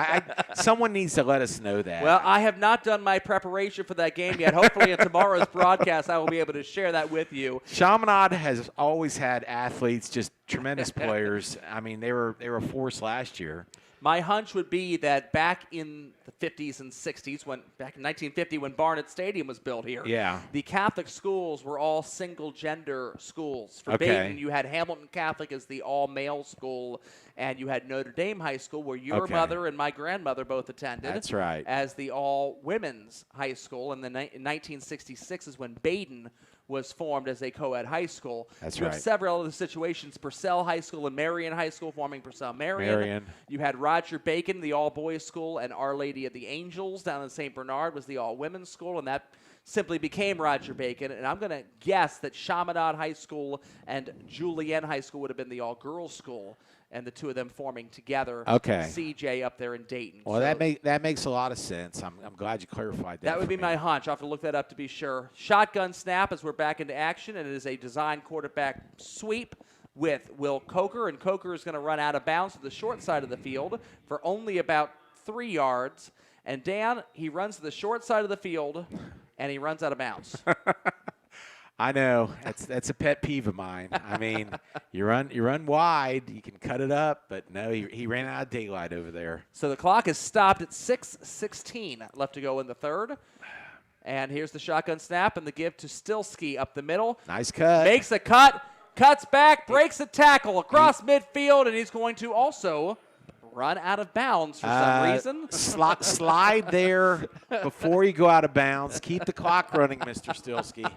Someone needs to let us know that. Well, I have not done my preparation for that game yet. Hopefully in tomorrow's broadcast I will be able to share that with you. Chaminade has always had athletes, just tremendous players. I mean, they were a force last year. My hunch would be that back in the 50s and 60s, back in 1950 when Barnett Stadium was built here, the Catholic schools were all single-gender schools. For Baden, you had Hamilton Catholic as the all-male school, and you had Notre Dame High School, where your mother and my grandmother both attended. That's right. As the all-women's high school. And then in 1966 is when Baden was formed as a co-ed high school. That's you right. have several other situations, Purcell High School and Marion High School forming Purcell Marion. You had Roger Bacon, the all-boys school, and Our Lady of the Angels down in St. Bernard was the all-women's school, and that simply became Roger Bacon. And I'm going to guess that Chaminade High School and Julienne High School would have been the all-girls school, and the two of them forming together. CJ up there in Dayton. Well, so that makes a lot of sense. I'm glad you clarified that. That would be my hunch. I'll have to look that up to be sure. Shotgun snap as we're back into action, and it is a design quarterback sweep with Will Coker, and Coker is going to run out of bounds to the short side of the field for only about 3 yards. And Dan, he runs to the short side of the field, and he runs out of bounds. I know. That's a pet peeve of mine. I mean, you run wide, you can cut it up, but no, he ran out of daylight over there. So the clock is stopped at 6:16 left to go in the third. And here's the shotgun snap and the give to Stilsky up the middle. Nice cut. Makes a cut, cuts back, breaks a tackle across midfield, and he's going to also run out of bounds for some reason. Slide there before you go out of bounds. Keep the clock running, Mr. Stilsky.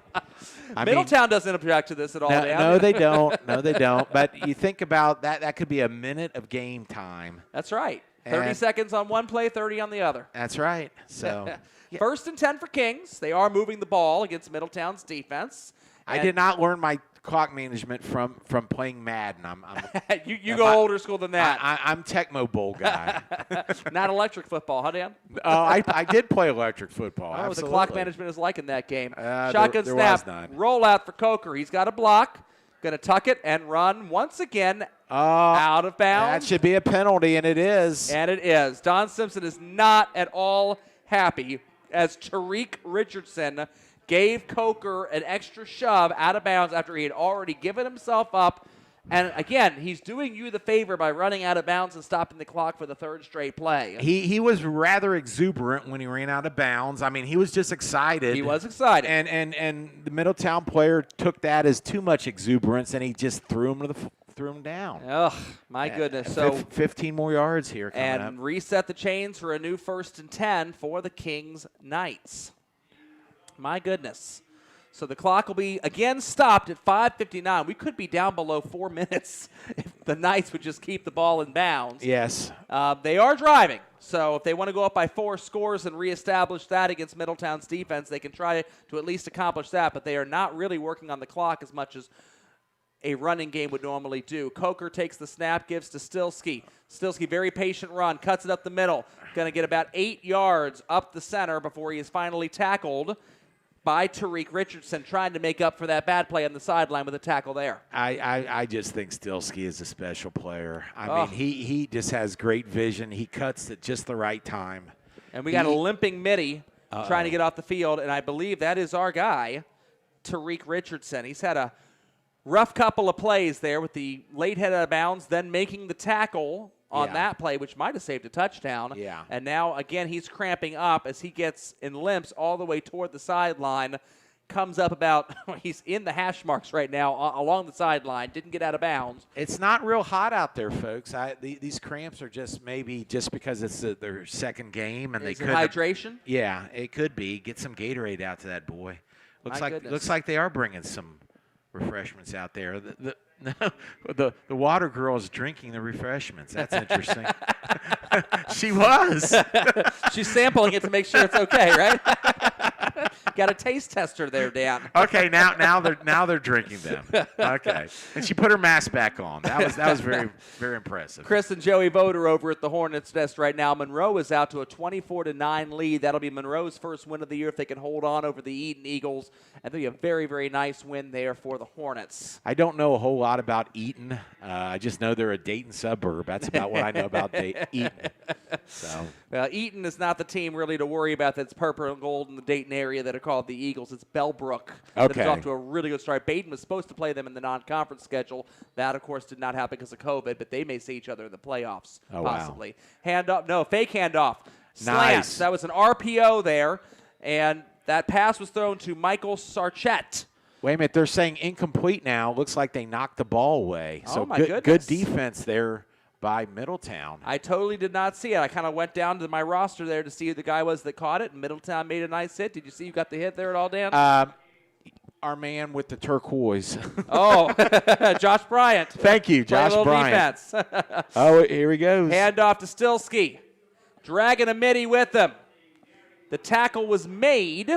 Middletown doesn't object to this at all, Dan. No, they don't. No, they don't. But you think about that. That could be a minute of game time. That's right. 30 seconds on one play, 30 on the other. That's right. So, First and 10 for Kings. They are moving the ball against Middletown's defense. I did not learn my clock management from playing Madden. You go older school than that. I'm Tecmo Bowl guy. Not electric football, huh, Dan? I did play electric football. Oh, absolutely. the clock management is like in that game. there Shotgun snap, was none. rollout for Coker. He's got a block. Going to tuck it and run once again out of bounds. That should be a penalty, and it is. And it is. Don Simpson is not at all happy as Tariq Richardson gave Coker an extra shove out of bounds after he had already given himself up. And again, he's doing you the favor by running out of bounds and stopping the clock for the third straight play. He was rather exuberant when he ran out of bounds. I mean, he was just excited. He was excited. And the Middletown player took that as too much exuberance, and he just threw him down. Ugh, my goodness. So 15 more yards here coming up. And reset the chains for a new 1st and 10 for the Kings Knights. My goodness. So the clock will be again stopped at 5:59. We could be down below 4 minutes if the Knights would just keep the ball in bounds. Yes. They are driving. So if they want to go up by 4 scores and reestablish that against Middletown's defense, they can try to at least accomplish that. But they are not really working on the clock as much as a running game would normally do. Coker takes the snap, gives to Stilsky. Stilsky, very patient run, cuts it up the middle. Going to get about 8 yards up the center before he is finally tackled by Tariq Richardson, trying to make up for that bad play on the sideline with a tackle there. I just think Stilsky is a special player. I mean, he just has great vision. He cuts at just the right time. And we got a limping Mitty trying to get off the field, and I believe that is our guy, Tariq Richardson. He's had a rough couple of plays there with the late head out of bounds, then making the tackle on that play, which might have saved a touchdown. Yeah. And now, again, he's cramping up as he gets in limps all the way toward the sideline. Comes up about, he's in the hash marks right now along the sideline. Didn't get out of bounds. It's not real hot out there, folks. These cramps are just maybe just because it's their second game. And Is they it could hydration? Yeah, it could be. Get some Gatorade out to that boy. My goodness. Looks like they are bringing some refreshments out there. The water girl is drinking the refreshments. That's interesting. She was. She's sampling it to make sure it's okay, right? Got a taste tester there, Dan. Okay, now they're drinking them. Okay, and she put her mask back on. That was very, very impressive. Chris and Joey Vogt are over at the Hornets' nest right now. Monroe is out to a 24-9 lead. That'll be Monroe's first win of the year if they can hold on over the Eaton Eagles. And that'll be a very, very nice win there for the Hornets. I don't know a whole lot about Eaton. I just know they're a Dayton suburb. That's about what I know about Eaton. So. Well, Eaton is not the team really to worry about that's purple and gold in the Dayton area that are called the Eagles. It's Bellbrook. Okay. That's off to a really good start. Baden was supposed to play them in the non-conference schedule. That, of course, did not happen because of COVID, but they may see each other in the playoffs, possibly. Wow. Handoff. No, fake handoff. Slant. Nice. That was an RPO there, and that pass was thrown to Michael Sarchett. Wait a minute. They're saying incomplete now. Looks like they knocked the ball away. Oh, So my good goodness. defense there by Middletown. I totally did not see it. I kind of went down to my roster there to see who the guy was that caught it, and Middletown made a nice hit. Did you see who got the hit there at all, Dan? Our man with the turquoise. Oh, Josh Bryant. Thank you, Play a Josh little Bryant. defense. Oh, here he goes. Handoff to Stilsky. Dragging a midi with him. The tackle was made.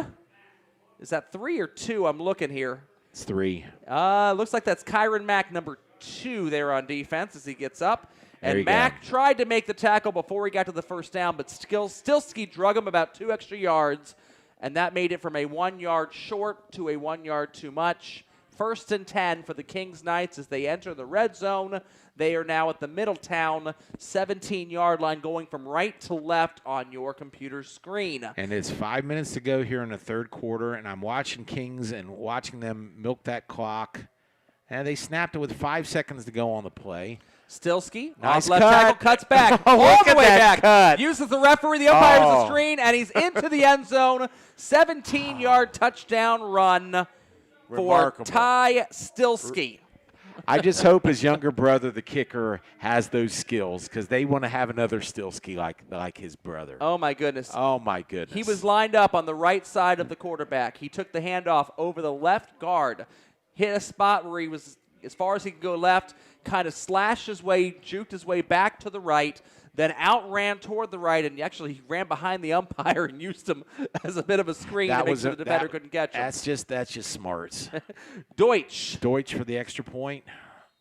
Is that 3 or 2? I'm looking here. It's 3. Looks like that's Kyron Mack, number 2 there on defense as he gets up. There And you Mack go. tried to make the tackle before he got to the first down, but Stilsky drug him about 2 extra yards, and that made it from a 1 yard short to a 1 yard too much. 1st and 10 for the Kings Knights as they enter the red zone. They are now at the Middletown 17-yard line, going from right to left on your computer screen. And it's 5 minutes to go here in the third quarter, and I'm watching Kings and watching them milk that clock. And they snapped it with 5 seconds to go on the play. Stilsky, Nice off left cut. tackle, cuts back, Oh, all look the at way that back. cut. Uses the referee, the umpire as a Oh. screen, and he's into the end zone. 17-yard touchdown run for Remarkable. Ty Stilsky. I just hope his younger brother, the kicker, has those skills because they want to have another Stilsky like his brother. Oh, my goodness. Oh, my goodness. He was lined up on the right side of the quarterback. He took the handoff over the left guard, hit a spot where he was as far as he could go left, kind of slashed his way, juked his way back to the right, then outran toward the right, and actually he ran behind the umpire and used him as a bit of a screen to make sure the defender couldn't catch him. That's just smarts. Deutsch. Deutsch for the extra point.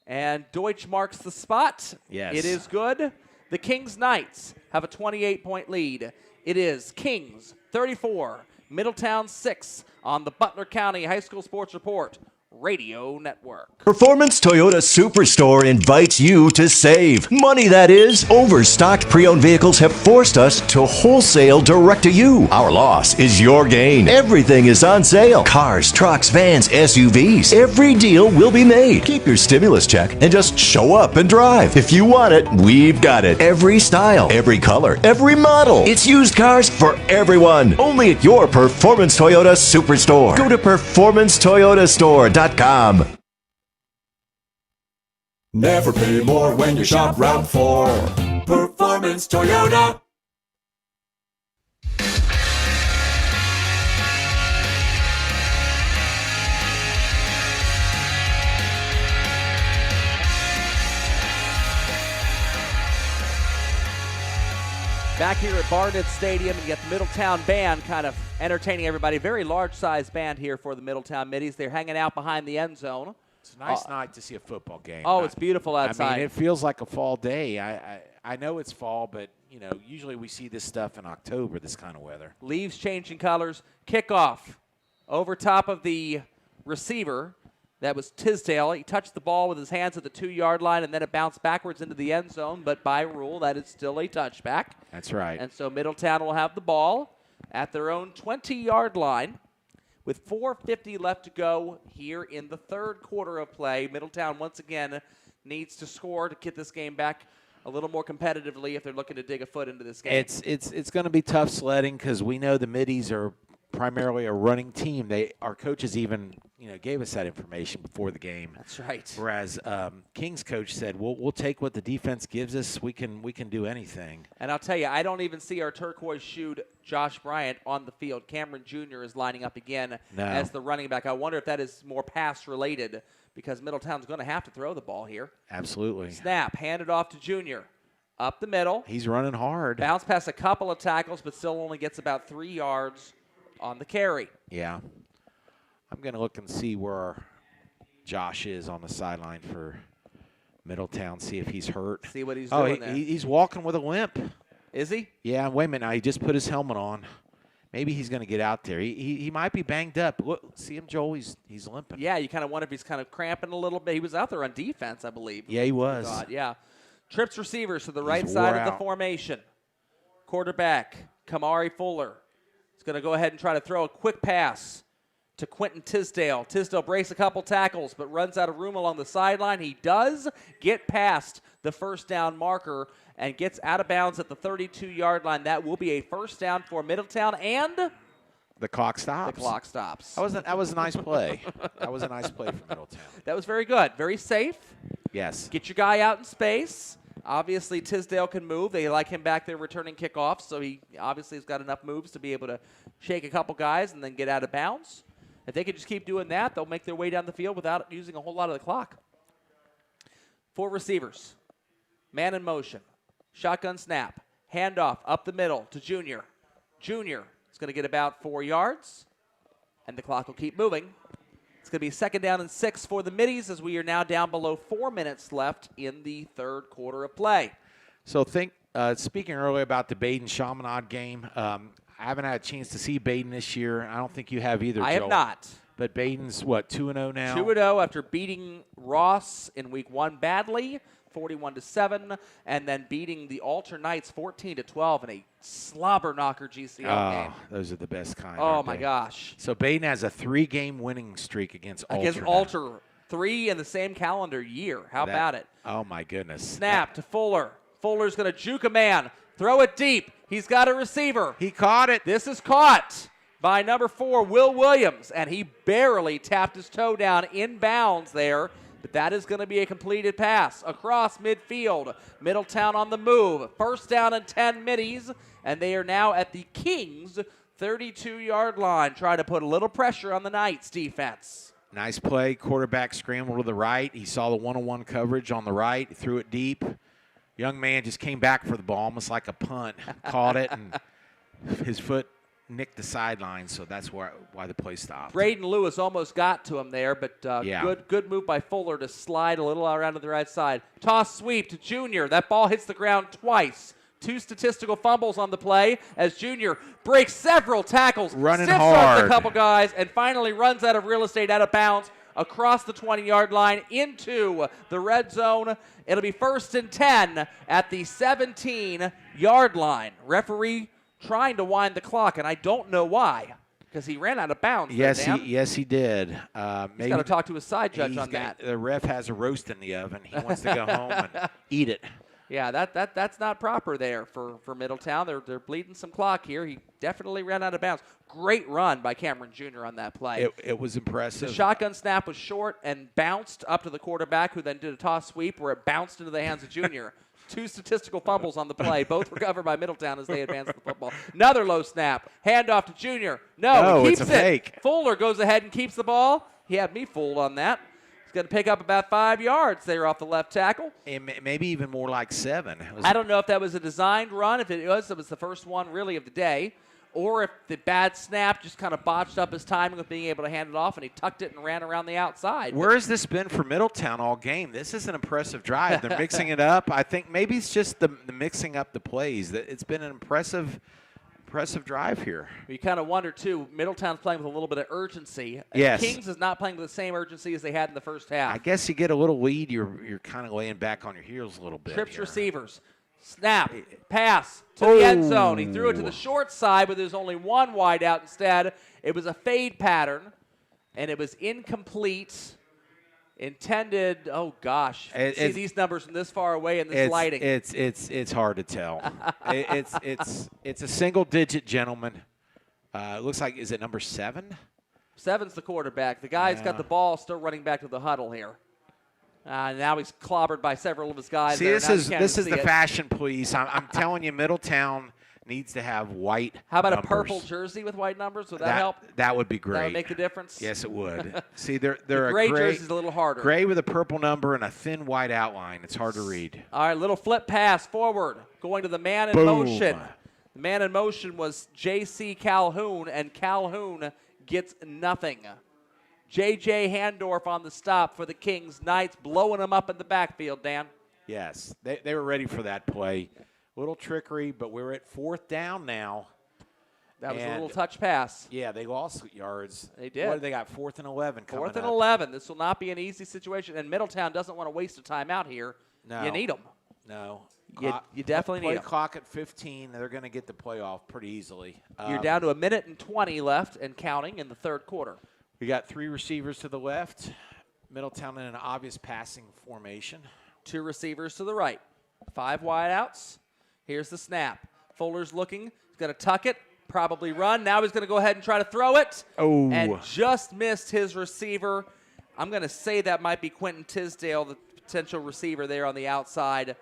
And Deutsch marks the spot. Yes. It is good. The Kings Knights have a 28-point lead. It is Kings 34, Middletown 6 on the Butler County High School Sports Report Radio Network. Performance Toyota Superstore invites you to save. Money, that is. Overstocked pre-owned vehicles have forced us to wholesale direct to you. Our loss is your gain. Everything is on sale. Cars, trucks, vans, SUVs. Every deal will be made. Keep your stimulus check and just show up and drive. If you want it, we've got it. Every style, every color, every model. It's used cars for everyone. Only at your Performance Toyota Superstore. Go to performancetoyotastore.com. Never pay more when you shop Route 4. Performance Toyota. Back here at Barnett Stadium, and you get the Middletown band kind of entertaining everybody. Very large-sized band here for the Middletown Middies. They're hanging out behind the end zone. It's a nice night to see a football game. Oh, it's beautiful outside. I mean, it feels like a fall day. I know it's fall, but, you know, usually we see this stuff in October, this kind of weather. Leaves changing colors. Kickoff over top of the receiver. That was Tisdale. He touched the ball with his hands at the 2-yard line, and then it bounced backwards into the end zone. But by rule, that is still a touchback. That's right. And so Middletown will have the ball at their own 20-yard line with 4:50 left to go here in the third quarter of play. Middletown, once again, needs to score to get this game back a little more competitively if they're looking to dig a foot into this game. It's going to be tough sledding because we know the Middies are primarily a running team. Our coaches even gave us that information before the game. That's right. Whereas King's coach said, we'll take what the defense gives us. We can do anything. And I'll tell you, I don't even see our turquoise-shoed Josh Bryant on the field. Cameron Jr. is lining up again as the running back. I wonder if that is more pass-related because Middletown's going to have to throw the ball here. Absolutely. Snap, handed off to Jr. Up the middle. He's running hard. Bounce past a couple of tackles, but still only gets about 3 yards on the carry. Yeah. I'm going to look and see where Josh is on the sideline for Middletown, see if he's hurt. See what he's doing there. He's walking with a limp. Is he? Yeah, wait a minute. Now, he just put his helmet on. Maybe he's going to get out there. He might be banged up. Look, see him, Joel? He's limping. Yeah, you kind of wonder if he's kind of cramping a little bit. He was out there on defense, I believe. Yeah, he was. Yeah. Trips receivers to the right side of the formation. Quarterback, Kamari Fuller. He's going to go ahead and try to throw a quick pass to Quentin Tisdale. Tisdale breaks a couple tackles but runs out of room along the sideline. He does get past the first down marker and gets out of bounds at the 32-yard line. That will be a first down for Middletown, and the clock stops. The clock stops. That was a nice play. That was a nice play for Middletown. That was very good. Very safe. Yes. Get your guy out in space. Obviously, Tisdale can move. They like him back there returning kickoffs, so he obviously has got enough moves to be able to shake a couple guys and then get out of bounds. If they could just keep doing that, they'll make their way down the field without using a whole lot of the clock. 4 receivers. Man in motion. Shotgun snap. Handoff up the middle to Junior. Junior is going to get about 4 yards, and the clock will keep moving. It's going to be 2nd down and 6 for the Middies as we are now down below 4 minutes left in the third quarter of play. So speaking earlier about the Baden-Chaminade game, I haven't had a chance to see Baden this year. I don't think you have either, I Joel. have not. But Baden's, 2-0 now? 2-0 after beating Ross in week 1 badly, 41-7, and then beating the Alter Knights 14-12 in a slobber knocker GCL game. Those are the best kind. Oh, my gosh. So Baden has a 3-game winning streak against Alter. Against Alter, 3 in the same calendar year. How about it? Oh, my goodness. Snap to Fuller. Fuller's going to juke a man. Throw it deep. He's got a receiver. He caught it. This is caught by number 4, Will Williams, and he barely tapped his toe down in bounds there, but that is going to be a completed pass across midfield. Middletown on the move. First down and 10 Middies, and they are now at the Kings' 32-yard line, trying to put a little pressure on the Knights' defense. Nice play. Quarterback scrambled to the right. He saw the one-on-one coverage on the right, threw it deep. Young man just came back for the ball, almost like a punt, caught it, and his foot nicked the sideline, so that's why the play stopped. Braden Lewis almost got to him there, but good move by Fuller to slide a little around to the right side. Toss sweep to Junior. That ball hits the ground twice. 2 statistical fumbles on the play as Junior breaks several tackles, running stiff hard, arms a couple guys, and finally runs out of real estate, out of bounds, across the 20-yard line into the red zone. It'll be 1st and 10 at the 17-yard line. Referee trying to wind the clock, and I don't know why, because he ran out of bounds. Yes, he did. He's got to talk to his side judge on that. The ref has a roast in the oven. He wants to go home and eat it. Yeah, that's not proper there for Middletown. They're bleeding some clock here. He definitely ran out of bounds. Great run by Cameron Jr. on that play. It was impressive. The shotgun snap was short and bounced up to the quarterback, who then did a toss sweep where it bounced into the hands of Jr. 2 statistical fumbles on the play, both recovered by Middletown as they advance the football. Another low snap. Handoff to Jr. No, he keeps it's a fake. Fuller goes ahead and keeps the ball. He had me fooled on that. He's going to pick up about 5 yards there off the left tackle. And maybe even more like 7. I don't know if that was a designed run. If it was the first one really of the day. Or if the bad snap just kind of botched up his timing with being able to hand it off, and he tucked it and ran around the outside. Where has this been for Middletown all game? This is an impressive drive. They're mixing it up. I think maybe it's just the mixing up the plays. It's been an impressive drive here. You kind of wonder, too, Middletown's playing with a little bit of urgency. Yes. Kings is not playing with the same urgency as they had in the first half. I guess you get a little lead, you're kind of laying back on your heels a little bit. Trips here. receivers. Snap, pass to the end zone. He threw it to the short side, but there's only one wide out instead. It was a fade pattern, and it was incomplete. Intended, oh gosh, see these numbers from this far away in this lighting. It's hard to tell. it's a single digit, gentleman. It looks like, is it number 7? 7's the quarterback. The guy's got the ball still running back to the huddle here. Now he's clobbered by several of his guys. See, this is the fashion police. I'm telling you, Middletown needs to have white How about numbers. a purple jersey with white numbers? Would that help? That would be great. That would make the difference? Yes, it would. See, they're the a gray jersey's a little harder. Gray with a purple number and a thin white outline. It's hard to read. All right, little flip pass forward, going to the man in Boom. motion. The man in motion was J.C. Calhoun, and Calhoun gets nothing. J.J. Handorf on the stop for the Kings Knights, blowing them up in the backfield, Dan. Yes, they were ready for that play. Little trickery, but we're at 4th down now. That was a little touch pass. Yeah, they lost yards. They did. What do they got? 4th and 11 coming up. 4th and 11. This will not be an easy situation, and Middletown doesn't want to waste a timeout here. No. You need them. No. You definitely need them. Play clock at 15. They're going to get the playoff pretty easily. You're down to 1:20 left and counting in the third quarter. We got 3 receivers to the left. Middletown in an obvious passing formation. 2 receivers to the right. 5 wide outs. Here's the snap. Fuller's looking. He's going to tuck it, probably run. Now he's going to go ahead and try to throw it. Oh. And just missed his receiver. I'm going to say that might be Quentin Tisdale, the potential receiver there on the outside.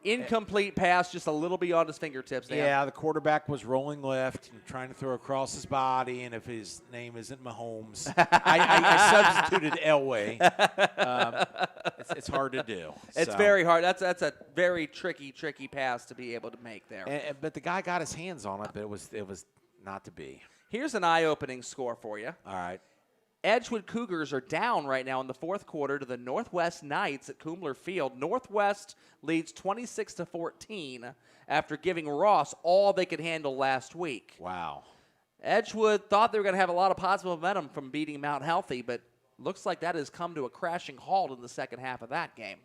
Incomplete pass, just a little beyond his fingertips. Dan. Yeah, the quarterback was rolling left and trying to throw across his body, and if his name isn't Mahomes, I substituted Elway. It's hard to do. It's very hard. That's a very tricky pass to be able to make there. But the guy got his hands on it, but it was not to be. Here's an eye-opening score for you. All right. Edgewood Cougars are down right now in the fourth quarter to the Northwest Knights at Coomler Field. Northwest leads 26-14 after giving Ross all they could handle last week. Wow. Edgewood thought they were going to have a lot of positive momentum from beating Mount Healthy, but looks like that has come to a crashing halt in the second half of that game.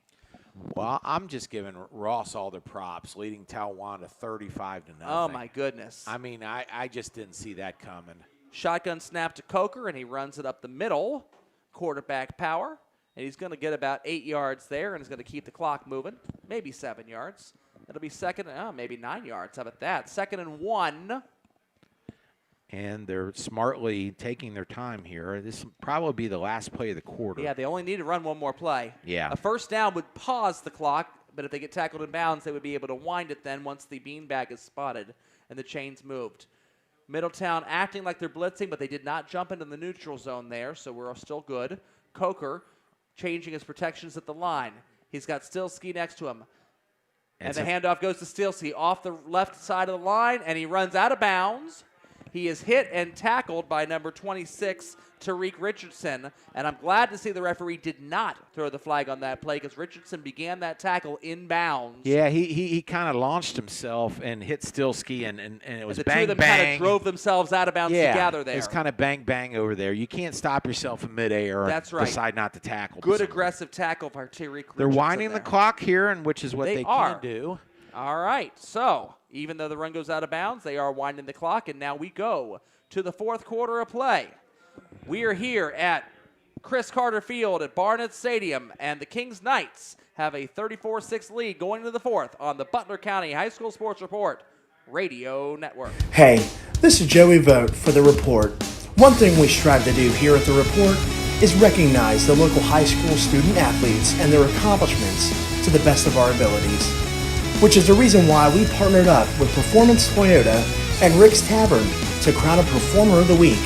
Well, I'm just giving Ross all their props, leading Talwan to 35-0. Oh, my goodness. I mean, I just didn't see that coming. Shotgun snap to Coker, and he runs it up the middle. Quarterback power. And he's going to get about 8 yards there, and he's going to keep the clock moving. Maybe 7 yards. That'll be second, maybe 9 yards. How about that? 2nd and 1. And they're smartly taking their time here. This will probably be the last play of the quarter. Yeah, they only need to run one more play. Yeah. A first down would pause the clock, but if they get tackled in bounds, they would be able to wind it then once the beanbag is spotted and the chains moved. Middletown acting like they're blitzing, but they did not jump into the neutral zone there, so we're still good. Coker changing his protections at the line. He's got Stilsky next to him. And the handoff goes to Stilsky off the left side of the line, and he runs out of bounds. He is hit and tackled by number 26, Tariq Richardson. And I'm glad to see the referee did not throw the flag on that play because Richardson began that tackle in bounds. Yeah, he kind of launched himself and hit Stilsky, and it was the bang, two of them bang. kind of drove themselves out of bounds together there. It's kind of bang, bang over there. You can't stop yourself in midair That's and right. decide not to tackle. Good aggressive tackle by Tariq Richardson. They're winding there. the clock here, and which is what they are. can do. All right, so even though the run goes out of bounds, they are winding the clock, and now we go to the fourth quarter of play. We are here at Chris Carter Field at Barnett Stadium, and the Kings Knights have a 34-6 lead going into the fourth on the Butler County High School Sports Report Radio Network. Hey, this is Joey Vogt for The Report. One thing we strive to do here at The Report is recognize the local high school student athletes and their accomplishments to the best of our abilities, which is the reason why we partnered up with Performance Toyota and Rick's Tavern to crown a Performer of the Week.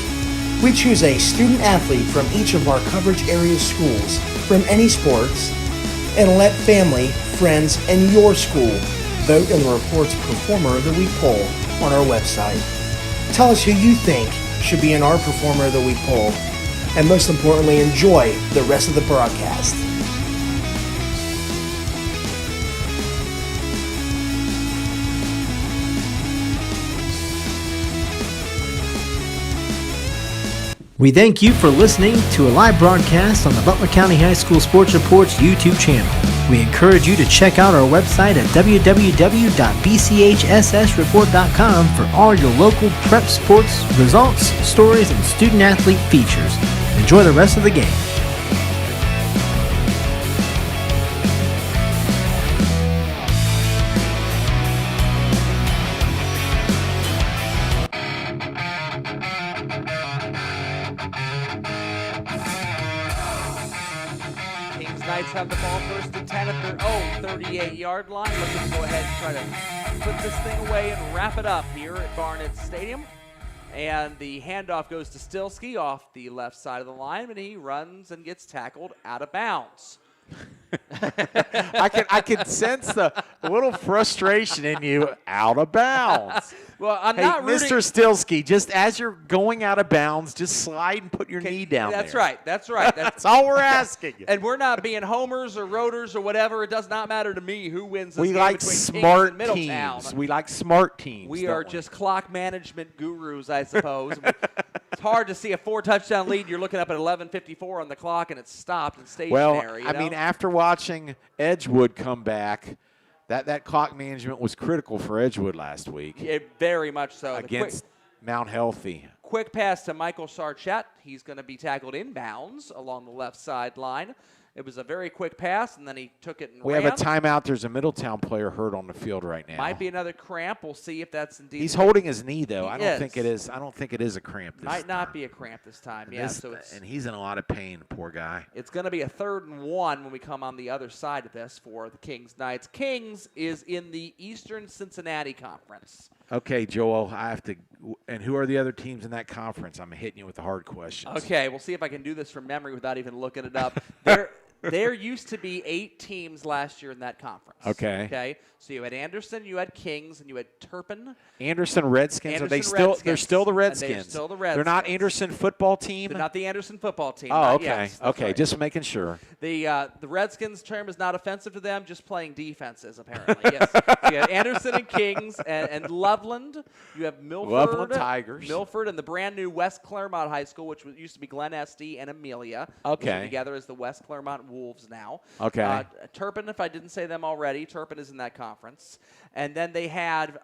We choose a student athlete from each of our coverage area schools from any sports, and let family, friends, and your school vote in the report's Performer of the Week poll on our website. Tell us who you think should be in our Performer of the Week poll, and most importantly, enjoy the rest of the broadcast. We thank you for listening to a live broadcast on the Butler County High School Sports Report's YouTube channel. We encourage you to check out our website at www.bchssreport.com for all your local prep sports, results, stories, and student-athlete features. Enjoy the rest of the game. Knights have the ball first and 10 at their own 38-yard line. Looking to go ahead and try to put this thing away and wrap it up here at Barnett Stadium. And the handoff goes to Stilsky off the left side of the line, and he runs and gets tackled out of bounds. I can sense the little frustration in you. Out of bounds. Well, I'm Hey, not rooting. Mr. Stilsky, just as you're going out of bounds, just slide and put your knee down That's there. right. That's right. That's all we're asking. And we're not being homers or rotors or whatever. It does not matter to me who wins this We game like between Kings smart and Middletown. teams. We like smart teams. We don't are just clock management gurus, I suppose. It's hard to see a 4-touchdown lead. You're looking up at 11:54 on the clock, and it's stopped and stationary. Well, I mean, after watching Edgewood come back, that clock management was critical for Edgewood last week very much so. against Mount Healthy. Quick pass to Michael Sarchett. He's going to be tackled inbounds along the left sideline. It was a very quick pass, and then he took it and We ran. have a timeout. There's a Middletown player hurt on the field right now. Might be another cramp. We'll see if that's indeed. He's holding his knee, though. He I don't is. think it is. I don't think it is a cramp this Might not time. be a cramp this time. Yeah, This- so it's and he's in a lot of pain, poor guy. It's going to be a 3rd and 1 when we come on the other side of this for the Kings Knights. Kings is in the Eastern Cincinnati Conference. Okay, Joel, I have to. And who are the other teams in that conference? I'm hitting you with the hard questions. Okay, we'll see if I can do this from memory without even looking it up. There used to be 8 teams last year in that conference. Okay. Okay. So you had Anderson, you had Kings, and you had Turpin. Anderson Redskins. Are they Anderson still? Redskins. They're still the And Redskins. they're still the They're not Redskins. Anderson football team. They're not the Anderson football team. Oh, not okay. yet. That's Okay, right. just making sure. The Redskins term is not offensive to them, just playing defenses, apparently. Yes. So you have Anderson and Kings and Loveland. You have Milford. Loveland Tigers. Milford and the brand new West Claremont High School, which used to be Glen Estee and Amelia. Okay. Which are together as the West Claremont Wolves now. Okay. Turpin, if I didn't say them already, Turpin is in that conference. And then they had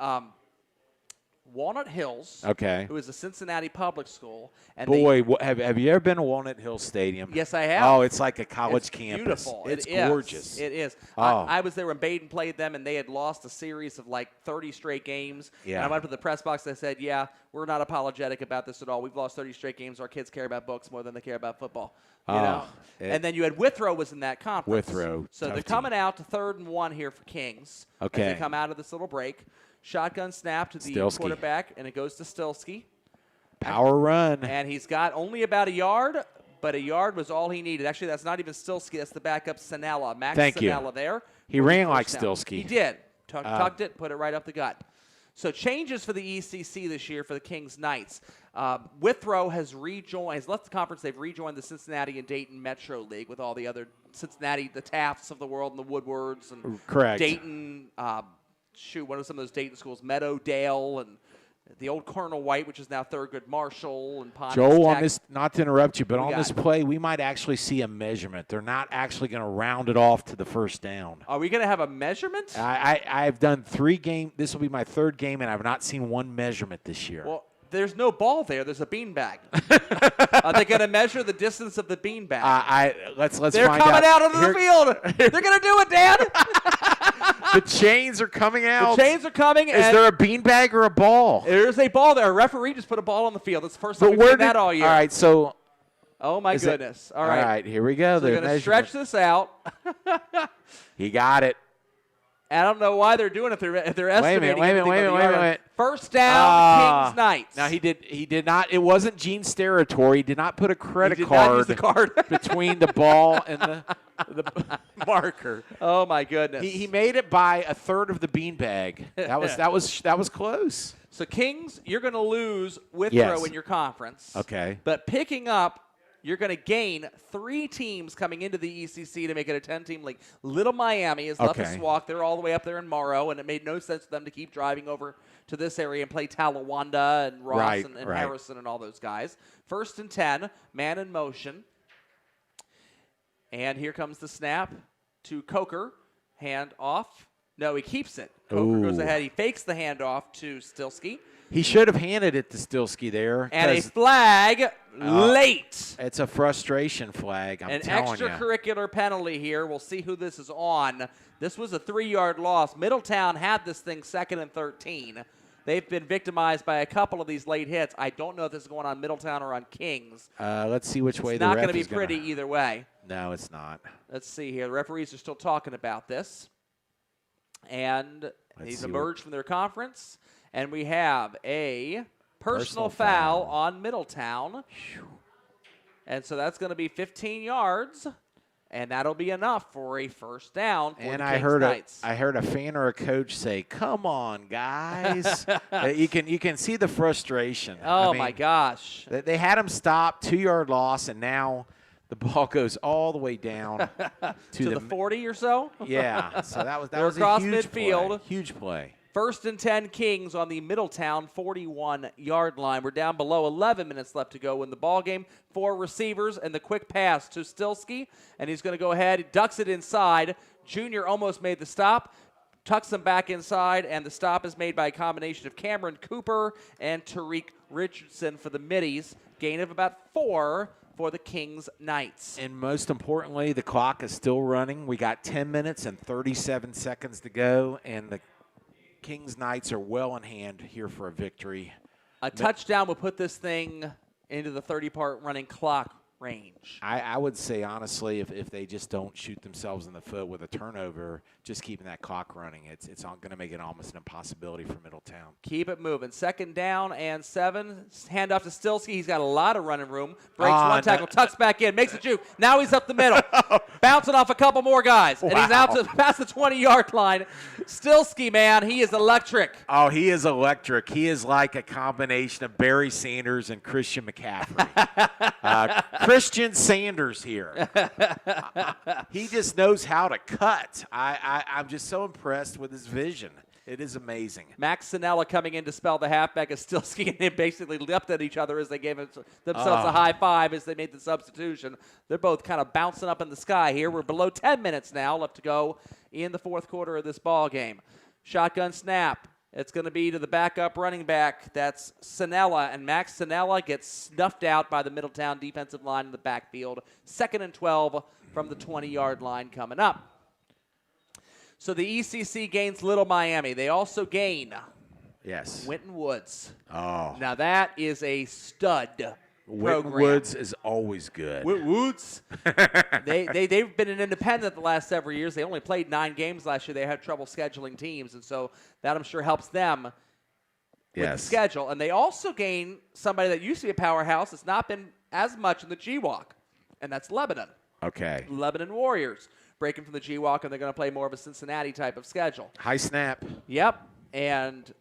Walnut Hills, Okay. who is a Cincinnati public school. And Boy, have you ever been to Walnut Hill Stadium? Yes, I have. Oh, it's like a college It's campus. beautiful. It's It is. gorgeous. It is. Oh. I was there when Baden played them, and they had lost a series of like 30 straight games. Yeah. And I went up to the press box and I said, yeah, we're not apologetic about this at all. We've lost 30 straight games. Our kids care about books more than they care about football. You know? And then you had Withrow was in that conference. Withrow, So tough they're team. coming out to 3rd and 1 here for Kings. Okay. As they come out of this little break. Shotgun snap to the Stilsky. quarterback, and it goes to Stilsky. Power run. And he's got only about a yard, but a yard was all he needed. Actually, that's not even Stilsky. That's the backup Sanella. Max Thank you. Sanella there. He for the ran like first down. Stilsky. He did. Tucked it, put it right up the gut. So changes for the ECC this year for the Kings Knights. Withrow has left the conference. They've rejoined the Cincinnati and Dayton Metro League with all the other Cincinnati, the Tafts of the world, and the Woodwards, and Correct. Dayton. What are some of those Dayton schools? Meadowdale and the old Colonel White, which is now Thurgood Marshall and Pontiac. Joel, Tech. on this, not to interrupt you, but What we on this got? play, we might actually see a measurement. They're not actually going to round it off to the first down. Are we going to have a measurement? I've done 3 games. This will be my 3rd game, and I've not seen one measurement this year. Well, there's no ball there. There's a beanbag. Are they going to measure the distance of the beanbag? Let's They're find coming out onto Here- the field. They're going to do it, Dan. The chains are coming out. The chains are coming. Is there a beanbag or a ball? There's a ball there. A referee just put a ball on the field. That's the first time we've seen that all year. All right, so Oh, my is it- goodness. All right. All right, here we go. So they're going to stretch this out. He got it. I don't know why they're doing it. If they're estimating Wait a anything on the minute. yard. First down, Kings Knights. Now he did not. It wasn't Gene's territory. He did not put a credit He did not use card, the card. between the ball and the marker. Oh my goodness. He made it by a third of the beanbag. That was close. So Kings, you're going to lose with Yes. throw in your conference. Okay. But picking up, you're going to gain 3 teams coming into the ECC to make it a 10-team league. Little Miami has left us walk. They're all the way up there in Morrow, and it made no sense for them to keep driving over to this area and play Talawanda and Ross and Harrison and all those guys. 1st and 10, man in motion. And here comes the snap to Coker. Hand off. No, he keeps it. Coker goes ahead. He fakes the handoff to Stilsky. He should have handed it to Stilsky there. And a flag late. It's a frustration flag, I'm telling you. An extracurricular penalty here. We'll see who this is on. This was a 3-yard loss. Middletown had this thing 2nd and 13. They've been victimized by a couple of these late hits. I don't know if this is going on Middletown or on Kings. Let's see which way It's the not ref going to be is pretty either way. No, it's not. Let's see here. The referees are still talking about this. And they've emerged from their conference. And we have a personal foul on Middletown. And so that's going to be 15 yards. And that'll be enough for a first down for and the I heard a fan or a coach say, "Come on, guys!" You can see the frustration. Oh my gosh! They had him stop, 2-yard loss, and now the ball goes all the way down to the 40 or so. Yeah, so that was across a huge midfield. Play. Huge play. 1st and 10 Kings on the Middletown 41-yard line. We're down below 11 minutes left to go in the ball game. 4 receivers and the quick pass to Stilsky, and he's going to go ahead. He ducks it inside. Junior almost made the stop. Tucks him back inside, and the stop is made by a combination of Cameron Cooper and Tariq Richardson for the Middies. Gain of about 4 for the Kings Knights. And most importantly, the clock is still running. We got 10 minutes and 37 seconds to go, and the Kings Knights are well in hand here for a victory. A touchdown will put this thing into the 30-part running clock range. I would say, honestly, if they just don't shoot themselves in the foot with a turnover, just keeping that clock running, it's going to make it almost an impossibility for Middletown. Keep it moving. 2nd down and 7. Hand off to Stilsky. He's got a lot of running room. Breaks one tackle, tucks back in, makes a juke. Now he's up the middle. Bouncing off a couple more guys. And he's out to past the 20-yard line. Stilsky, man, he is electric. Oh, he is electric. He is like a combination of Barry Sanders and Christian McCaffrey. Christian Sanders here. He just knows how to cut. I'm just so impressed with his vision. It is amazing. Max Sinella coming in to spell the halfback as Stilsky, and they basically leapt at each other as they gave themselves a high five as they made the substitution. They're both kind of bouncing up in the sky here. We're below 10 minutes now left to go in the 4th quarter of this ball game. Shotgun snap. It's going to be to the backup running back. That's Sinella, and Max Sinella gets snuffed out by the Middletown defensive line in the backfield. 2nd and 12 from the 20-yard line coming up. So the ECC gains Little Miami. They also gain Winton Woods. Oh. Now that is a stud Winton Woods is always good. Woods. They've been an independent the last several years. They only played 9 games last year. They had trouble scheduling teams, and so that I'm sure helps them with the schedule. And they also gain somebody that used to be a powerhouse that's not been as much in the GWalk, and that's Lebanon. Okay. Lebanon Warriors breaking from the GWalk, and they're going to play more of a Cincinnati type of schedule. High snap. Yep, and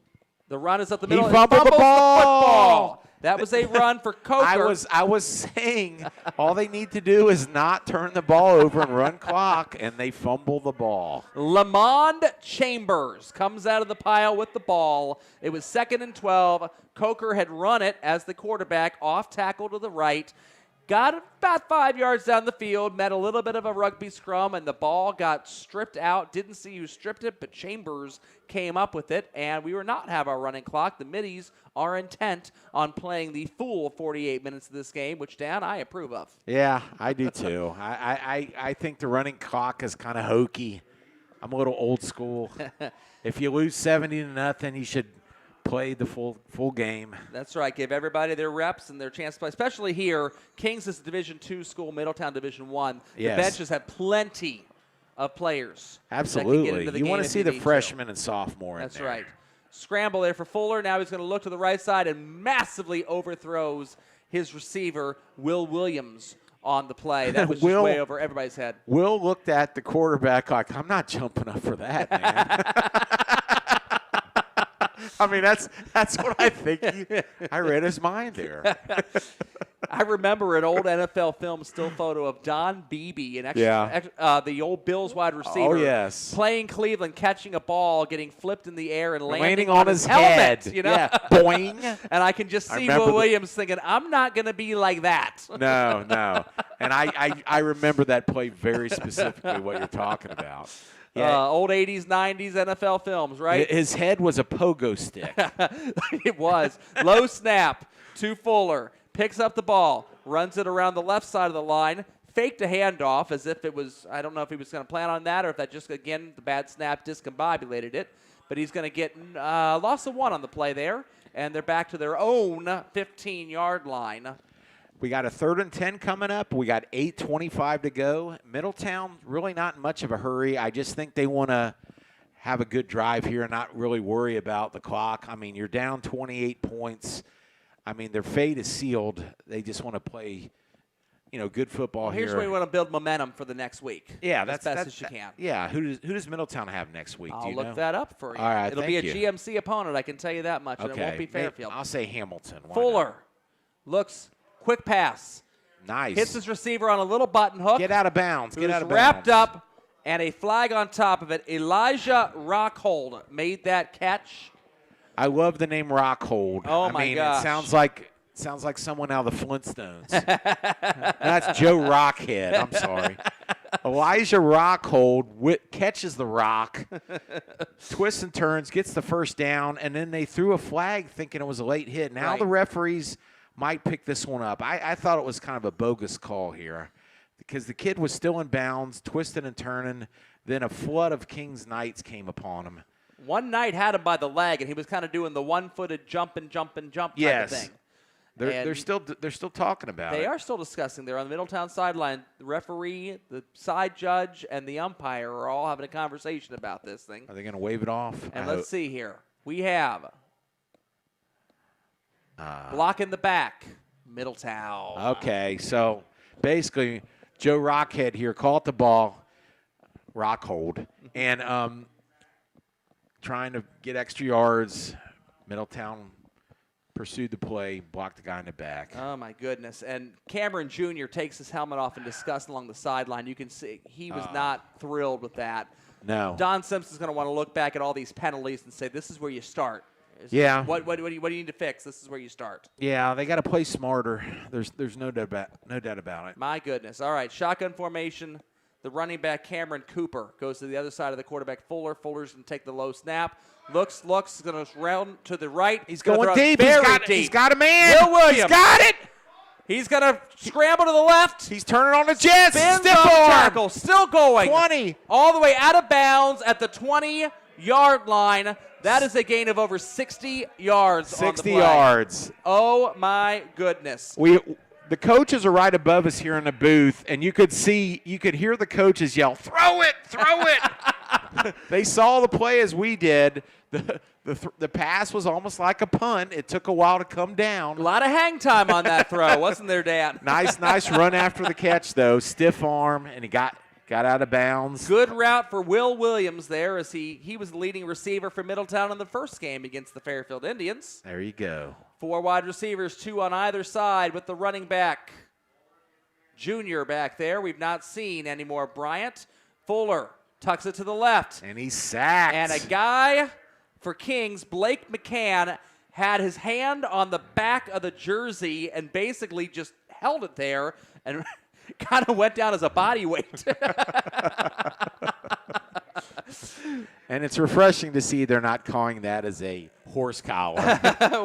the run is up the middle. He fumbled the ball. That was a run for Coker. I was saying all they need to do is not turn the ball over and run clock, and they fumble the ball. Lamond Chambers comes out of the pile with the ball. It was 2nd and 12. Coker had run it as the quarterback, off tackle to the right. Got about 5 yards down the field, met a little bit of a rugby scrum, and the ball got stripped out. Didn't see who stripped it, but Chambers came up with it, and we will not have our running clock. The Middies are intent on playing the full 48 minutes of this game, which, Dan, I approve of. Yeah, I do too. I think the running clock is kind of hokey. I'm a little old school. If you lose 70-0, you should play the full game. That's right. Give everybody their reps and their chance to play, especially here. Kings is a Division II school, Middletown Division I. The benches have plenty of players. that can get Absolutely. into the You game want to if see you the need to. freshman and sophomore That's in there. right. Scramble there for Fuller. Now he's going to look to the right side and massively overthrows his receiver, Will Williams, on the play. That was just Will- way over everybody's head. Will looked at the quarterback like, I'm not jumping up for that, man. I mean, that's what I think. I read his mind there. I remember an old NFL film still photo of Don Beebe, the old Bills wide receiver, yes. playing Cleveland, catching a ball, getting flipped in the air, and landing on his helmet. head. You know? Yeah, boing. And I can just see remember Will Williams thinking, I'm not going to be like that. No. And I remember that play very specifically, what you're talking about. Yeah. Old 80s, 90s NFL films, right? His head was a pogo stick. It was. Low snap to Fuller. Picks up the ball. Runs it around the left side of the line. Faked a handoff as if it was, I don't know if he was going to plan on that or if that just, again, the bad snap discombobulated it. But he's going to get loss of 1 on the play there. And they're back to their own 15-yard line. We got a 3rd and 10 coming up. We got 8:25 to go. Middletown really not in much of a hurry. I just think they want to have a good drive here and not really worry about the clock. I mean, you're down 28 points. I mean, their fate is sealed. They just want to play, good football here. Here's where we want to build momentum for the next week. Yeah, as best as you can. Yeah, who does Middletown have next week? I'll Do you look know? that up for you. All right, It'll be a thank you. GMC opponent, I can tell you that much, and it won't be Fairfield. I'll say Hamilton. Why Fuller not? looks, quick pass. Nice. Hits his receiver on a little button hook. Get out of bounds. Get who's out of wrapped bounds. up, and a flag on top of it. Elijah Rockhold made that catch. I love the name Rockhold. Oh, my gosh. It sounds like someone out of the Flintstones. That's Joe Rockhead. I'm sorry. Elijah Rockhold catches the rock, twists and turns, gets the first down, and then they threw a flag thinking it was a late hit. Now Right. the referees might pick this one up. I thought it was kind of a bogus call here because the kid was still in bounds, twisting and turning. Then a flood of King's Knights came upon him. One Knight had him by the leg, and he was kind of doing the one-footed jump type of thing. They're still talking about it. They are still discussing. They're on the Middletown sideline. The referee, the side judge, and the umpire are all having a conversation about this thing. Are they going to wave it off? And let's see here. We have block in the back, Middletown. Okay, so basically Joe Rockhead here caught the ball, Rockhold, and trying to get extra yards. Middletown pursued the play, blocked the guy in the back. Oh, my goodness. And Cameron Jr. takes his helmet off in disgust along the sideline. You can see he was not thrilled with that. No. Don Simpson's going to want to look back at all these penalties and say, this is where you start. Yeah. What do you need to fix? This is where you start. Yeah, they got to play smarter. There's no doubt about it. My goodness. All right, shotgun formation. The running back, Cameron Cooper, goes to the other side of the quarterback, Fuller. Fuller's going to take the low snap. Looks, going to round to the right. He's gonna going throw deep. Very Deep. deep. He's got a man. Will Williams. He's got it. He's going to scramble to the left. He's turning on the jets. Spins Stiff off the arm. tackle. Still going. 20. All the way out of bounds at the 20-yard line. That is a gain of over 60 yards on the 60 play. yards. Oh, my goodness. The coaches are right above us here in the booth, and you could hear the coaches yell, "Throw it, throw it!" They saw the play as we did. The pass was almost like a punt. It took a while to come down. A lot of hang time on that throw, wasn't there, Dan? Nice run after the catch, though. Stiff arm, and he got out of bounds. Good route for Will Williams there as he was the leading receiver for Middletown in the first game against the Fairfield Indians. There you go. 4 wide receivers, 2 on either side with the running back. Junior back there. We've not seen any more Bryant. Fuller tucks it to the left. And he's sacked. And a guy for Kings, Blake McCann, had his hand on the back of the jersey and basically just held it there and kind of went down as a body weight. And it's refreshing to see they're not calling that as a horse collar.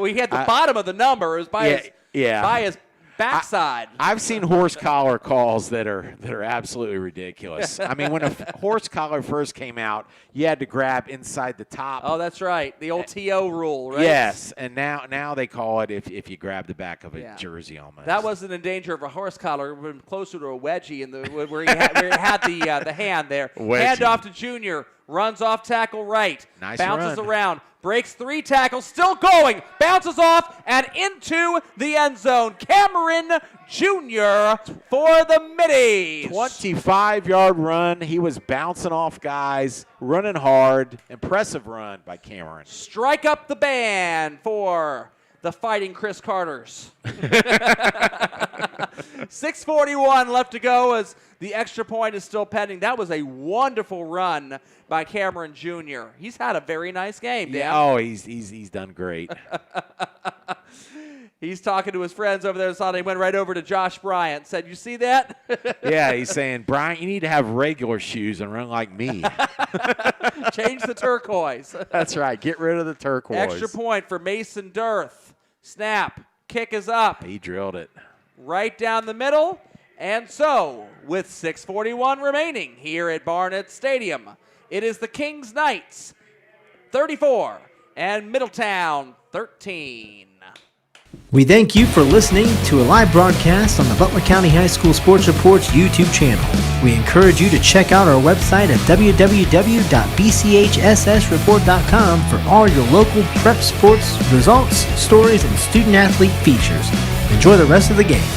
We had the bottom of the number. It was by his backside. I've seen horse collar calls that are absolutely ridiculous. I mean, when a horse collar first came out, you had to grab inside the top. Oh, that's right. The old TO rule, right? Yes, and now they call it if you grab the back of a jersey almost. That wasn't in danger of a horse collar. It would have been closer to a wedgie where he had the hand there. Wedgie. Hand off to Junior. Runs off tackle right. Nice bounces run. around. Breaks 3 tackles. Still going. Bounces off and into the end zone. Cameron Jr. for the Middies. 25-yard run. He was bouncing off guys, running hard. Impressive run by Cameron. Strike up the band for the Fighting Chris Carters. 6:41 left to go as the extra point is still pending. That was a wonderful run by Cameron Jr. He's had a very nice game, Dan. Yeah, oh, he's done great. He's talking to his friends over there on Sunday. He went right over to Josh Bryant. Said, you see that? Yeah, he's saying, Bryant, you need to have regular shoes and run like me. Change the turquoise. That's right. Get rid of the turquoise. Extra point for Mason Dirth. Snap. Kick is up. He drilled it. Right down the middle. And so, with 6:41 remaining here at Barnett Stadium, it is the Kings Knights 34 and Middletown 13. We thank you for listening to a live broadcast on the Butler County High School Sports Report's YouTube channel. We encourage you to check out our website at www.bchssreport.com for all your local prep sports results, stories, and student-athlete features. Enjoy the rest of the game.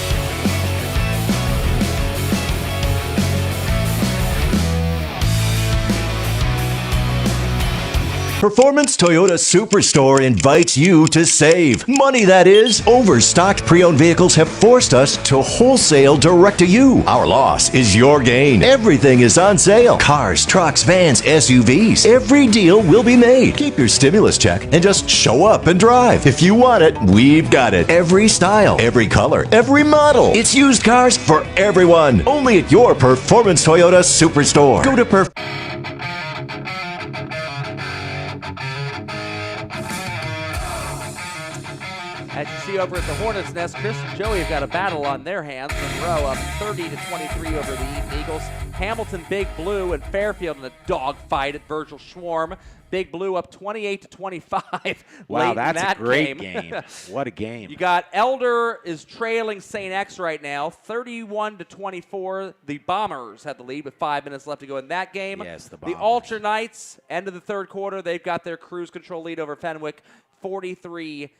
Performance Toyota Superstore invites you to save. Money, that is. Overstocked pre-owned vehicles have forced us to wholesale direct to you. Our loss is your gain. Everything is on sale. Cars, trucks, vans, SUVs. Every deal will be made. Keep your stimulus check and just show up and drive. If you want it, we've got it. Every style, every color, every model. It's used cars for everyone. Only at your Performance Toyota Superstore. Go to As you see over at the Hornets' Nest, Chris and Joey have got a battle on their hands. Monroe up 30-23 over the Eaton Eagles. Hamilton, Big Blue, and Fairfield in a dogfight at Virgil Schwarm. Big Blue up 28-25. Wow, late that's in that a great game. What a game. You got Elder is trailing St. X right now, 31-24. The Bombers had the lead with 5 minutes left to go in that game. Yes, the The Bombers. Alter Knights, end of the third quarter, they've got their cruise control lead over Fenwick, 43-12.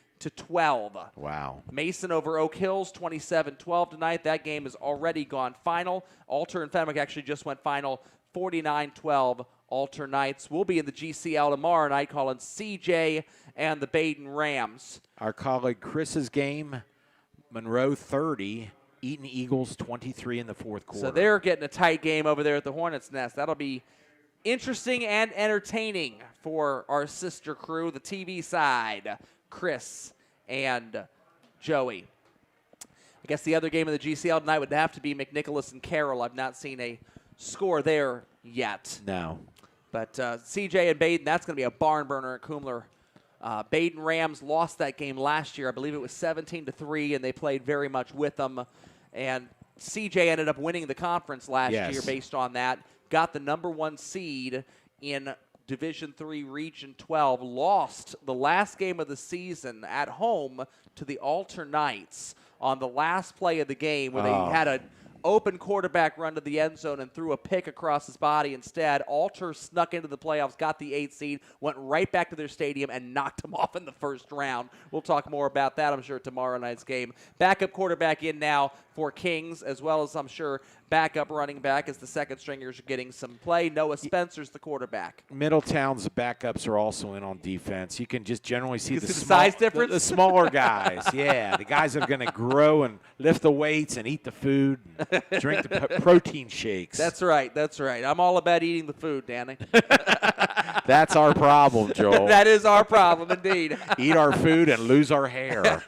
Wow. Mason over Oak Hills, 27-12 tonight. That game has already gone final. Alter and Fenwick actually just went final, 49-12. Alter Knights will be in the GCL tomorrow night, calling CJ and the Baden Rams. Our colleague Chris's game, Monroe 30, Eaton Eagles 23 in the fourth quarter. So they're getting a tight game over there at the Hornets' Nest. That'll be interesting and entertaining for our sister crew, the TV side, Chris and Joey. I guess the other game of the GCL tonight would have to be McNicholas and Carroll. I've not seen a score there yet. No. But CJ and Baden, that's going to be a barn burner at Kumler. Baden Rams lost that game last year. I believe it was 17-3, and they played very much with them. And CJ ended up winning the conference last year based on that. Got the number 1 seed in Division III Region 12. Lost the last game of the season at home to the Alter Knights on the last play of the game where they had an open quarterback run to the end zone and threw a pick across his body instead. Alter snuck into the playoffs, got the 8th seed, went right back to their stadium and knocked them off in the first round. We'll talk more about that, I'm sure, tomorrow night's game. Backup quarterback in now for Kings, as well as, I'm sure, backup running back as the second stringers are getting some play. Noah Spencer's the quarterback. Middletown's backups are also in on defense. You can just generally see the size difference? The smaller guys. Yeah, the guys that are going to grow and lift the weights and eat the food and drink the protein shakes. That's right. That's right. I'm all about eating the food, Danny. That's our problem, Joel. That is our problem, indeed. Eat our food and lose our hair.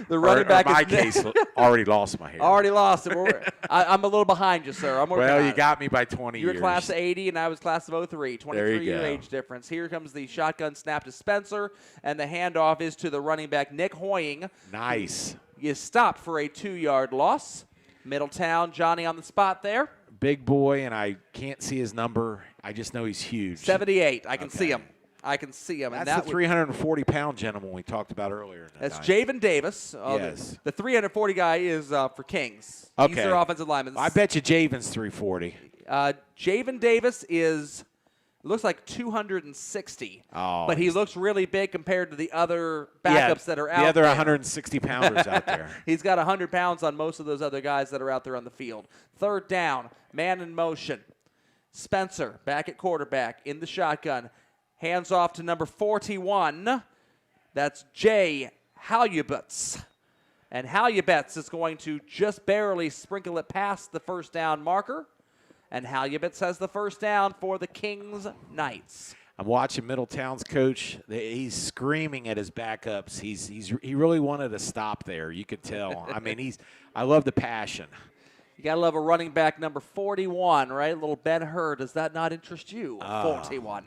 The running back in my is case, already lost my hair. already lost it. I'm a little behind you, sir. I'm working Well, on you it. got me by 20 You were years. class of 80, and I was class of 03. 23-year go. age difference. Here comes the shotgun snap to Spencer, and the handoff is to the running back, Nick Hoying. Nice. Is stopped for a 2-yard loss. Middletown, Johnny on the spot there. Big boy, and I can't see his number. I just know he's huge. 78. I can see him. I can see him. That's and that the 340-pound gentleman we talked about earlier. That's Javen Davis. Yes. The 340 guy is for Kings. Okay. He's their offensive lineman. I bet you Javen's 340. Javen Davis looks like 260. Oh, but he looks really big compared to the other backups that are out there. The other 160-pounders out there. He's got 100 pounds on most of those other guys that are out there on the field. Third down, man in motion. Spencer back at quarterback in the shotgun. Hands off to number 41. That's Jay Halubutz. And Halubutz is going to just barely sprinkle it past the first down marker. And Halubutz has the first down for the Kings Knights. I'm watching Middletown's coach. He's screaming at his backups. He really wanted to stop there. You could tell. I mean, I love the passion. You got to love a running back number 41, right? Little Ben Hur. Does that not interest you? 41.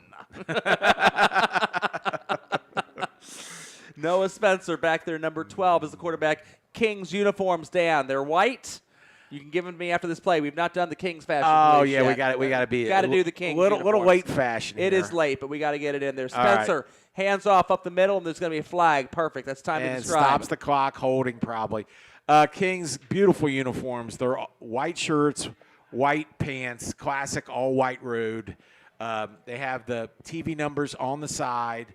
Noah Spencer back there, number 12 is the quarterback. Kings uniforms, Dan. They're white. You can give them to me after this play. We've not done the Kings fashion. Oh police yeah, yet. we got to be got to do the Kings. Little late fashion. It here. is late, but we got to get it in there. All right. Spencer, hands off up the middle, and there's going to be a flag. Perfect. That's time to And describe. stops the clock, holding probably. Kings, beautiful uniforms. They're white shirts, white pants, classic all-white road. They have the TV numbers on the side.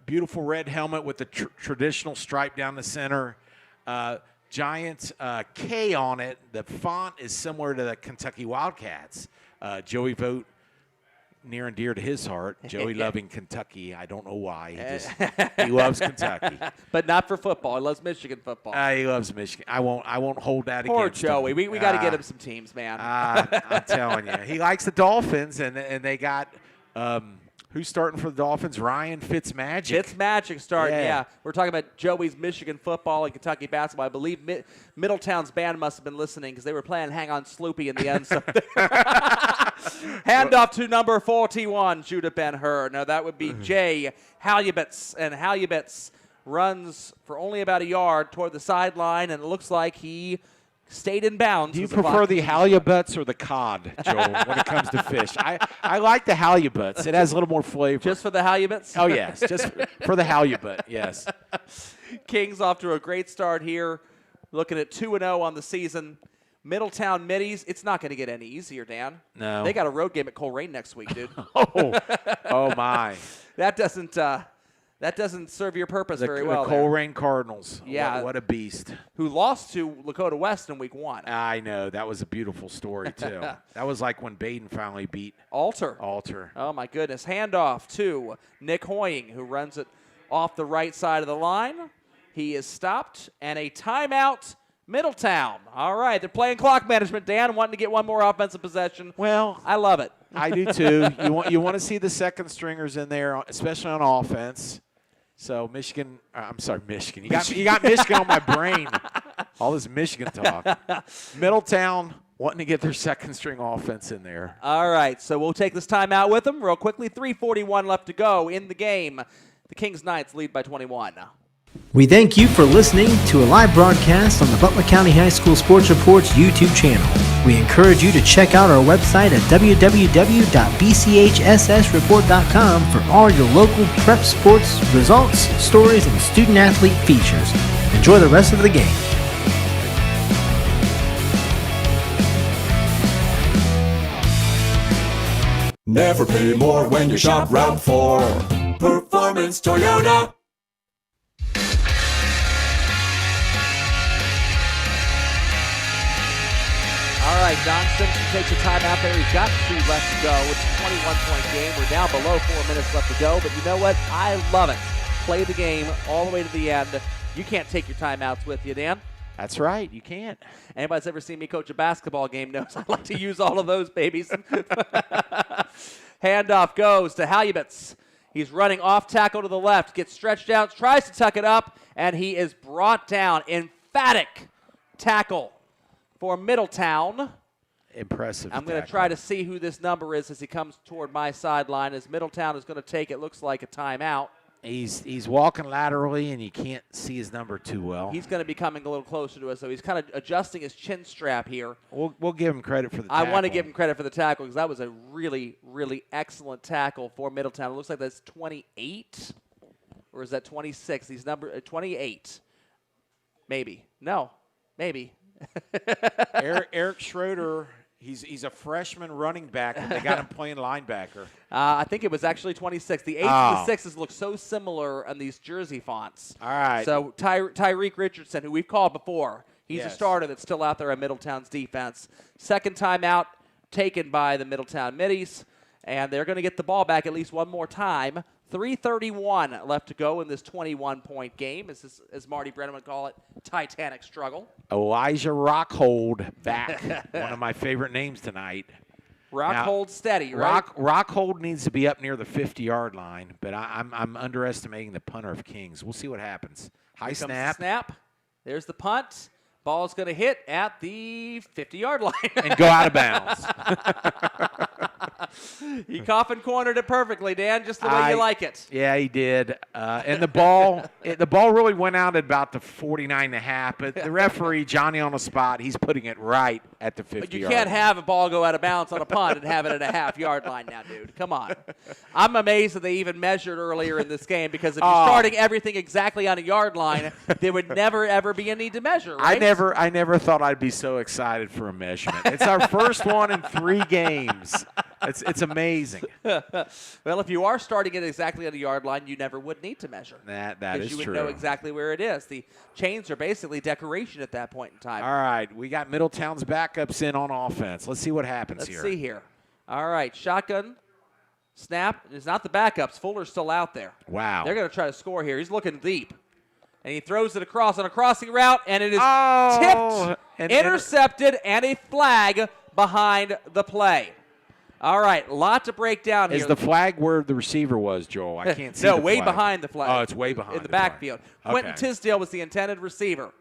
Beautiful red helmet with the traditional stripe down the center. Giant K on it. The font is similar to the Kentucky Wildcats. Joey Vogt, near and dear to his heart. Joey loving Kentucky. I don't know why. He loves Kentucky. But not for football. He loves Michigan football. He loves Michigan. I won't hold that Poor against Joey. him. We got to get him some teams, man. I'm telling you. He likes the Dolphins, and they got who's starting for the Dolphins? Ryan Fitzmagic. Fitzmagic starting, Yeah. yeah. We're talking about Joey's Michigan football and Kentucky basketball. I believe Middletown's band must have been listening because they were playing Hang On Sloopy in the end zone. Handoff to number 41, Judah Ben-Hur. Now that would be Jay Halubutz, and Halubutz runs for only about a yard toward the sideline, and it looks like he stayed in bounds. Do you prefer the halubuts or the cod, Joel, when it comes to fish? I like the halubuts. It has a little more flavor. Just for the Halubutz? Oh, yes. Just for the halibut, yes. Kings off to a great start here, looking at 2-0 on the season. Middletown Middies, it's not going to get any easier, Dan. No. They got a road game at Coleraine next week, dude. Oh, my. That doesn't serve your purpose very well. The there. Coleraine Cardinals. Yeah. What a beast. Who lost to Lakota West in week 1. I know. That was a beautiful story, too. That was like when Baden finally beat Alter. Oh, my goodness. Handoff to Nick Hoying, who runs it off the right side of the line. He is stopped, and a timeout, Middletown. All right, they're playing clock management, Dan, wanting to get one more offensive possession. Well, I love it. I do, too. You want to see the second stringers in there, especially on offense. So Michigan, I'm sorry, Michigan. You got Michigan on my brain. All this Michigan talk. Middletown wanting to get their second string offense in there. All right, so we'll take this timeout with them real quickly. 3:41 left to go in the game. The Kings Knights lead by 21. We thank you for listening to a live broadcast on the Butler County High School Sports Report's YouTube channel. We encourage you to check out our website at www.bchssreport.com for all your local prep sports results, stories, and student-athlete features. Enjoy the rest of the game. Never pay more when you shop Route 4. Performance Toyota. All right, Don Simpson takes a timeout there. He's got 2 left to go. It's a 21-point game. We're down below 4 minutes left to go, but you know what? I love it. Play the game all the way to the end. You can't take your timeouts with you, Dan. That's right. You can't. Anybody's ever seen me coach a basketball game knows I like to use all of those babies. Handoff goes to Halubutz. He's running off tackle to the left, gets stretched out, tries to tuck it up, and he is brought down. Emphatic tackle for Middletown. Impressive. I'm going to try to see who this number is as he comes toward my sideline, as Middletown is going to take, it looks like, a timeout. He's walking laterally, and you can't see his number too well. He's going to be coming a little closer to us, so he's kind of adjusting his chin strap here. We'll give him credit for the tackle. I want to give him credit for the tackle because that was a really, really excellent tackle for Middletown. It looks like that's 28, or is that 26? These number 28, maybe. No, maybe. Eric Schroeder. He's a freshman running back, and they got him playing linebacker. I think it was actually 26. The 8s and the 6s look so similar on these jersey fonts. All right. So Tyreek Richardson, who we've called before, he's Yes. a starter that's still out there on Middletown's defense. Second timeout taken by the Middletown Middies, and they're going to get the ball back at least one more time. 3:31 left to go in this 21-point game. As Marty Brennan would call it, Titanic struggle. Elijah Rockhold back. One of my favorite names tonight. Rockhold steady, right? Rockhold needs to be up near the 50-yard line, but I'm underestimating the punter of Kings. We'll see what happens. High Here comes snap. the snap. There's the punt. Ball's going to hit at the 50-yard line. And go out of bounds. He coffin cornered it perfectly, Dan, just the way you like it. Yeah, he did. And the ball really went out at about the 49.5, but the referee, Johnny on the spot, he's putting it right at the 50-yard line. You can't have a ball go out of bounds on a punt and have it at a half-yard line now, dude. Come on. I'm amazed that they even measured earlier in this game because if you're starting everything exactly on a yard line, there would never, ever be a need to measure, right? I never thought I'd be so excited for a measurement. It's our first one in 3 games. It's amazing. Well, if you are starting it exactly on a yard line, you never would need to measure. That is because you would true. know exactly where it is. The chains are basically decoration at that point in time. All right, we got Middletown's backups in on offense. Let's see what happens Let's here. see here. All right, shotgun, snap. It's not the backups. Fuller's still out there. Wow. They're going to try to score here. He's looking deep. And he throws it across on a crossing route, and it is tipped, intercepted, and a flag behind the play. All right, a lot to break down here. Is the flag where the receiver was, Joel? I can't see No, the way flag. behind the flag. Oh, it's way behind in the flag. backfield. Okay. Quentin Tisdale was the intended receiver.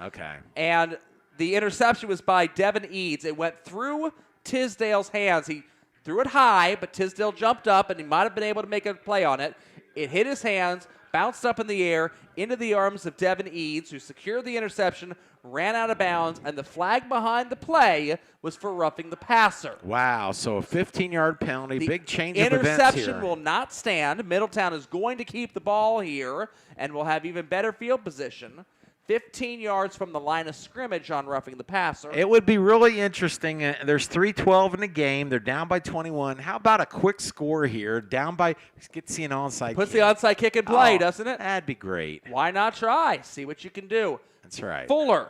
Okay. And the interception was by Devin Eads. It went through Tisdale's hands. He threw it high, but Tisdale jumped up, and he might have been able to make a play on it. It hit his hands, bounced up in the air, into the arms of Devin Eads, who secured the interception, ran out of bounds, and the flag behind the play was for roughing the passer. Wow, so a 15-yard penalty, The big change of events here. interception will not stand. Middletown is going to keep the ball here and will have even better field position. 15 yards from the line of scrimmage on roughing the passer. It would be really interesting. There's 3:12 in the game. They're down by 21. How about a quick score here? Down by – get to see an onside Puts kick. the onside kick in play, Oh, doesn't it? That'd be great. Why not try? See what you can do. That's right. Fuller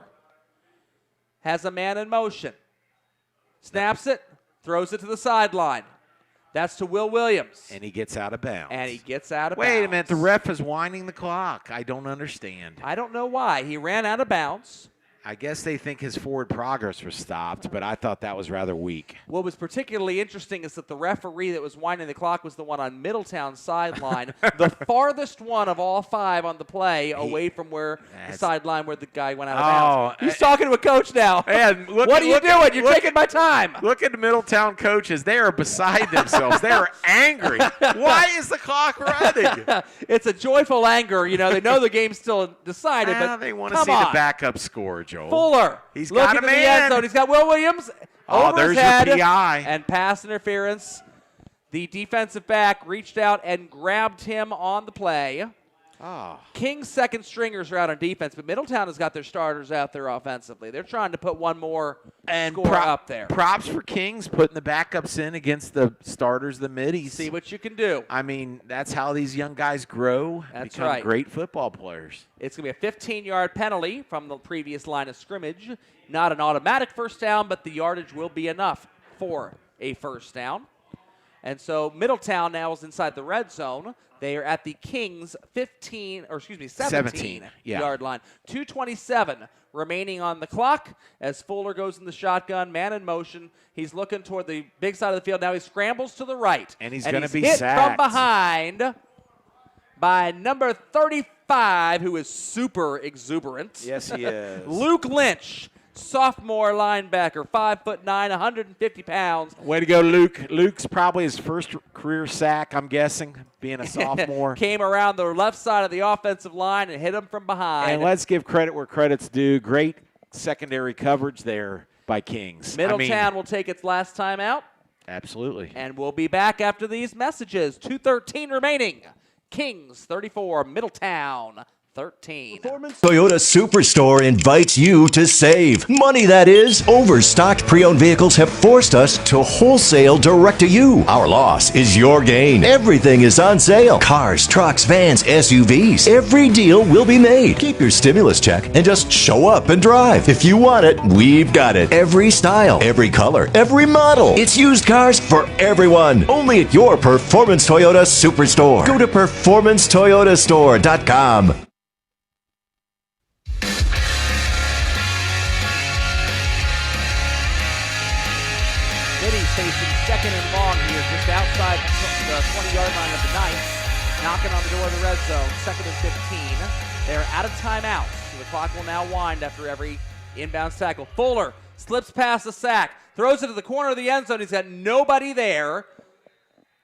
has a man in motion. Snaps it, throws it to the sideline. That's to Will Williams. And he gets out of bounds. And he gets out of bounds. Wait a minute. The ref is winding the clock. I don't understand. I don't know why. He ran out of bounds. I guess they think his forward progress was stopped, but I thought that was rather weak. What was particularly interesting is that the referee that was winding the clock was the one on Middletown's sideline, the farthest one of all 5 on the play, away from where the sideline where the guy went out of bounds. He's talking to a coach now. Man, What are you doing? You're taking my time. Look at the Middletown coaches. They are beside themselves. They are angry. Why is the clock running? It's a joyful anger. You know, they know the game's still decided, but They want to come see on. the backup score, Joel. Fuller. He's looking got a to the end man. zone. He's got Will Williams over there's his your head. PI. And pass interference. The defensive back reached out and grabbed him on the play. King's second stringers are out on defense, but Middletown has got their starters out there offensively. They're trying to put one more score up there. Props for Kings putting the backups in against the starters, the middies. See what you can do. I mean, that's how these young guys grow, That's become right. great football players. It's going to be a 15-yard penalty from the previous line of scrimmage. Not an automatic first down, but the yardage will be enough for a first down. And so Middletown now is inside the red zone. They are at the Kings 17 yard line. 2:27 remaining on the clock as Fuller goes in the shotgun, man in motion. He's looking toward the big side of the field. Now he scrambles to the right. And he's going to be hit sacked from behind by number 35, who is super exuberant. Yes, he is. Luke Lynch. Sophomore linebacker, 5'9", 150 pounds. Way to go, Luke. Luke's probably his first career sack, I'm guessing, being a sophomore. Came around the left side of the offensive line and hit him from behind. And let's give credit where credit's due. Great secondary coverage there by Kings. Middletown will take its last time out. Absolutely. And we'll be back after these messages. 2:13 remaining. Kings 34, Middletown 13. Toyota Superstore invites you to save. Money, that is. Overstocked pre-owned vehicles have forced us to wholesale direct to you. Our loss is your gain. Everything is on sale. Cars, trucks, vans, SUVs. Every deal will be made. Keep your stimulus check and just show up and drive. If you want it, we've got it. Every style, every color, every model. It's used cars for everyone. Only at your Performance Toyota Superstore. Go to performancetoyotastore.com. Station, second and long here, just outside the 20-yard line of the Knights. Knocking on the door of the red zone, second and 15. They're out of timeout, so the clock will now wind after every inbound tackle. Fuller slips past the sack, throws it to the corner of the end zone. He's got nobody there.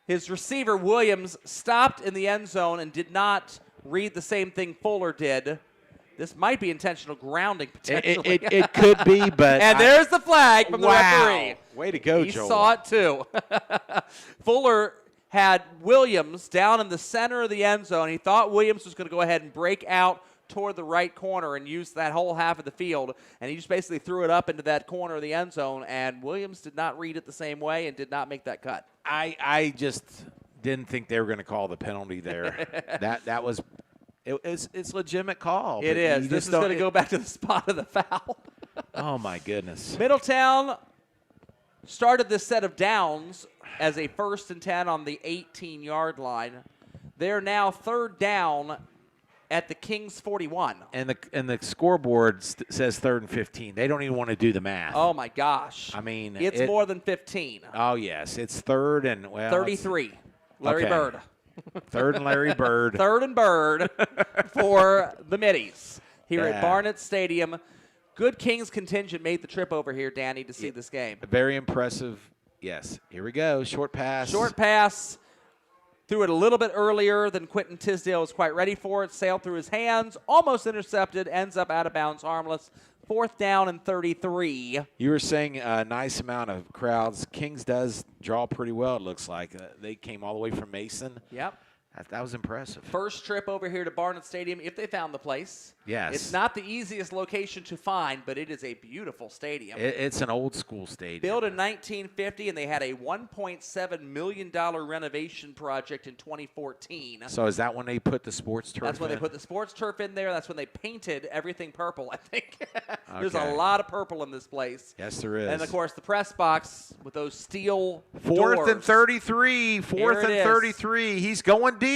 His receiver, Williams, stopped in the end zone and did not read the same thing Fuller did. This might be intentional grounding, potentially. It could be, but... And there's the flag from the referee. Way to go, He Joel. saw it, too. Fuller had Williams down in the center of the end zone. He thought Williams was going to go ahead and break out toward the right corner and use that whole half of the field. And he just basically threw it up into that corner of the end zone. And Williams did not read it the same way and did not make that cut. I just didn't think they were going to call the penalty there. that was... It's a legitimate call. It is. This is going to go back to the spot of the foul. Oh, my goodness. Middletown started this set of downs as a 1st and 10 on the 18-yard line. They're now third down at the Kings 41. And the scoreboard says 3rd and 15. They don't even want to do the math. Oh, my gosh. I mean. It's more than 15. Oh, yes. It's 3rd and, well. 33. Larry Bird. 3rd and Larry Bird. 3rd and Bird for the Middies here at Barnett Stadium. Good Kings contingent made the trip over here, Danny, to see this game. Very impressive. Yes. Here we go. Short pass. Short pass. Threw it a little bit earlier than Quentin Tisdale was quite ready for it. Sailed through his hands. Almost intercepted. Ends up out of bounds, harmless. 4th down and 33. You were saying a nice amount of crowds. Kings does draw pretty well, it looks like. They came all the way from Mason. Yep. That was impressive. First trip over here to Barnett Stadium, if they found the place. Yes. It's not the easiest location to find, but it is a beautiful stadium. It's an old school stadium. Built in 1950, and they had a $1.7 million renovation project in 2014. So is that when they put the sports turf That's when in? they put the sports turf in there. That's when they painted everything purple, I think. There's Okay. a lot of purple in this place. Yes, there is. And, of course, the press box with those steel 4th doors. and 33. 4th and 33. He's going deep.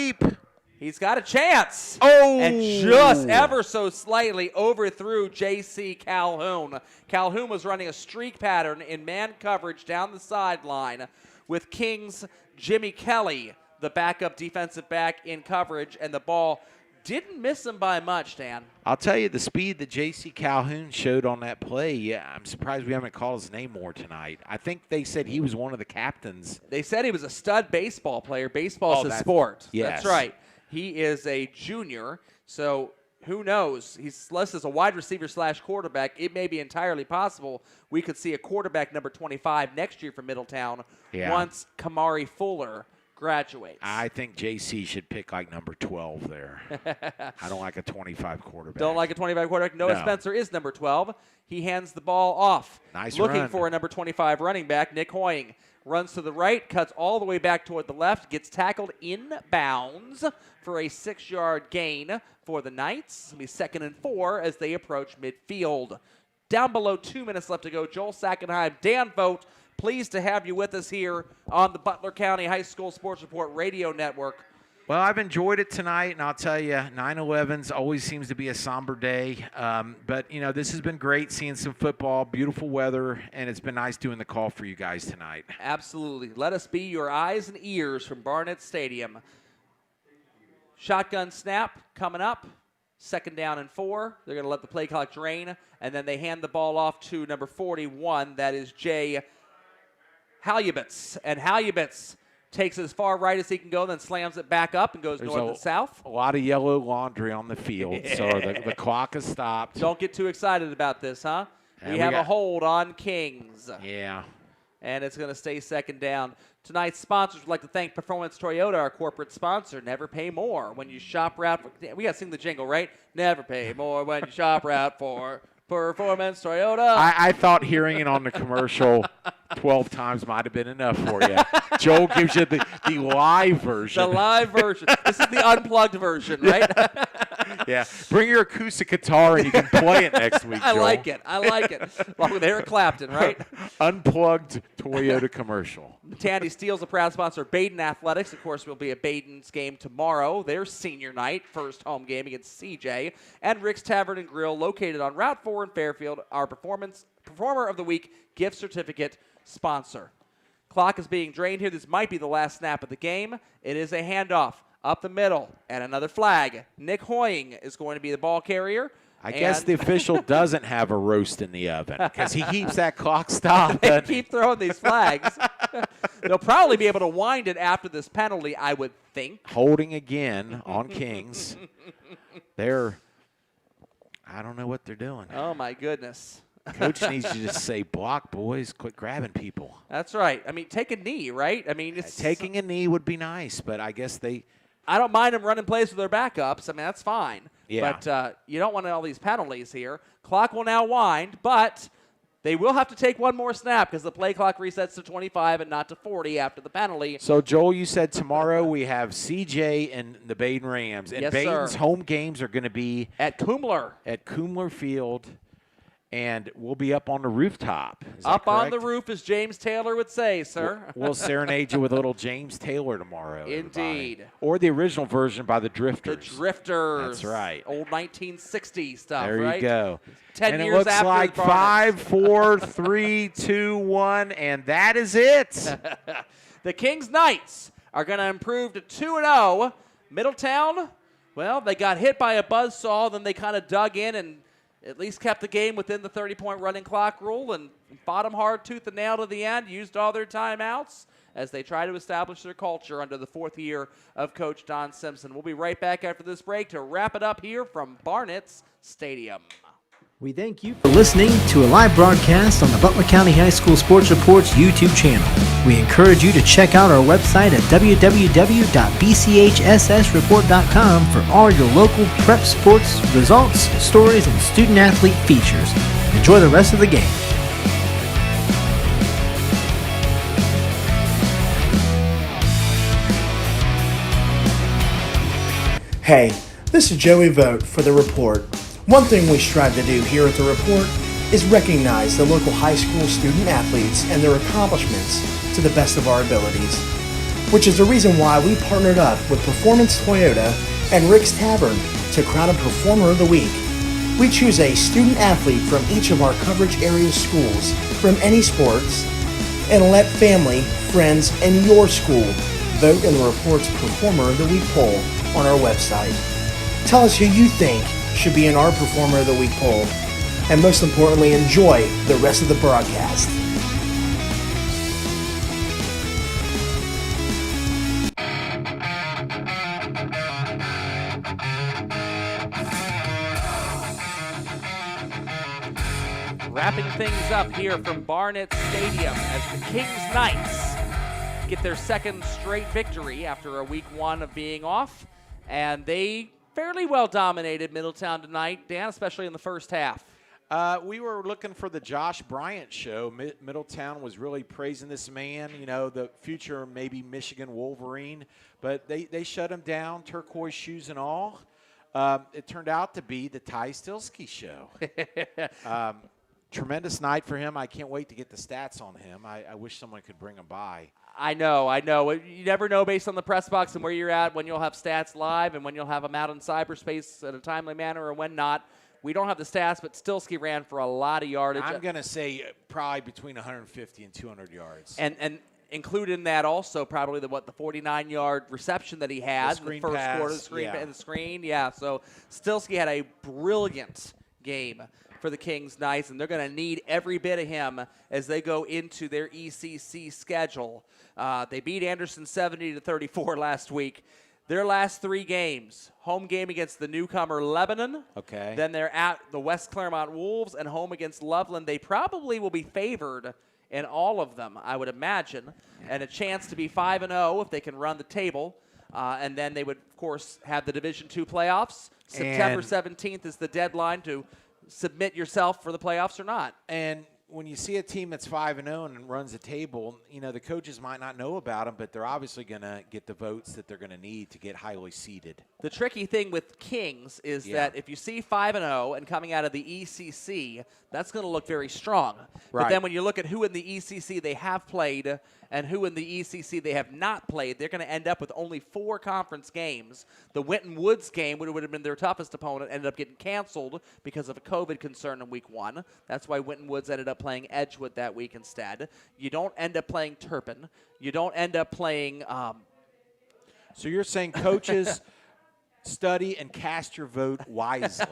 He's got a chance. Oh! And just ever so slightly overthrew J.C. Calhoun. Calhoun was running a streak pattern in man coverage down the sideline with Kings' Jimmy Kelly, the backup defensive back, in coverage, and the ball didn't miss him by much, Dan. I'll tell you, the speed that J.C. Calhoun showed on that play, yeah, I'm surprised we haven't called his name more tonight. I think they said he was one of the captains. They said he was a stud baseball player. Baseball's his sport. Yes. That's right. He is a junior, so who knows? He's listed as a wide receiver / quarterback. It may be entirely possible we could see a quarterback number 25 next year for Middletown once Kamari Fuller graduates. I think JC should pick like number 12 there. I don't like a 25 quarterback. Don't like a 25 quarterback. Noah Spencer is number 12. He hands the ball off. Nice Looking run. for a number 25 running back, Nick Hoying. Runs to the right, cuts all the way back toward the left, gets tackled in bounds for a 6-yard gain for the Knights. It'll be 2nd and 4 as they approach midfield. Down below 2 minutes left to go. Joel Sackenheim, Dan Vogt, pleased to have you with us here on the Butler County High School Sports Report Radio Network. Well, I've enjoyed it tonight, and I'll tell you, 9/11s always seems to be a somber day. But, this has been great seeing some football, beautiful weather, and it's been nice doing the call for you guys tonight. Absolutely. Let us be your eyes and ears from Barnett Stadium. Shotgun snap coming up. 2nd down and 4. They're going to let the play clock drain, and then they hand the ball off to number 41. That is Jay Halubitz. And Halubitz takes it as far right as he can go, then slams it back up and goes north and south. A lot of yellow laundry on the field, so the clock has stopped. Don't get too excited about this, huh? We have a hold on Kings. Yeah. And it's going to stay 2nd down. Tonight's sponsors would like to thank Performance Toyota, our corporate sponsor. Never pay more when you shop route for. We got to sing the jingle, right? Never pay more when you shop route for Performance Toyota. I thought hearing it on the commercial 12 times might have been enough for you. Joel gives you the live version. The live version. This is the unplugged version, right? Yeah. Bring your acoustic guitar and you can play it next week, Joel. I like it. Along with Eric Clapton, right? Unplugged Toyota commercial. Tandy Steele's a proud sponsor of Baden Athletics. Of course, we'll be at Baden's game tomorrow. Their senior night, first home game against CJ. And Rick's Tavern and Grill, located on Route 4 in Fairfield, our Performer of the Week gift certificate sponsor. Clock is being drained here. This might be the last snap of the game. It is a handoff up the middle and another flag. Nick Hoying is going to be the ball carrier. I guess the official doesn't have a roast in the oven because he keeps that clock stopped. They keep throwing these flags. They'll probably be able to wind it after this penalty, I would think. Holding again on Kings. I don't know what they're doing. Oh, my goodness. Coach needs you to just say, block, boys. Quit grabbing people. That's right. I mean, take a knee, right? I mean, it's taking a knee would be nice, but I guess I don't mind them running plays with their backups. I mean, that's fine. Yeah. But you don't want all these penalties here. Clock will now wind, but they will have to take one more snap because the play clock resets to 25 and not to 40 after the penalty. So, Joel, you said tomorrow we have CJ and the Baden Rams. And yes, Baden's sir. home games are going to be at Kumler Field. And we'll be up on the rooftop. Up on the roof, as James Taylor would say, sir. We'll serenade you with a little James Taylor tomorrow. Indeed. Everybody. Or the original version by the Drifters. The Drifters. That's right. Old 1960s stuff, there right? you go. 10 and years it looks after like 5, 4, 3, 2, 1, and that is it. The Kings Knights are going to improve to 2-0. Middletown, well, they got hit by a buzzsaw, then they kind of dug in and at least kept the game within the 30-point running clock rule and fought them hard tooth and nail to the end, used all their timeouts as they try to establish their culture under the 4th year of Coach Don Simpson. We'll be right back after this break to wrap it up here from Barnett's Stadium. We thank you for listening to a live broadcast on the Butler County High School Sports Report's YouTube channel. We encourage you to check out our website at www.bchssreport.com for all your local prep sports results, stories, and student-athlete features. Enjoy the rest of the game. Hey, this is Joey Vogt for The Report. One thing we strive to do here at The Report is recognize the local high school student athletes and their accomplishments to the best of our abilities, which is the reason why we partnered up with Performance Toyota and Rick's Tavern to crown a Performer of the Week. We choose a student athlete from each of our coverage area schools from any sports and let family, friends, and your school vote in the Report's Performer of the Week poll on our website. Tell us who you think should be in our Performer of the Week poll, and most importantly, enjoy the rest of the broadcast. Wrapping things up here from Barnett Stadium as the Kings Knights get their 2nd straight victory after a week 1 of being off, and they fairly well dominated Middletown tonight, Dan, especially in the first half. We were looking for the Josh Bryant show. Middletown was really praising this man, the future maybe Michigan Wolverine, but they shut him down, turquoise shoes and all. It turned out to be the Ty Stilsky show. tremendous night for him. I can't wait to get the stats on him. I wish someone could bring him by. I know. You never know based on the press box and where you're at when you'll have stats live and when you'll have them out in cyberspace in a timely manner or when not. We don't have the stats, but Stilsky ran for a lot of yardage. I'm going to say probably between 150 and 200 yards. And included in that also probably the 49-yard reception that he had in the first pass, quarter, the screen yeah. and the screen. Yeah, so Stilsky had a brilliant game for the Kings Knights, and they're going to need every bit of him as they go into their ECC schedule. They beat Anderson 70-34 last week. Their last 3 games, home game against the newcomer Lebanon. Okay. Then they're at the West Claremont Wolves and home against Loveland. They probably will be favored in all of them, I would imagine, and a chance to be 5-0 if they can run the table. And then they would, of course, have the Division II playoffs. September 17th is the deadline to submit yourself for the playoffs or not. And when you see a team that's 5-0 and runs the table, the coaches might not know about them, but they're obviously going to get the votes that they're going to need to get highly seeded. The tricky thing with Kings is that if you see 5-0 and coming out of the ECC, that's going to look very strong. Right. But then when you look at who in the ECC they have played and who in the ECC they have not played, they're going to end up with only 4 conference games. The Winton Woods game would have been their toughest opponent, ended up getting canceled because of a COVID concern in week 1. That's why Winton Woods ended up playing Edgewood that week instead. You don't end up playing Turpin. You don't end up playing So you're saying coaches study and cast your vote wisely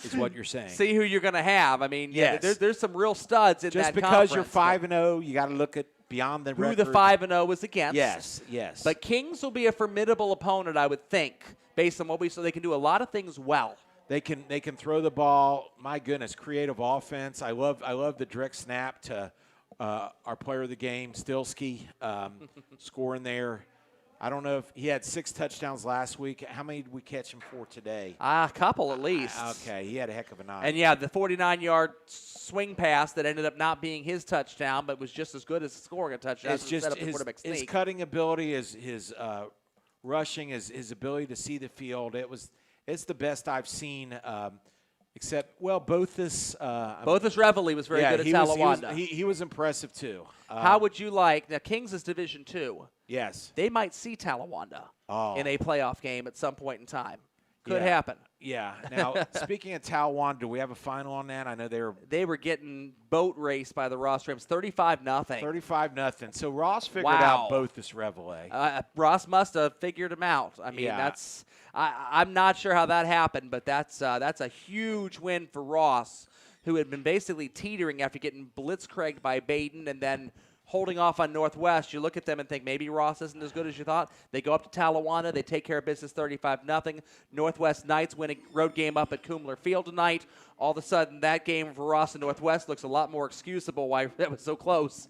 is what you're saying. see who you're going to have. I mean, Yes. there's some real studs in Just that because conference, you're 5-0, you got to look at beyond the who record. the 5-0 was against. Yes. But Kings will be a formidable opponent, I would think, based on what we saw. They can do a lot of things well. They can throw the ball. My goodness, creative offense. I love the direct snap to our player of the game, Stilsky, scoring there. I don't know if he had 6 touchdowns last week. How many did we catch him for today? A couple at least. Okay, he had a heck of a night. And, yeah, the 49-yard swing pass that ended up not being his touchdown but was just as good as scoring a touchdown. It's just his cutting ability, his rushing, his ability to see the field. It's the best I've seen, except, Bothus. Bothus Reveille was very good at Talawanda. He was impressive, too. How would you like – now, Kings is Division II. Yes. They might see Talawanda in a playoff game at some point in time. Could Yeah. happen. Yeah. Now, speaking of Talawanda, do we have a final on that? I know They were getting boat raced by the Ross Rams, 35-0. 35-0. So Ross figured Wow. out both this Reveille. Ross must have figured him out. I mean, Yeah. that's I'm not sure how that happened, but that's a huge win for Ross, who had been basically teetering after getting blitzcranked by Baden and then holding off on Northwest. You look at them and think maybe Ross isn't as good as you thought. They go up to Talawanda. They take care of business 35-0. Northwest Knights win a road game up at Coomler Field tonight. All of a sudden, that game for Ross and Northwest looks a lot more excusable why that was so close.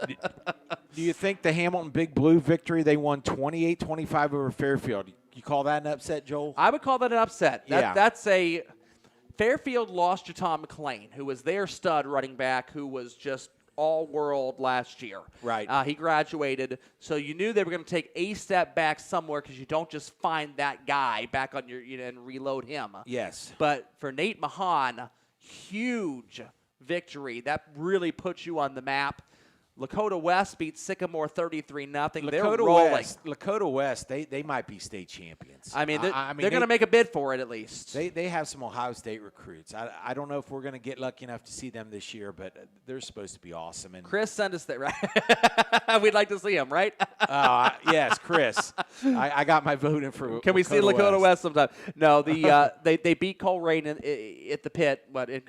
Do you think the Hamilton Big Blue victory, they won 28-25 over Fairfield? You call that an upset, Joel? I would call that an upset. Yeah. That's a – Fairfield lost Jaton McClain, who was their stud running back, who was just all-world last year. Right. He graduated, so you knew they were going to take a step back somewhere because you don't just find that guy back on your and reload him. Yes. But for Nate Mahan, huge victory. That really puts you on the map. Lakota West beat Sycamore 33-0. They're rolling. Lakota West, they might be state champions. I mean, they're going to make a bid for it at least. They have some Ohio State recruits. I don't know if we're going to get lucky enough to see them this year, but they're supposed to be awesome. And Chris sent us that, right? We'd like to see him, right? yes, Chris. I got my vote in for. Can we see Lakota West sometime? No, they beat Coleraine at the pit, but in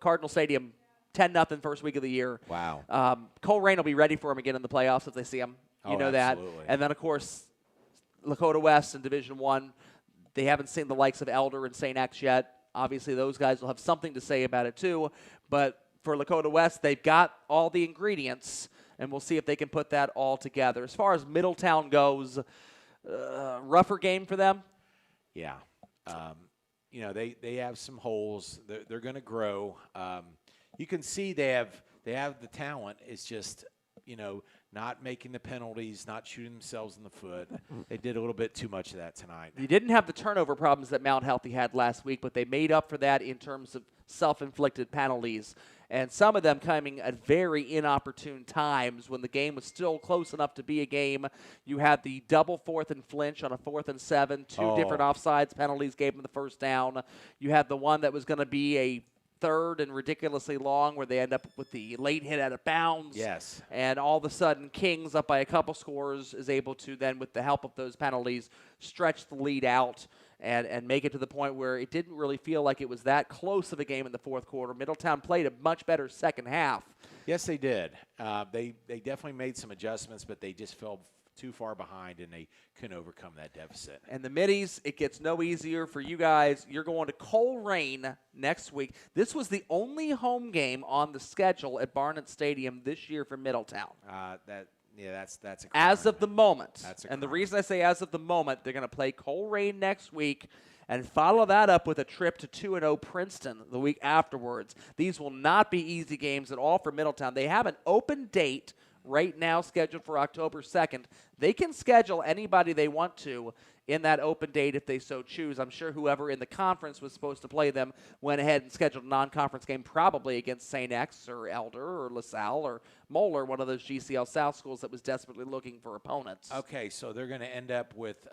Cardinal Stadium. 10-0 first week of the year. Wow. Coleraine will be ready for him again in the playoffs if they see him. You know absolutely. that. And then, of course, Lakota West in Division I, they haven't seen the likes of Elder and St. X yet. Obviously, those guys will have something to say about it, too. But for Lakota West, they've got all the ingredients, and we'll see if they can put that all together. As far as Middletown goes, rougher game for them. Yeah. They have some holes. They're going to grow. You can see they have the talent. It's just, not making the penalties, not shooting themselves in the foot. They did a little bit too much of that tonight. You didn't have the turnover problems that Mount Healthy had last week, but they made up for that in terms of self-inflicted penalties. And some of them coming at very inopportune times when the game was still close enough to be a game. You had the double 4th and flinch on a 4th and 7, two different offsides penalties gave them the first down. You had the one that was going to be a 3rd and ridiculously long where they end up with the late hit out of bounds. Yes. And all of a sudden, Kings, up by a couple scores, is able to then, with the help of those penalties, stretch the lead out and make it to the point where it didn't really feel like it was that close of a game in the fourth quarter. Middletown played a much better second half. Yes, they did. They definitely made some adjustments, but they just fell too far behind, and they couldn't overcome that deficit. And the Middies, it gets no easier for you guys. You're going to Coleraine next week. This was the only home game on the schedule at Barnett Stadium this year for Middletown. That's a crime. As of the moment. That's a and the crime. reason I say as of the moment, they're going to play Coleraine next week and follow that up with a trip to 2-0 Princeton the week afterwards. These will not be easy games at all for Middletown. They have an open date right now scheduled for October 2nd. They can schedule anybody they want to in that open date if they so choose. I'm sure whoever in the conference was supposed to play them went ahead and scheduled a non-conference game probably against St. X or Elder or LaSalle or Moeller, one of those GCL South schools that was desperately looking for opponents. Okay, so they're going to end up with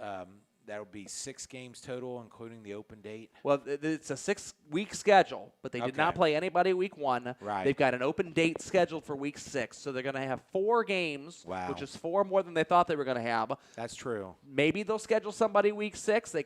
that'll be 6 games total, including the open date. Well, it's a 6-week schedule, but they did not play anybody week 1. Right. They've got an open date scheduled for week 6, so they're going to have 4 games, which is 4 more than they thought they were going to have. That's true. Maybe they'll schedule somebody week 6. They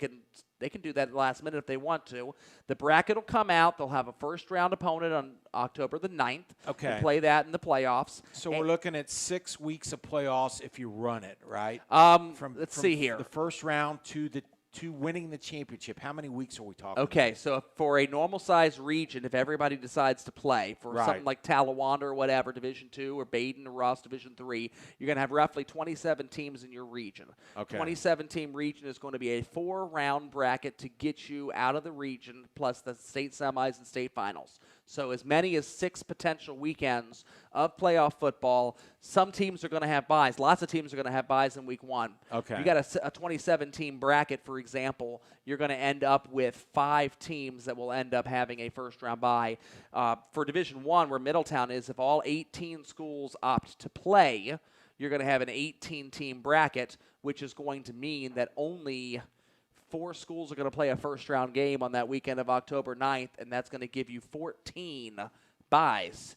can do that at the last minute if they want to. The bracket will come out. They'll have a first-round opponent on October the 9th. Okay. They'll play that in the playoffs. So we're looking at 6 weeks of playoffs if you run it, right? Let's see here. The first round to winning the championship. How many weeks are we talking Okay, about? so for a normal-sized region, if everybody decides to play for something like Talawanda or whatever, Division II, or Baden or Ross, Division III, you're going to have roughly 27 teams in your region. Okay. 27-team region is going to be a 4-round bracket to get you out of the region, plus the state semis and state finals. So as many as 6 potential weekends of playoff football. Some teams are going to have buys. Lots of teams are going to have buys in week 1. Okay. You got a 27-team bracket, for example. You're going to end up with 5 teams that will end up having a first-round bye. For Division I, where Middletown is, if all 18 schools opt to play, you're going to have an 18-team bracket, which is going to mean that only 4 schools are going to play a first-round game on that weekend of October 9th, and that's going to give you 14 buys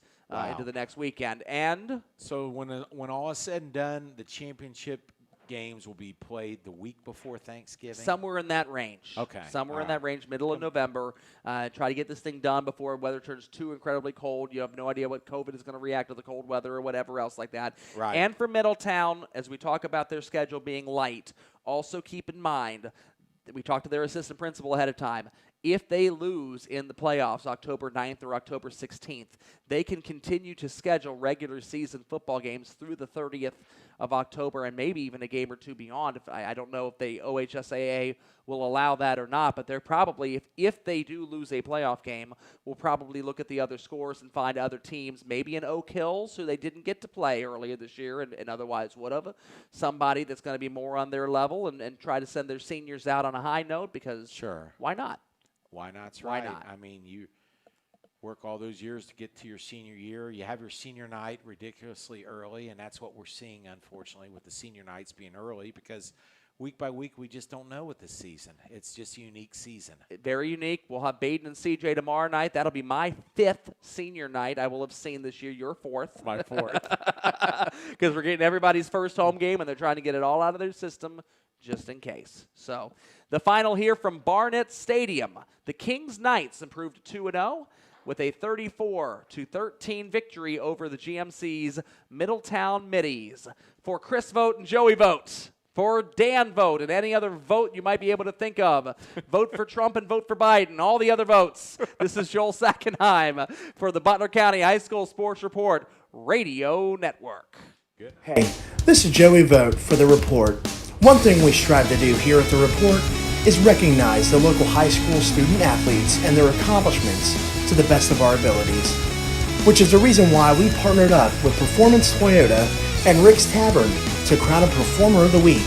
into the next weekend. And so when all is said and done, the championship games will be played the week before Thanksgiving? Somewhere in that range. Okay. Somewhere in that range, middle of November. Try to get this thing done before weather turns too incredibly cold. You have no idea what COVID is going to react to the cold weather or whatever else like that. Right. And for Middletown, as we talk about their schedule being light, also keep in mind, we talked to their assistant principal ahead of time. If they lose in the playoffs October 9th or October 16th, they can continue to schedule regular season football games through the 30th of October and maybe even a game or two beyond. I don't know if the OHSAA will allow that or not, but they're probably, if they do lose a playoff game, we'll probably look at the other scores and find other teams, maybe in Oak Hills, who they didn't get to play earlier this year and otherwise would have, somebody that's going to be more on their level and try to send their seniors out on a high note because why not? Why not? That's Why right. not? I mean, you work all those years to get to your senior year. You have your senior night ridiculously early, and that's what we're seeing, unfortunately, with the senior nights being early because week by week we just don't know with this season. It's just a unique season. Very unique. We'll have Baden and CJ tomorrow night. That'll be my 5th senior night I will have seen this year. Your 4th. My 4th. Because we're getting everybody's first home game, and they're trying to get it all out of their system just in case. So the final here from Barnett Stadium. The Kings Knights improved to 2-0 with a 34-13 victory over the GMC's Middletown Middies. For Chris Vogt and Joey Vogt, for Dan Vogt and any other vote you might be able to think of, vote for Trump and vote for Biden, all the other votes. This is Joel Sackenheim for the Butler County High School Sports Report Radio Network. Good. Hey, this is Joey Vogt for The Report. One thing we strive to do here at The Report is recognize the local high school student athletes and their accomplishments to the best of our abilities, which is the reason why we partnered up with Performance Toyota and Rick's Tavern to crown a Performer of the Week.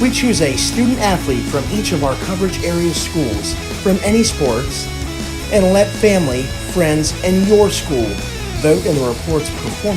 We choose a student athlete from each of our coverage area schools from any sports and let family, friends, and your school vote in the report's performance